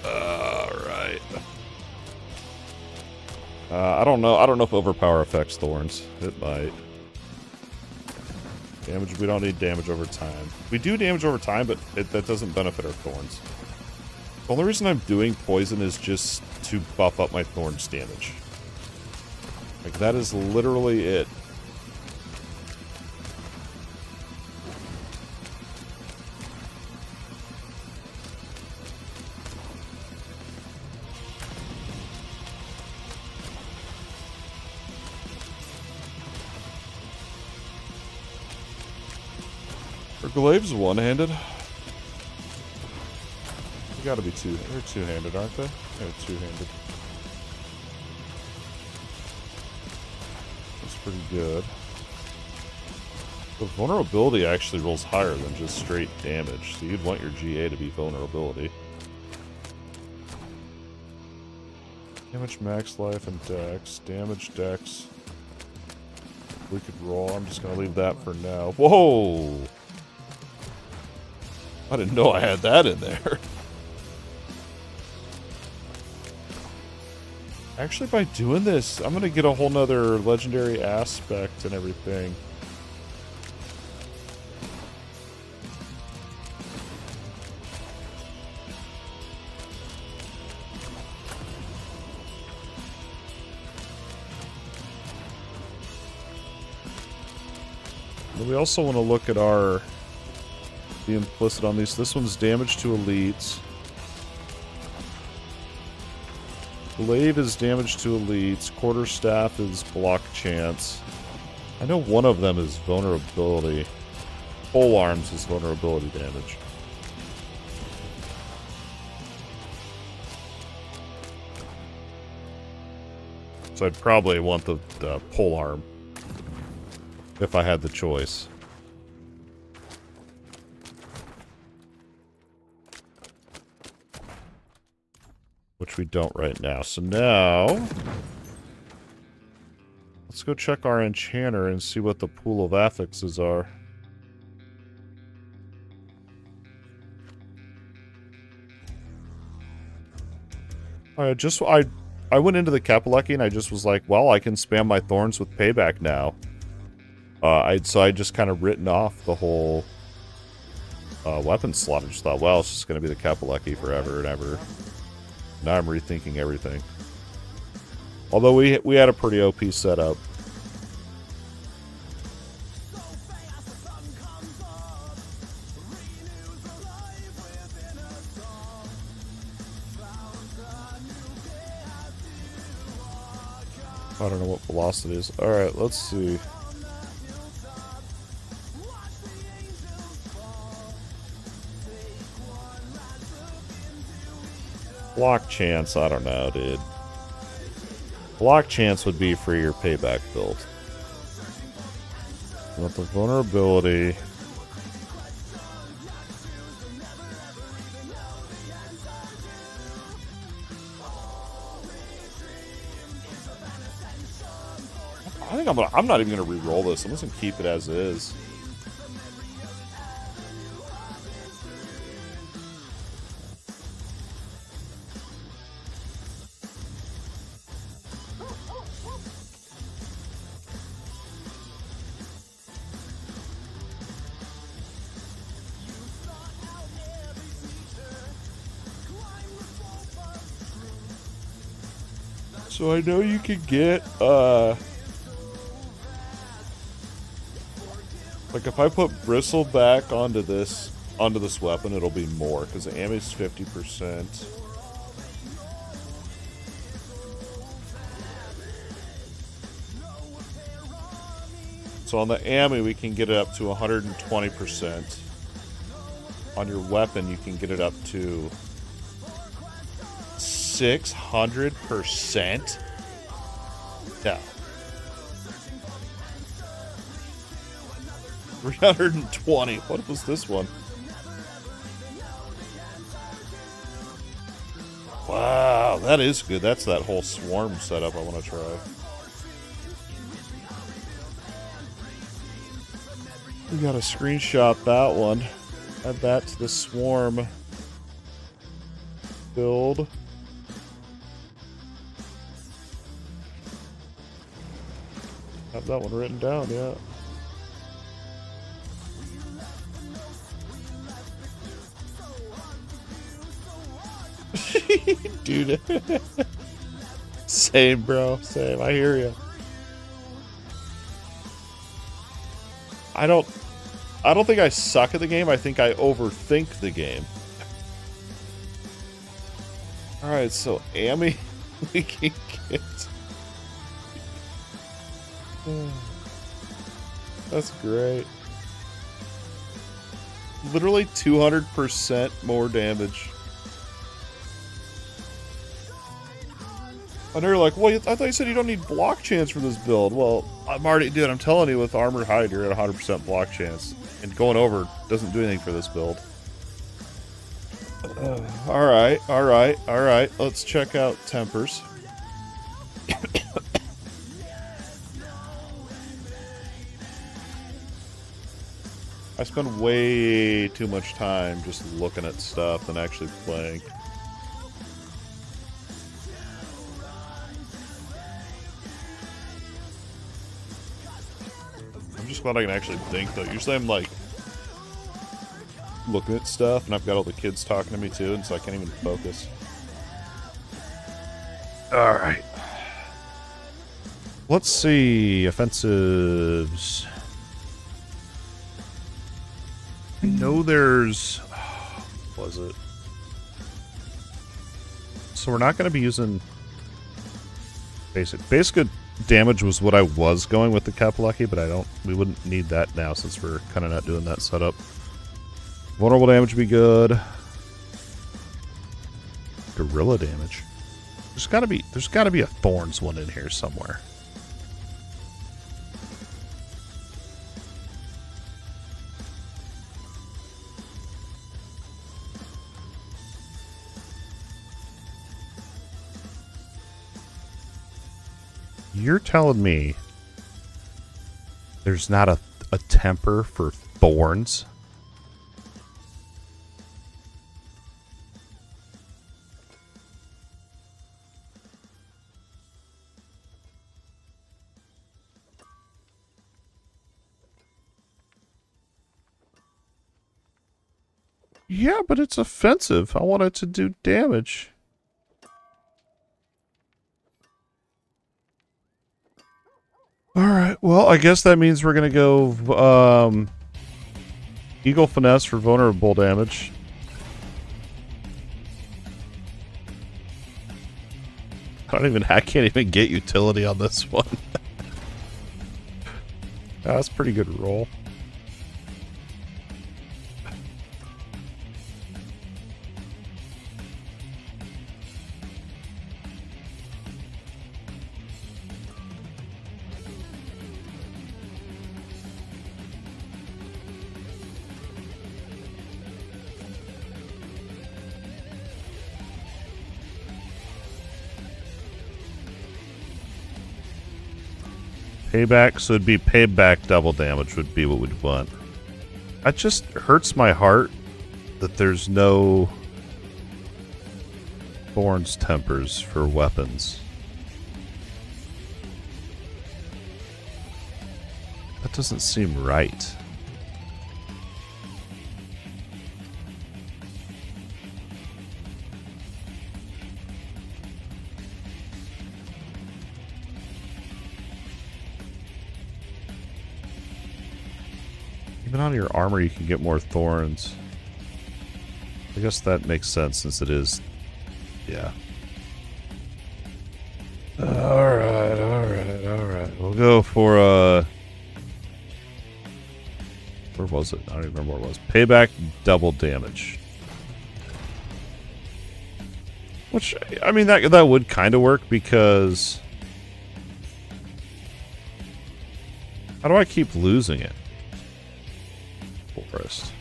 go. Alright. I don't know. I don't know if overpower affects thorns. It might. Damage. We don't need damage over time. We do damage over time, but that doesn't benefit our thorns. The only reason I'm doing poison is just to buff up my thorns damage. Like, that is literally it. Are glaives one-handed? They gotta be two. They're two-handed, aren't they? They're two-handed. That's pretty good. The vulnerability actually rolls higher than just straight damage, so you'd want your GA to be vulnerability. Damage, max life, and dex. Damage, dex. We could roll. I'm just gonna leave that for now. Whoa! I didn't know I had that in there. Actually, by doing this, I'm gonna get a whole nother legendary aspect and everything. And we also want to look at the implicit on these. This one's damage to elites. Glaive is damage to elites. Quarterstaff is block chance. I know one of them is vulnerability. Pole arms is vulnerability damage. So I'd probably want the pole arm if I had the choice. Which we don't right now. So now, let's go check our enchanter and see what the pool of affixes are. I went into the Kapaleki and I just was like, well, I can spam my thorns with payback now. So I just kind of written off the whole weapon slot. I just thought, well, it's just going to be the Kapaleki forever and ever. Now I'm rethinking everything. Although we had a pretty OP setup. I don't know what velocity is. Alright, let's see. Block chance, I don't know, dude. Block chance would be for your payback build. With the vulnerability. I think I'm not even gonna re-roll this. I'm just gonna keep it as is. So I know you can get, like if I put bristle back onto this weapon, it'll be more, because the ammo's 50%. So on the ammo, we can get it up to 120%. On your weapon, you can get it up to 600%? Yeah. 320. What was this one? Wow, Oh, that is good. That's that whole swarm setup I want to try. We gotta screenshot that one. Add that to the swarm build. Have that one written down, yeah. Dude. Same, bro. Same. I hear you. I don't think I suck at the game. I think I overthink the game. Alright, so Amy we can get. That's great. Literally 200% more damage. I know you're like, well, I thought you said you don't need block chance for this build. Well, I'm telling you, with Armored Hide, you're at 100% block chance. And going over doesn't do anything for this build. Alright. Let's check out Tempers. I spend way too much time just looking at stuff than actually playing. I'm just glad I can actually think, though. Usually I'm like looking at stuff and I've got all the kids talking to me too, and so I can't even focus. Alright. Let's see. Offensives. I know there's... what was it? So we're not going to be using... Basic damage was what I was going with the Kapalaki, but we wouldn't need that now since we're kind of not doing that setup. Vulnerable damage would be good. Gorilla damage. There's gotta be a Thorns one in here somewhere. You're telling me there's not a temper for Thorns? Yeah, but it's offensive. I want it to do damage. Alright, well, I guess that means we're gonna go, Eagle Finesse for vulnerable damage. I can't even get utility on this one. That's a pretty good roll. Payback, so it'd be payback double damage would be what we'd want. That just hurts my heart that there's no Thorns tempers for weapons. That doesn't seem right. Even on your armor, you can get more Thorns. I guess that makes sense since it is... yeah. Alright. We'll go for, where was it? I don't even remember where it was. Payback double damage. Which, I mean, that would kind of work because... how do I keep losing it? Forest.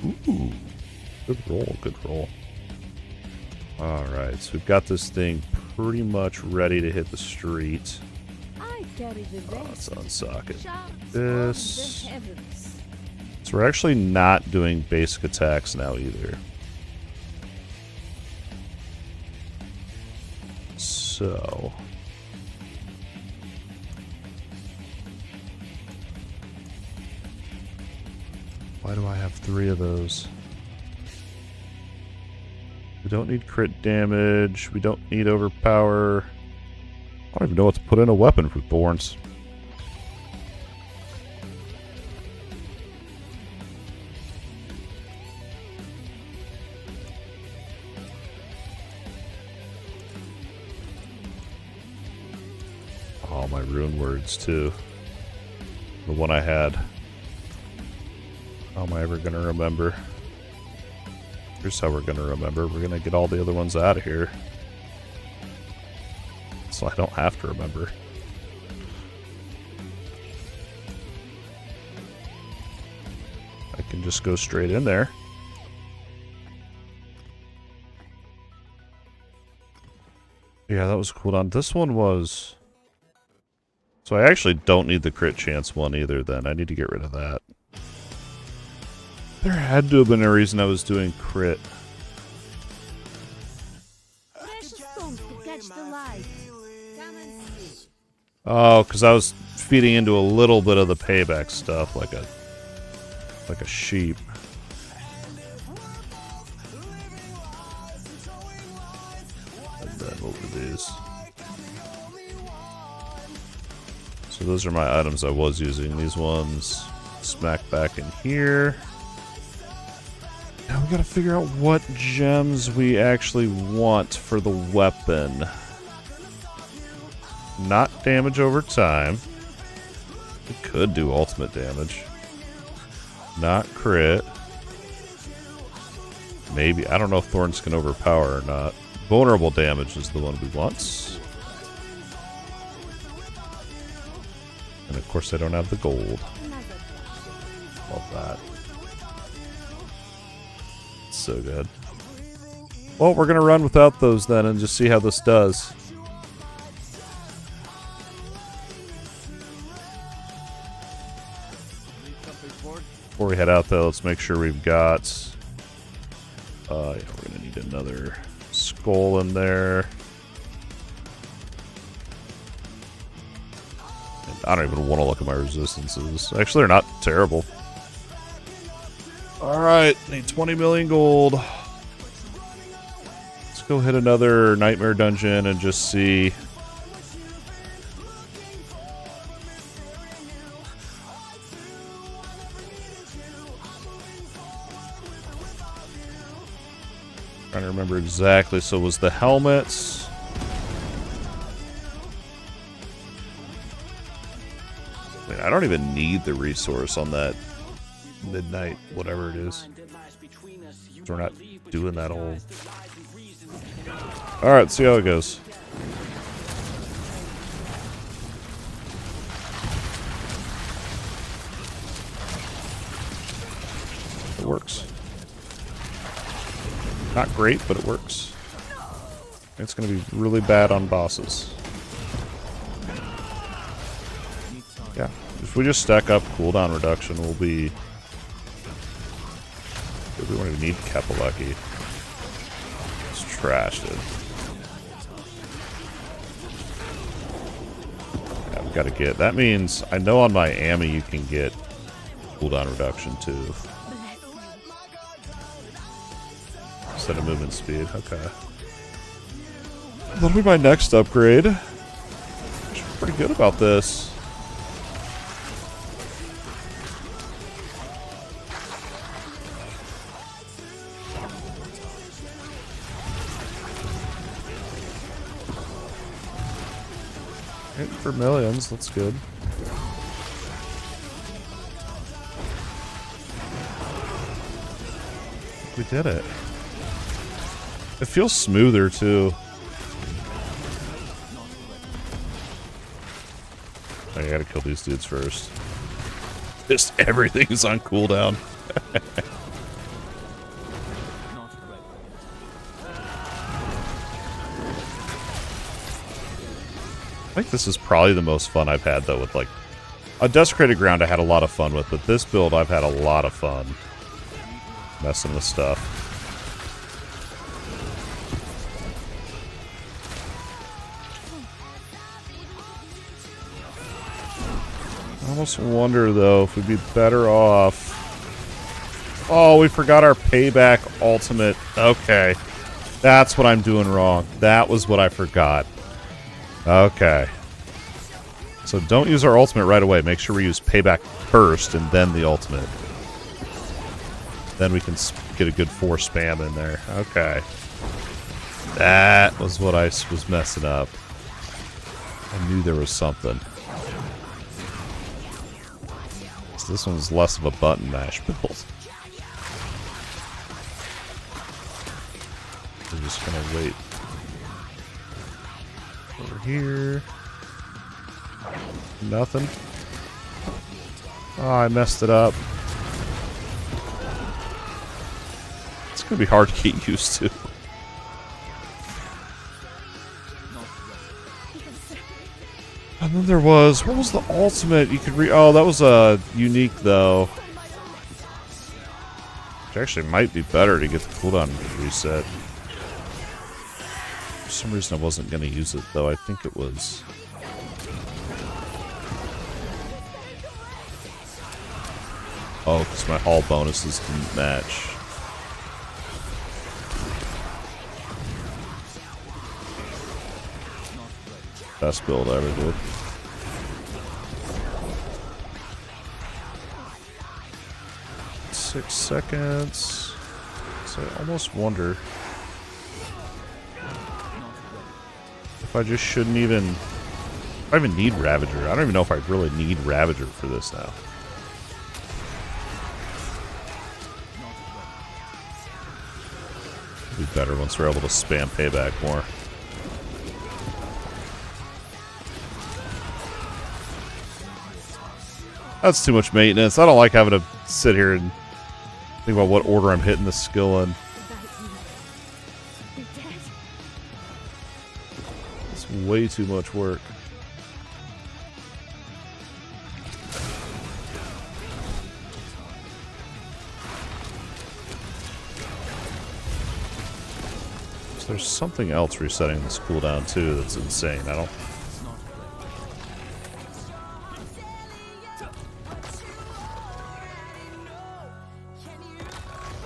Ooh. Good roll, good roll. Alright, so we've got this thing pretty much ready to hit the street. Let's unsocket this. So we're actually not doing basic attacks now either. So... why do I have 3 of those? We don't need crit damage. We don't need overpower. I don't even know what to put in a weapon for thorns. All my rune words too. The one I had. How am I ever going to remember? Here's how we're going to remember. We're going to get all the other ones out of here. So I don't have to remember. I can just go straight in there. Yeah, that was cooldown. This one was... so I actually don't need the crit chance one either then. I need to get rid of that. There had to have been a reason I was doing crit. Oh, because I was feeding into a little bit of the payback stuff, like a sheep. And then what were these? So those are my items I was using. These ones smack back in here. Now we gotta figure out what gems we actually want for the weapon. Not damage over time. We could do ultimate damage. Not crit. Maybe. I don't know if thorns can overpower or not. Vulnerable damage is the one we want. And of course I don't have the gold. Love that. So good. Well, we're gonna run without those then and just see how this does. Before we head out though, let's make sure we've got yeah, we're gonna need another skull in there. And I don't even want to look at my resistances. Actually, they're not terrible. Alright, need 20 million gold. Let's go hit another nightmare dungeon and just see. Trying to remember exactly. So it was the helmets. I mean, I don't even need the resource on that midnight, whatever it is. So we're not doing that whole... Alright, see how it goes. It works. Not great, but it works. It's going to be really bad on bosses. Yeah, if we just stack up cooldown reduction, we'll be... we won't even need Kapaleki. It's trash, dude. Yeah, we gotta get... that means, I know on my Ami you can get cooldown reduction too. Instead of movement speed, okay. That'll be my next upgrade. I'm pretty good about this. Hit for millions, that's good. We did it. It feels smoother too. I gotta kill these dudes first. Just everything is on cooldown. think this is probably the most fun I've had, though, with, like, a Desecrated Ground I had a lot of fun with, but this build I've had a lot of fun messing with stuff. I almost wonder, though, if we'd be better off... Oh, we forgot our payback ultimate. Okay. That's what I'm doing wrong. That was what I forgot. Okay. So don't use our ultimate right away. Make sure we use payback first and then the ultimate. Then we can get a good 4 spam in there. Okay. That was what I was messing up. I knew there was something. So this one's less of a button mash build. We're just gonna wait over here. Nothing. Oh, I messed it up. It's gonna be hard to get used to. And then there was, what was the ultimate you could oh, that was a unique though. Which actually might be better to get the cooldown reset. For some reason I wasn't going to use it, though. I think it was... Oh, because my all bonuses didn't match. Best build I ever did. Six seconds. So I almost wonder... I just shouldn't even... I even need Ravager. I don't even know if I really need Ravager for this now. It'll be better once we're able to spam payback more. That's too much maintenance. I don't like having to sit here and think about what order I'm hitting the skill in. Way too much work. So there's something else resetting this cooldown too that's insane. I don't...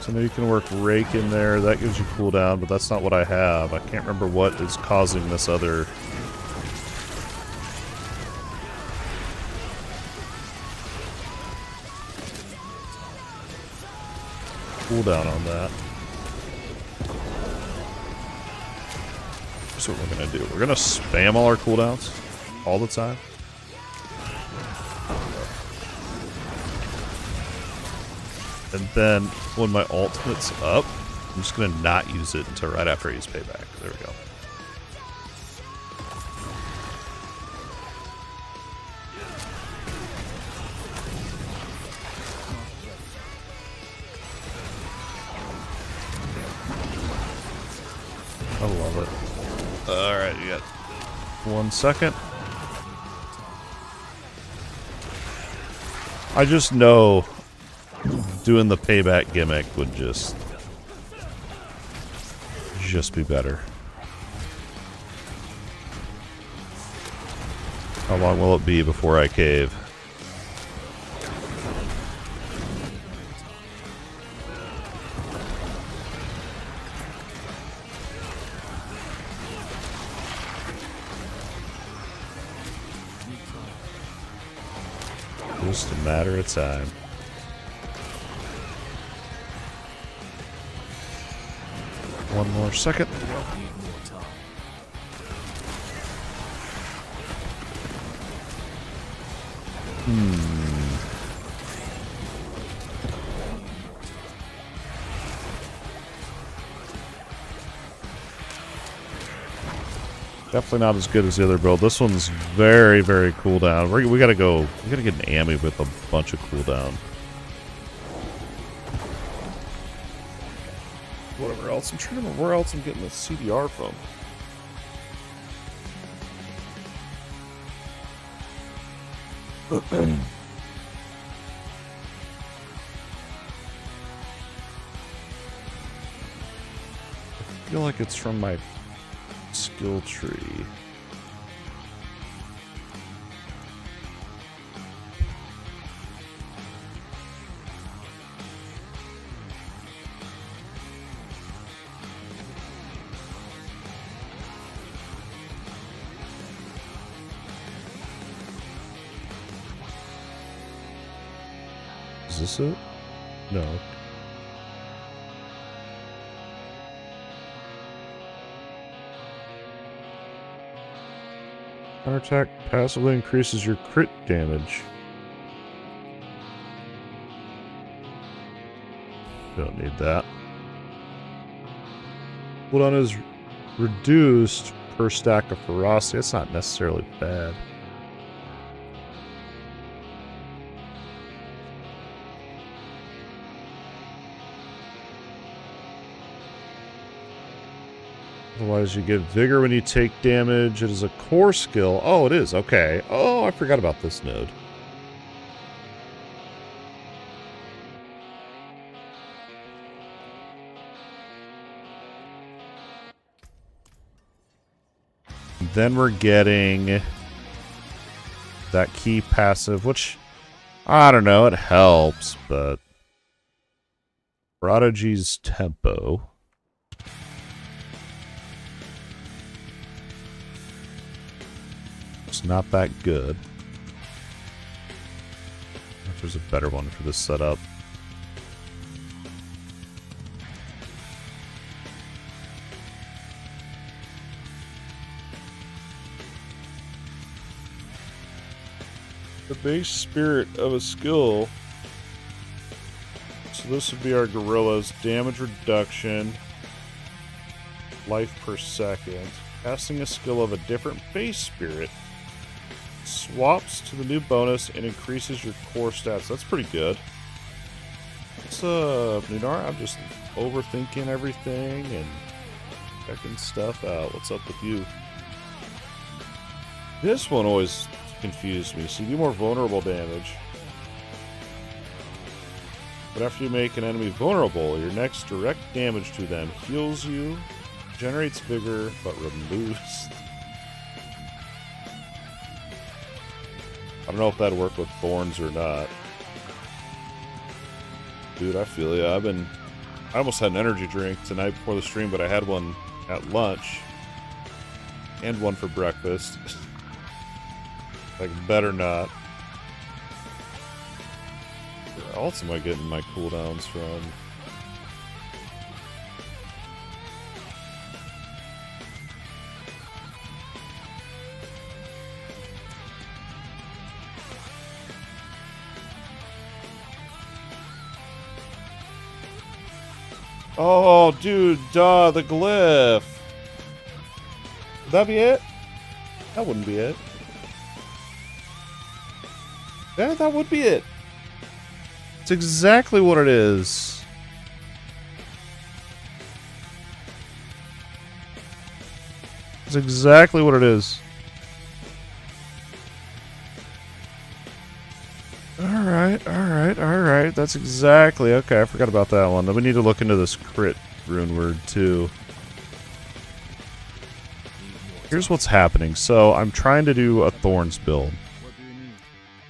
So now you can work Rake in there. That gives you cooldown, but that's not what I have. I can't remember what is causing this other... cooldown on that. Here's what we're going to do. We're going to spam all our cooldowns all the time. And then when my ultimate's up, I'm just going to not use it until right after I use payback. There we go. I love it. Alright, you got 1 second. I just know doing the payback gimmick would just be better. How long will it be before I cave? Just a matter of time. One more second. Definitely not as good as the other build. This one's very, very cooldown. We gotta go. We gotta get an Ami with a bunch of cooldown. Whatever else. I'm trying to remember where else I'm getting the CDR from. I feel like it's from my skill tree. Is this it? No. Counterattack passively increases your crit damage. Don't need that. Cooldown is reduced per stack of ferocity. It's not necessarily bad. Otherwise, you get vigor when you take damage. It is a core skill. Oh, it is. Okay. Oh, I forgot about this node. Then we're getting that key passive, which, I don't know, it helps, but Prodigy's tempo. It's not that good. If there's a better one for this setup. The base spirit of a skill. So this would be our gorillas. Damage reduction. Life per second. Casting a skill of a different base spirit. Swaps to the new bonus and increases your core stats. That's pretty good. What's up, Nunar? I'm just overthinking everything and checking stuff out. What's up with you? This one always confused me. So you do more vulnerable damage. But after you make an enemy vulnerable, your next direct damage to them heals you, generates vigor, but removes. I don't know if that'd work with thorns or not. Dude, I feel ya. I almost had an energy drink tonight before the stream, but I had one at lunch. And one for breakfast. Like, better not. Where else am I getting my cooldowns from? Oh, dude, duh, the glyph. Would that be it? That wouldn't be it. Yeah, that would be it. It's exactly what it is. It's exactly what it is. Alright. That's exactly... Okay, I forgot about that one. Then we need to look into this crit rune word, too. Here's what's happening. So, I'm trying to do a Thorns build.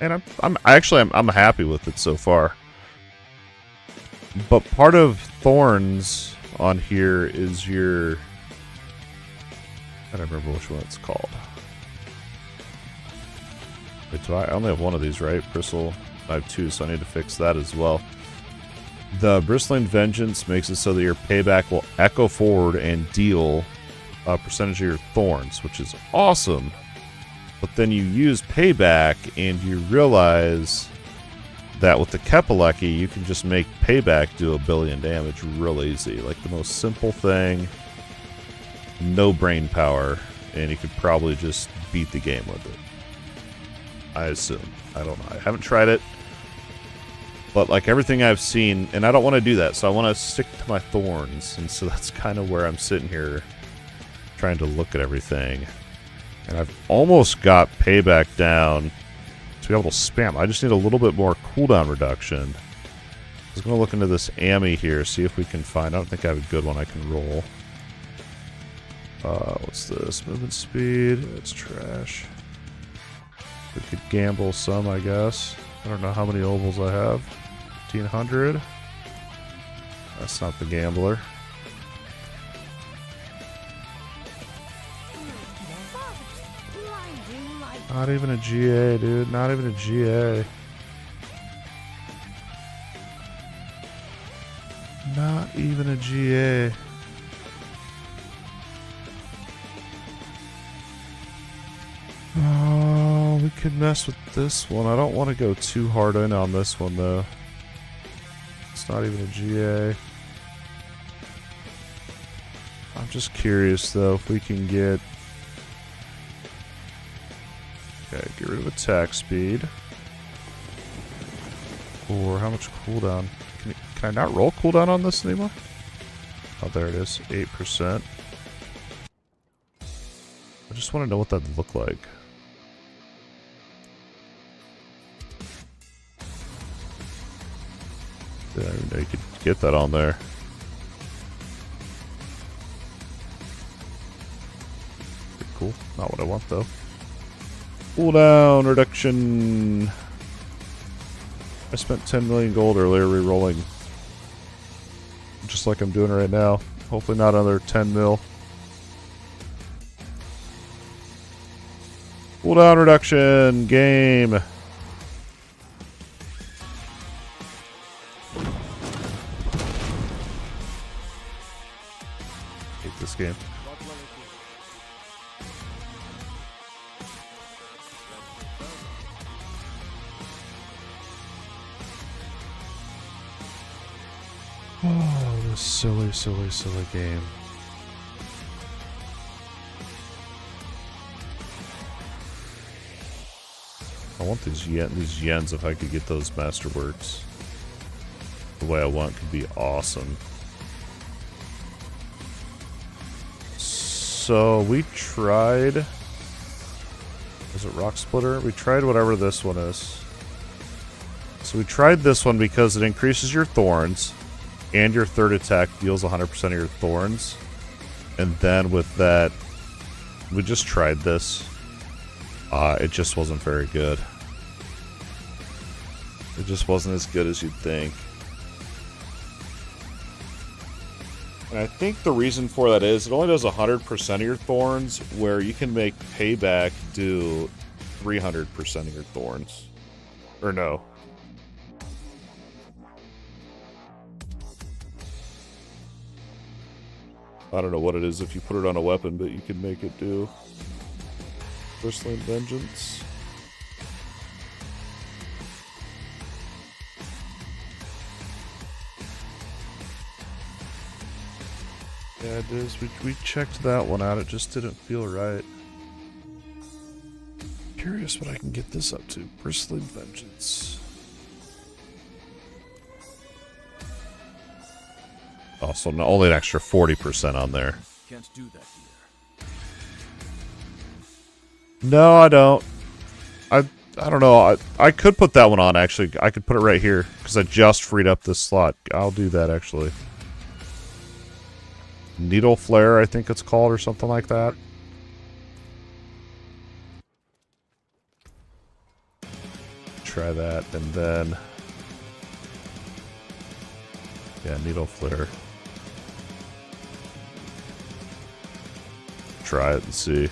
And I'm happy with it so far. But part of Thorns on here is your... I don't remember which one it's called. Wait, I only have one of these, right? Bristle. I have two, so I need to fix that as well. The Bristling Vengeance makes it so that your payback will echo forward and deal a percentage of your thorns, which is awesome. But then you use payback and you realize that with the Kepaleki, you can just make payback do 1 billion damage real easy. Like the most simple thing, no brain power, and you could probably just beat the game with it. I assume. I don't know. I haven't tried it. But like everything I've seen, and I don't want to do that, so I want to stick to my thorns. And so that's kind of where I'm sitting here trying to look at everything. And I've almost got payback down to be able to spam. I just need a little bit more cooldown reduction. I was going to look into this AMI here, see if we can find... I don't think I have a good one I can roll. What's this? Movement speed. It's trash. We could gamble some, I guess. I don't know how many ovals I have. 1,500. That's not the gambler. Not even a GA, dude. Not even a GA. Not even a GA. Oh, we could mess with this one. I don't want to go too hard in on this one, though. It's not even a GA. I'm just curious, though, if we can get... Okay, get rid of attack speed. Or how much cooldown? Can I not roll cooldown on this anymore? Oh, there it is. 8%. I just want to know what that'd look like. Yeah, I didn't know you could get that on there. Pretty cool. Not what I want, though. Cooldown reduction. I spent 10 million gold earlier re-rolling. Just like I'm doing right now. Hopefully not another 10 mil. Cooldown reduction. Game. Hate this game. Oh, this silly, silly, silly game. I want these yens if I could get those masterworks. The way I want could be awesome. So we tried... Is it Rock Splitter? We tried whatever this one is. So we tried this one because it increases your thorns. And your third attack deals 100% of your thorns. And then with that, we just tried this. It just wasn't very good. It just wasn't as good as you'd think. And I think the reason for that is it only does 100% of your thorns, where you can make Payback do 300% of your thorns. Or no. I don't know what it is if you put it on a weapon, but you can make it do Bristling Vengeance. Yeah, it is. We checked that one out. It just didn't feel right. Curious what I can get this up to. Bristling Vengeance. Also, only an extra 40% on there. Can't do that here. No, I don't. I don't know. I could put that one on, actually. I could put it right here, because I just freed up this slot. I'll do that, actually. Needle Flare, I think it's called, or something like that. Try that, and then... Yeah, Needle Flare. Try it and see.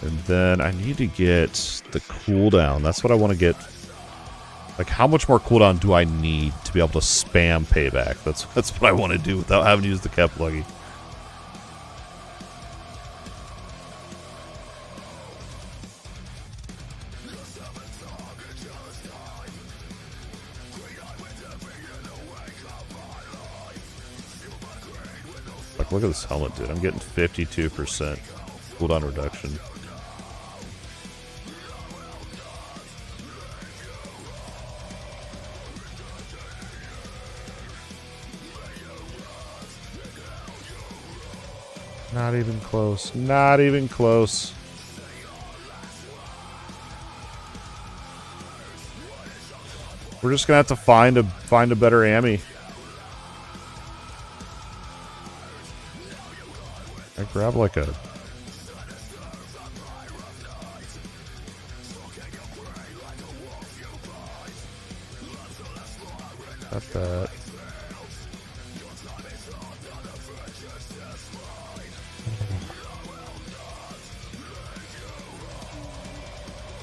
And then I need to get the cooldown. That's what I want to get. Like, how much more cooldown do I need to be able to spam Payback? That's what I want to do without having to use the Cap Lucky. Like, look at this helmet, dude. I'm getting 52% cooldown reduction. Not even close. Not even close. We're just gonna have to find a better Ami. I grab like a... Got that.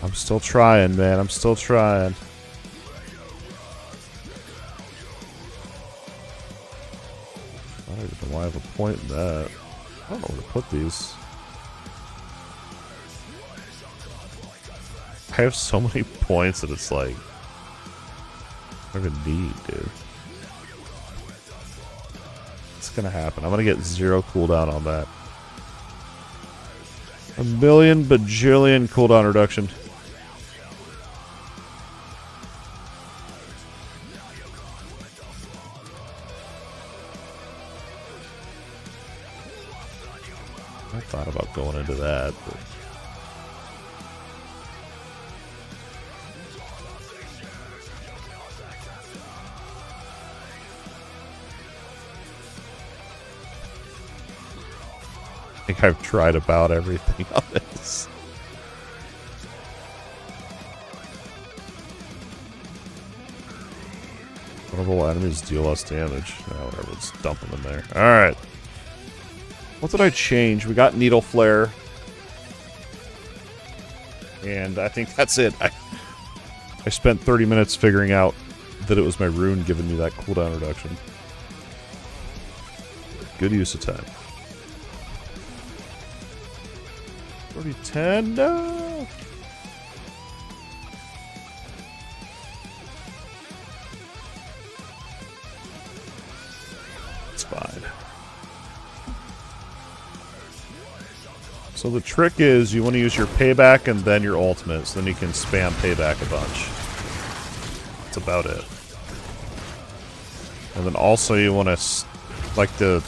I'm still trying, man. I'm still trying. I don't even know why I have a point in that. I don't know where to put these. I have so many points that it's like... I don't even need, dude. It's gonna happen. I'm gonna get 0 cooldown on that. A million bajillion cooldown reduction. I thought about going into that, but... I think I've tried about everything on this. Vulnerable enemies deal less damage. Oh, whatever, let's dump them in there. Alright. What did I change? We got Needle Flare. And I think that's it. I spent 30 minutes figuring out that it was my rune giving me that cooldown reduction. Good use of time. 30-10, no! It's fine. So the trick is you want to use your payback and then your ultimate, so then you can spam payback a bunch. That's about it. And then also you want to, like the,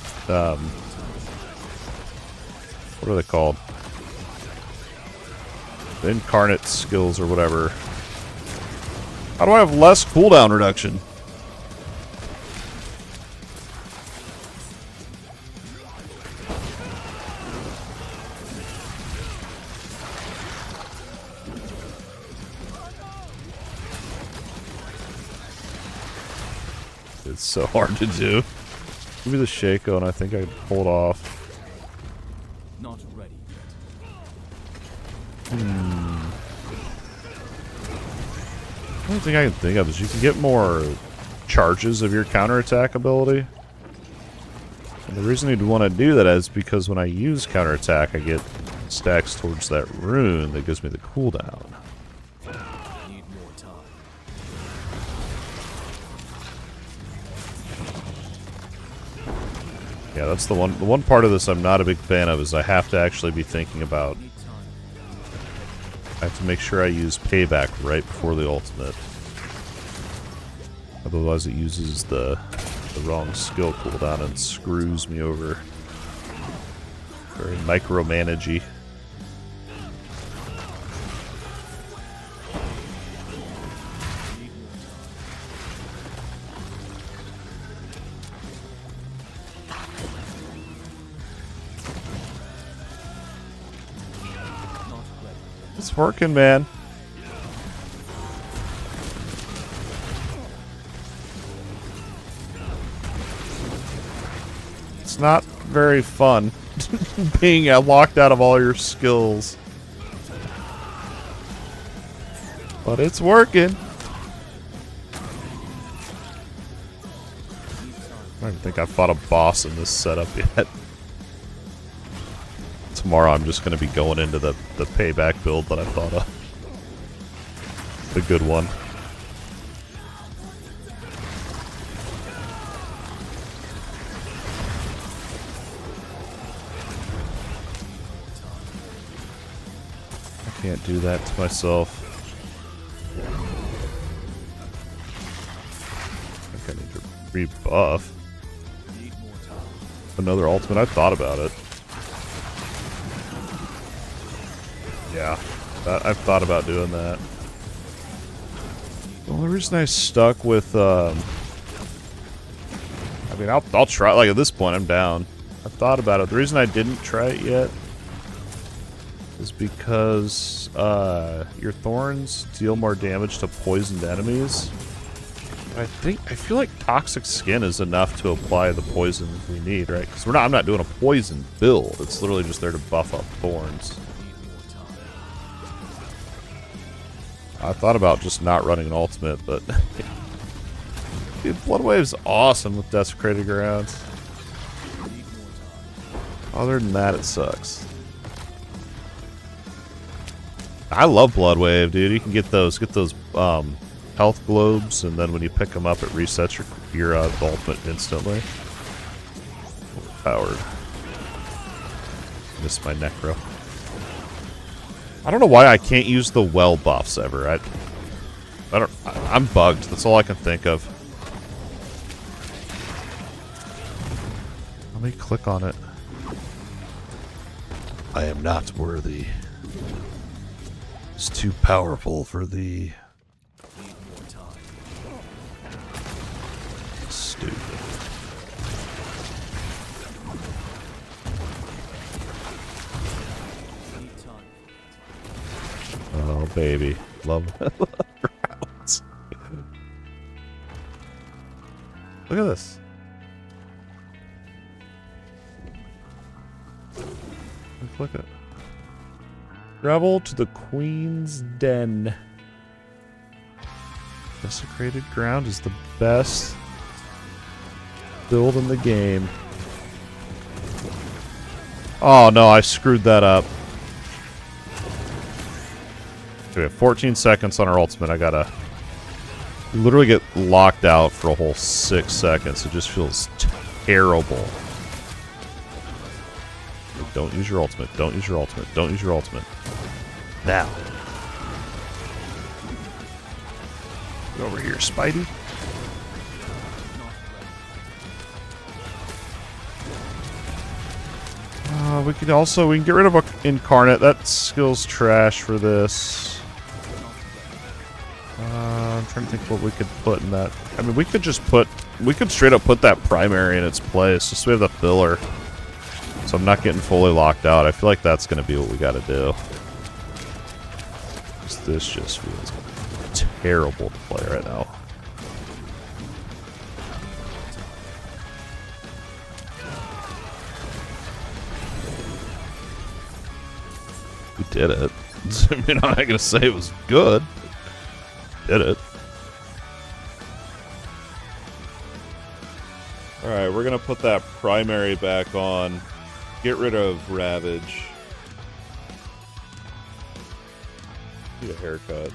what are they called? The incarnate skills or whatever. How do I have less cooldown reduction? It's so hard to do. Give me the Shaco and I think I can pull it off. Not ready. The only thing I can think of is you can get more charges of your counterattack ability. And the reason you'd want to do that is because when I use counterattack, I get stacks towards that rune that gives me the cooldown. Need more time. Yeah, that's the one part of this I'm not a big fan of is I have to actually be thinking about... Need time. I have to make sure I use payback right before the ultimate. Otherwise it uses the wrong skill cooldown and screws me over. Very micromanagey. It's working, man. It's not very fun being locked out of all your skills. But it's working. I don't even think I've fought a boss in this setup yet. Tomorrow I'm just going to be going into the payback build that I thought of. The good one. I can't do that to myself. I think I need to rebuff. Another ultimate, I thought about it. Yeah, I've thought about doing that. The only reason I stuck with, I mean, I'll try, like, at this point, I'm down. I've thought about it. The reason I didn't try it yet is because, your thorns deal more damage to poisoned enemies. I feel like Toxic Skin is enough to apply the poison we need, right? Because I'm not doing a poison build. It's literally just there to buff up thorns. I thought about just not running an ultimate, but dude, Blood Wave's awesome with Desecrated Grounds. Other than that, it sucks. I love Blood Wave, dude. You can get those health globes, and then when you pick them up, it resets your ultimate instantly. Powered. Missed my Necro. I don't know why I can't use the well buffs ever. I'm bugged. That's all I can think of. Let me click on it. I am not worthy. It's too powerful for thee. Stupid. Oh, baby. Love rounds. Look at this. Click it. Travel to the Queen's Den. Desecrated Ground is the best build in the game. Oh no, I screwed that up. We have 14 seconds on our ultimate. I gotta literally get locked out for a whole 6 seconds. It just feels terrible. Don't use your ultimate. Don't use your ultimate. Don't use your ultimate. Now. Get over here, Spidey. We can get rid of Incarnate. That skill's trash for this. I'm trying to think what we could put in that. I mean, we could straight up put that primary in its place, just so we have the filler. So I'm not getting fully locked out. I feel like that's going to be what we got to do. This just feels terrible to play right now. We did it. I mean, I'm not going to say it was good. Did it. Alright, we're going to put that primary back on. Get rid of Ravage. Need a haircut.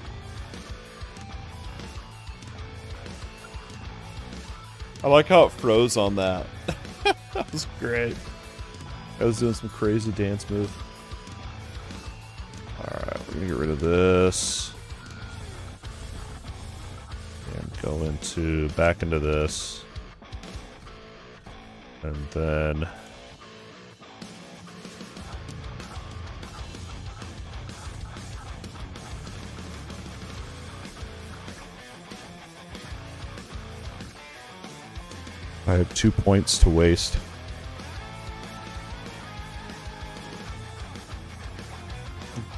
I like how it froze on that. That was great. I was doing some crazy dance move. Alright, we're gonna get rid of this. And go back into this. And then I have 2 points to waste.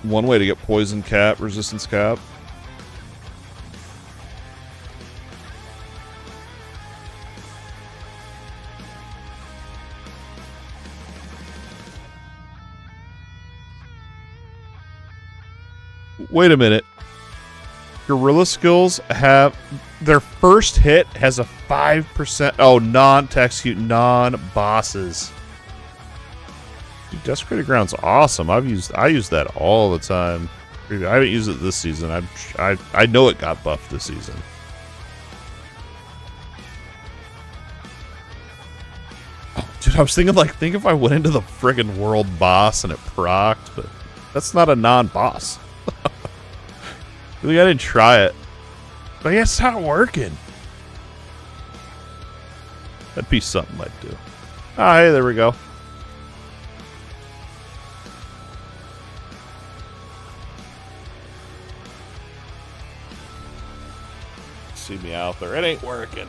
One way to get poison cap, resistance cap. Wait a minute. Gorilla skills have their first hit has a 5% non-to-execute non-bosses. Dude, Desecrated Ground's awesome. I use that all the time. I haven't used it this season. I know it got buffed this season. Oh, dude, I was thinking think if I went into the friggin' world boss and it procced, but that's not a non-boss. Really, I didn't try it. But yeah, it's not working. That'd be something I'd do. Ah, hey, there we go. see me out there. It ain't working.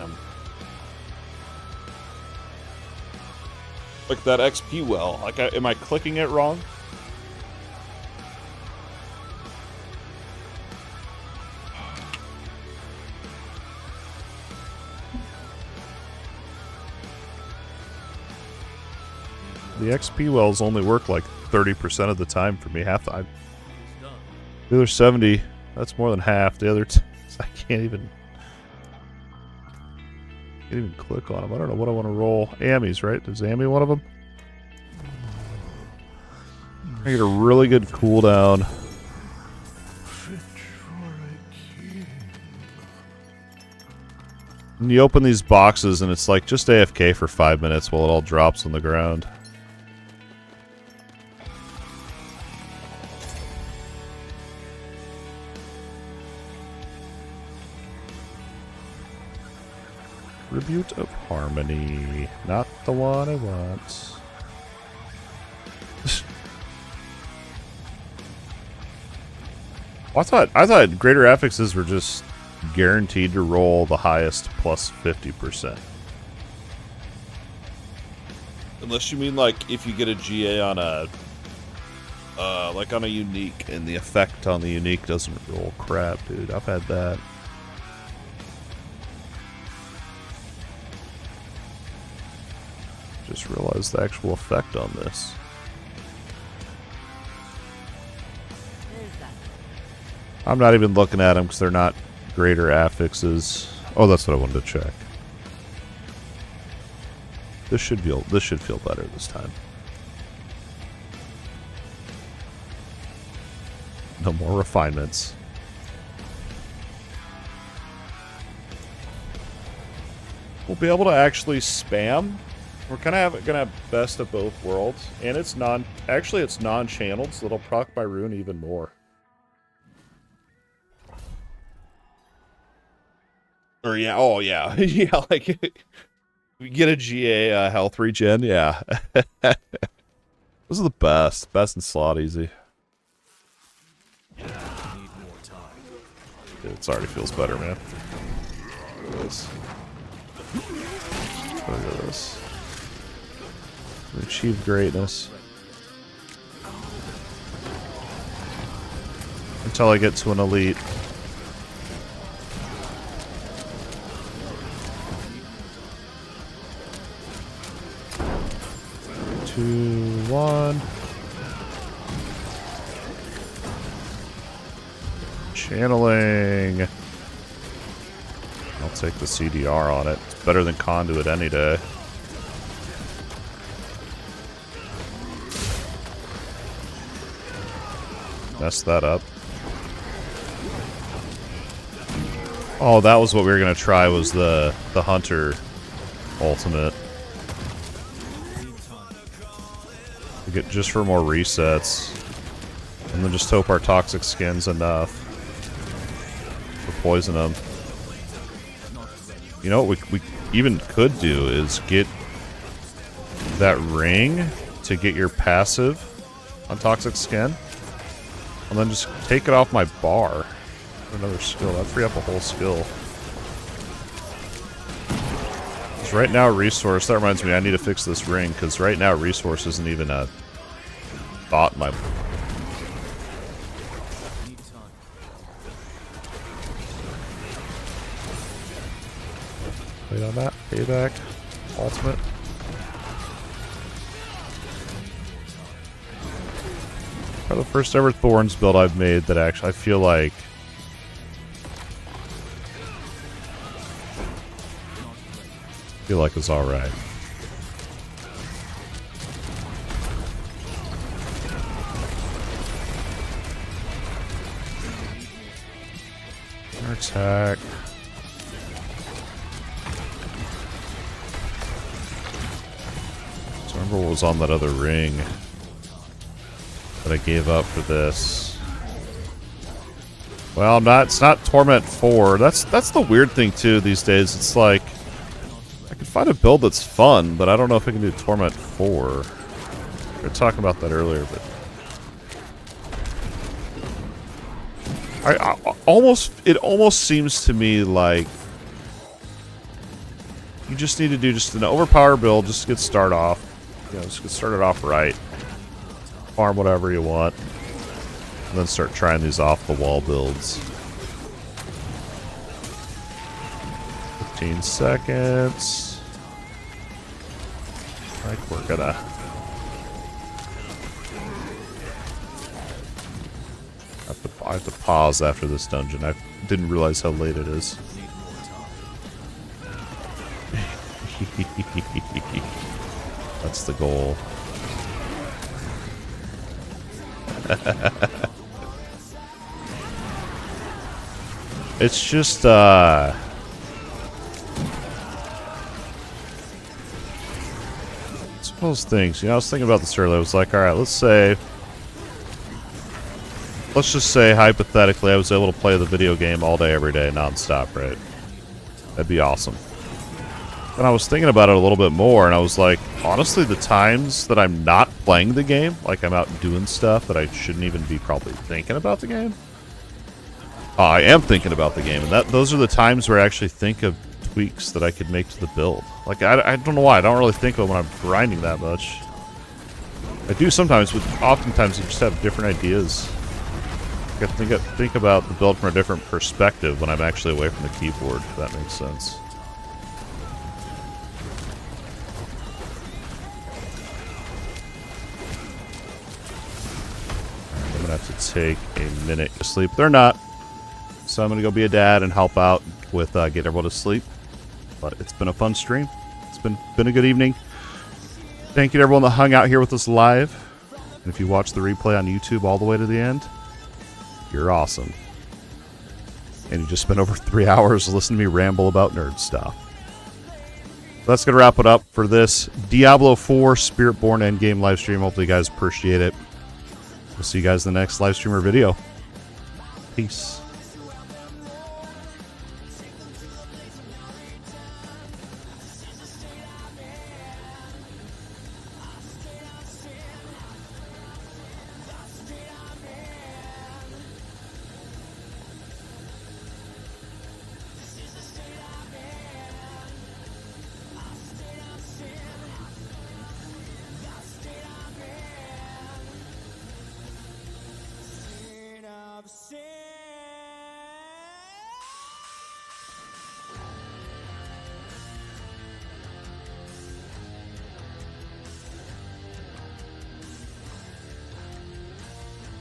Like that XP well. Like, am I clicking it wrong? The XP wells only work like 30% of the time for me. Half the time. The other 70, that's more than half. The other, I can't even click on them. I don't know what I want to roll. Amis, right? Is Ami one of them? I get a really good cooldown. And you open these boxes and it's like just AFK for 5 minutes while it all drops on the ground. Tribute of Harmony. Not the one I want. I thought greater affixes were just guaranteed to roll the highest plus 50%. Unless you mean like if you get a GA on a like on a unique and the effect on the unique doesn't roll crap, dude. I've had that. Just realized the actual effect on this. I'm not even looking at them because they're not greater affixes. Oh, that's what I wanted to check. This should feel better this time. No more refinements. We'll be able to actually spam. We're kind of gonna have best of both worlds, and it's non-channeled, so it'll proc my rune even more. Or yeah, oh yeah, yeah, like we get a GA health regen, yeah. Those are the best in slot easy. It already feels better, man. Look at this. Look at this. We achieved greatness. Until I get to an elite. Two, one. Channeling. I'll take the CDR on it. It's better than Conduit any day. Messed that up. Oh, that was what we were gonna try, was the Hunter ultimate. We get just for more resets. And then just hope our toxic skin's enough to poison them. You know what we even could do is get that ring to get your passive on toxic skin. And then just take it off my bar. Another skill. That'd free up a whole skill. Because right now, resource... That reminds me, I need to fix this ring. Because right now, resource isn't even a thought in my... Wait on that. Payback. Ultimate. The first ever Thorns build I've made that actually I feel like is alright. Attack. So remember what was on that other ring that I gave up for this. Well, it's not Torment 4. That's the weird thing too these days. It's like I can find a build that's fun, but I don't know if I can do Torment 4. We were talking about that earlier, but it almost seems to me like you just need to do just an overpower build just to get started off. You know, just get started off right. Farm whatever you want. And then start trying these off-the-wall builds. 15 seconds. I think we're gonna... I have to pause after this dungeon. I didn't realize how late it is. That's the goal. It's just, it's one of those things. You know, I was thinking about this earlier. I was like, alright, let's just say, hypothetically, I was able to play the video game all day, every day, nonstop, right? That'd be awesome. And I was thinking about it a little bit more, and I was like, honestly, the times that I'm not playing the game, like I'm out doing stuff that I shouldn't even be probably thinking about the game, I am thinking about the game, and those are the times where I actually think of tweaks that I could make to the build. Like, I don't know why, I don't really think of it when I'm grinding that much. I do sometimes, but oftentimes you just have different ideas. I think about the build from a different perspective when I'm actually away from the keyboard, if that makes sense. I'm gonna have to take a minute to sleep. They're not. So I'm gonna go be a dad and help out with get everyone to sleep. But it's been a fun stream. It's been a good evening. Thank you to everyone that hung out here with us live. And if you watch the replay on YouTube all the way to the end, you're awesome. And you just spent over 3 hours listening to me ramble about nerd stuff. That's going to wrap it up for this Diablo 4 Spiritborn Endgame live stream. Hopefully you guys appreciate it. We'll see you guys in the next live stream or video. Peace.